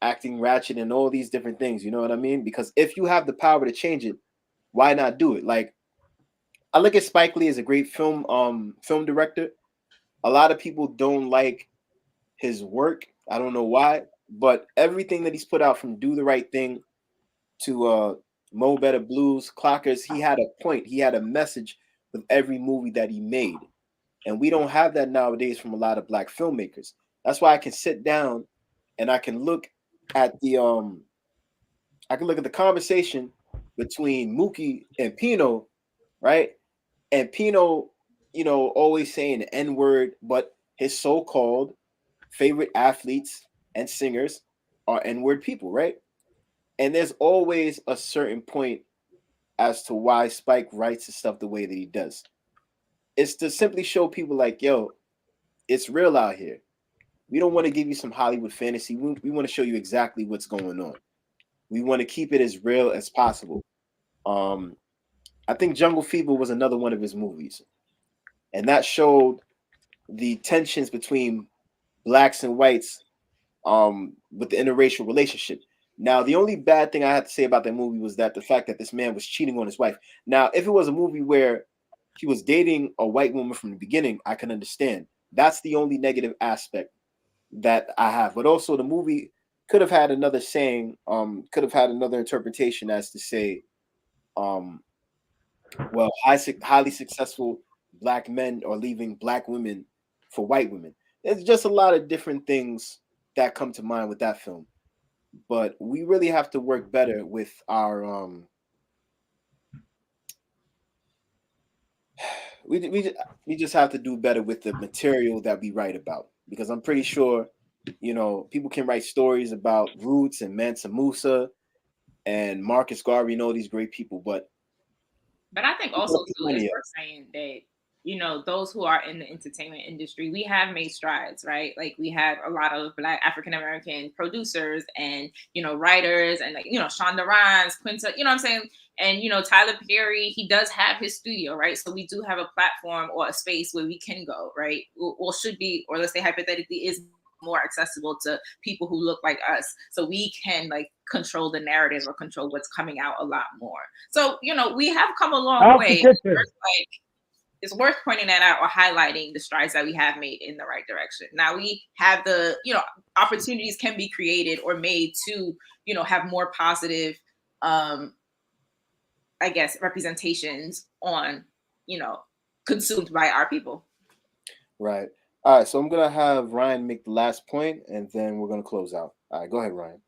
Speaker 2: acting ratchet and all these different things. You know what I mean? Because if you have the power to change it, why not do it? Like, I look at Spike Lee as a great film director. A lot of people don't like his work. I don't know why, but everything that he's put out, from Do the Right Thing to Mo Better Blues, Clockers, he had a point. He had a message with every movie that he made. And we don't have that nowadays from a lot of black filmmakers. That's why I can sit down and I can look at the conversation between Mookie and Pino, right? And Pino, always saying the N-word, but his so-called favorite athletes and singers are N-word people, right? And there's always a certain point as to why Spike writes his stuff the way that he does. It's to simply show people like, yo, it's real out here. We don't want to give you some Hollywood fantasy. We want to show you exactly what's going on. We want to keep it as real as possible. I think Jungle Fever was another one of his movies, and that showed the tensions between blacks and whites with the interracial relationship. Now, the only bad thing I had to say about that movie was that the fact that this man was cheating on his wife. Now, if it was a movie where he was dating a white woman from the beginning, I can understand. That's the only negative aspect that I have. But also, the movie could have had another saying, could have had another interpretation, as to say, well, highly successful black men are leaving black women for white women. There's just a lot of different things that come to mind with that film. But we really have to work better with our we just have to do better with the material that we write about, because I'm pretty sure people can write stories about Roots and Mansa Musa and Marcus Garvey and all these great people, but
Speaker 1: I think also too, it's worth saying that those who are in the entertainment industry, we have made strides, right? Like we have a lot of Black African American producers and, writers and like, Shonda Rhimes, Quinta, you know what I'm saying? And, Tyler Perry, he does have his studio, right? So we do have a platform or a space where we can go, right? Or should be, or let's say hypothetically is more accessible to people who look like us, so we can like control the narrative or control what's coming out a lot more. So we have come a long way. It's worth pointing that out or highlighting the strides that we have made in the right direction. Now we have the opportunities can be created or made to have more positive I guess representations on consumed by our people.
Speaker 2: Right. All right, so I'm gonna have Ryan make the last point, and then we're gonna close out. All right, go ahead, Ryan.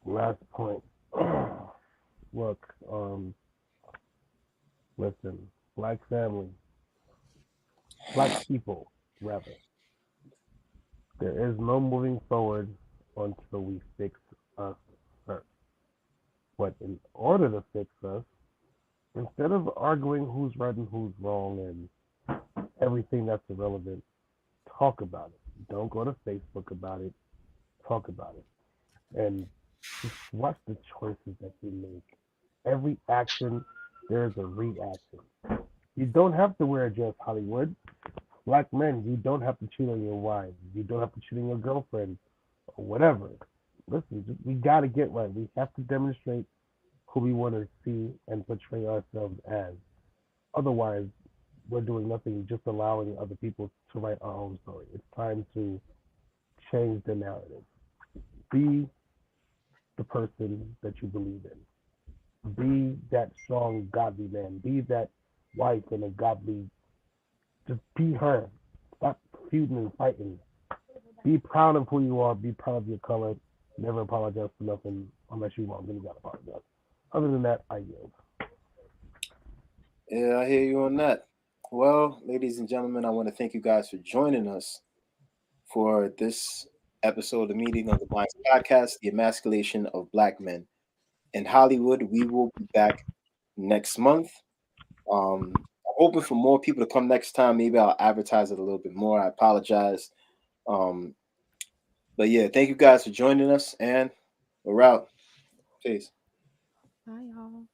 Speaker 7: Last point. Look, listen, Black family, Black people, rather. There is no moving forward until we fix us first. But in order to fix us, instead of arguing who's right and who's wrong and everything that's irrelevant, talk about it. Don't go to Facebook about it. Talk about it. And just watch the choices that you make. Every action, there's a reaction. You don't have to wear a dress, Hollywood. Black men, you don't have to cheat on your wife. You don't have to cheat on your girlfriend or whatever. Listen, we got to get right. We have to demonstrate who we want to see and portray ourselves as. Otherwise, we're doing nothing, just allowing other people to write our own story. It's time to change the narrative. Be the person that you believe in. Be that strong, godly man. Be that wife and a godly. Just be her. Stop feuding and fighting. Be proud of who you are. Be proud of your color. Never apologize for nothing unless you want. Then you gotta apologize. Other than that, I yield.
Speaker 2: Yeah, I hear you on that. Well, ladies and gentlemen, I want to thank you guys for joining us for this episode of the Meeting of the Minds podcast, The Emasculation of Black Men in Hollywood. We will be back next month. I'm hoping for more people to come next time. Maybe I'll advertise it a little bit more. I apologize. But yeah, thank you guys for joining us, and we're out. Peace.
Speaker 4: Bye, y'all.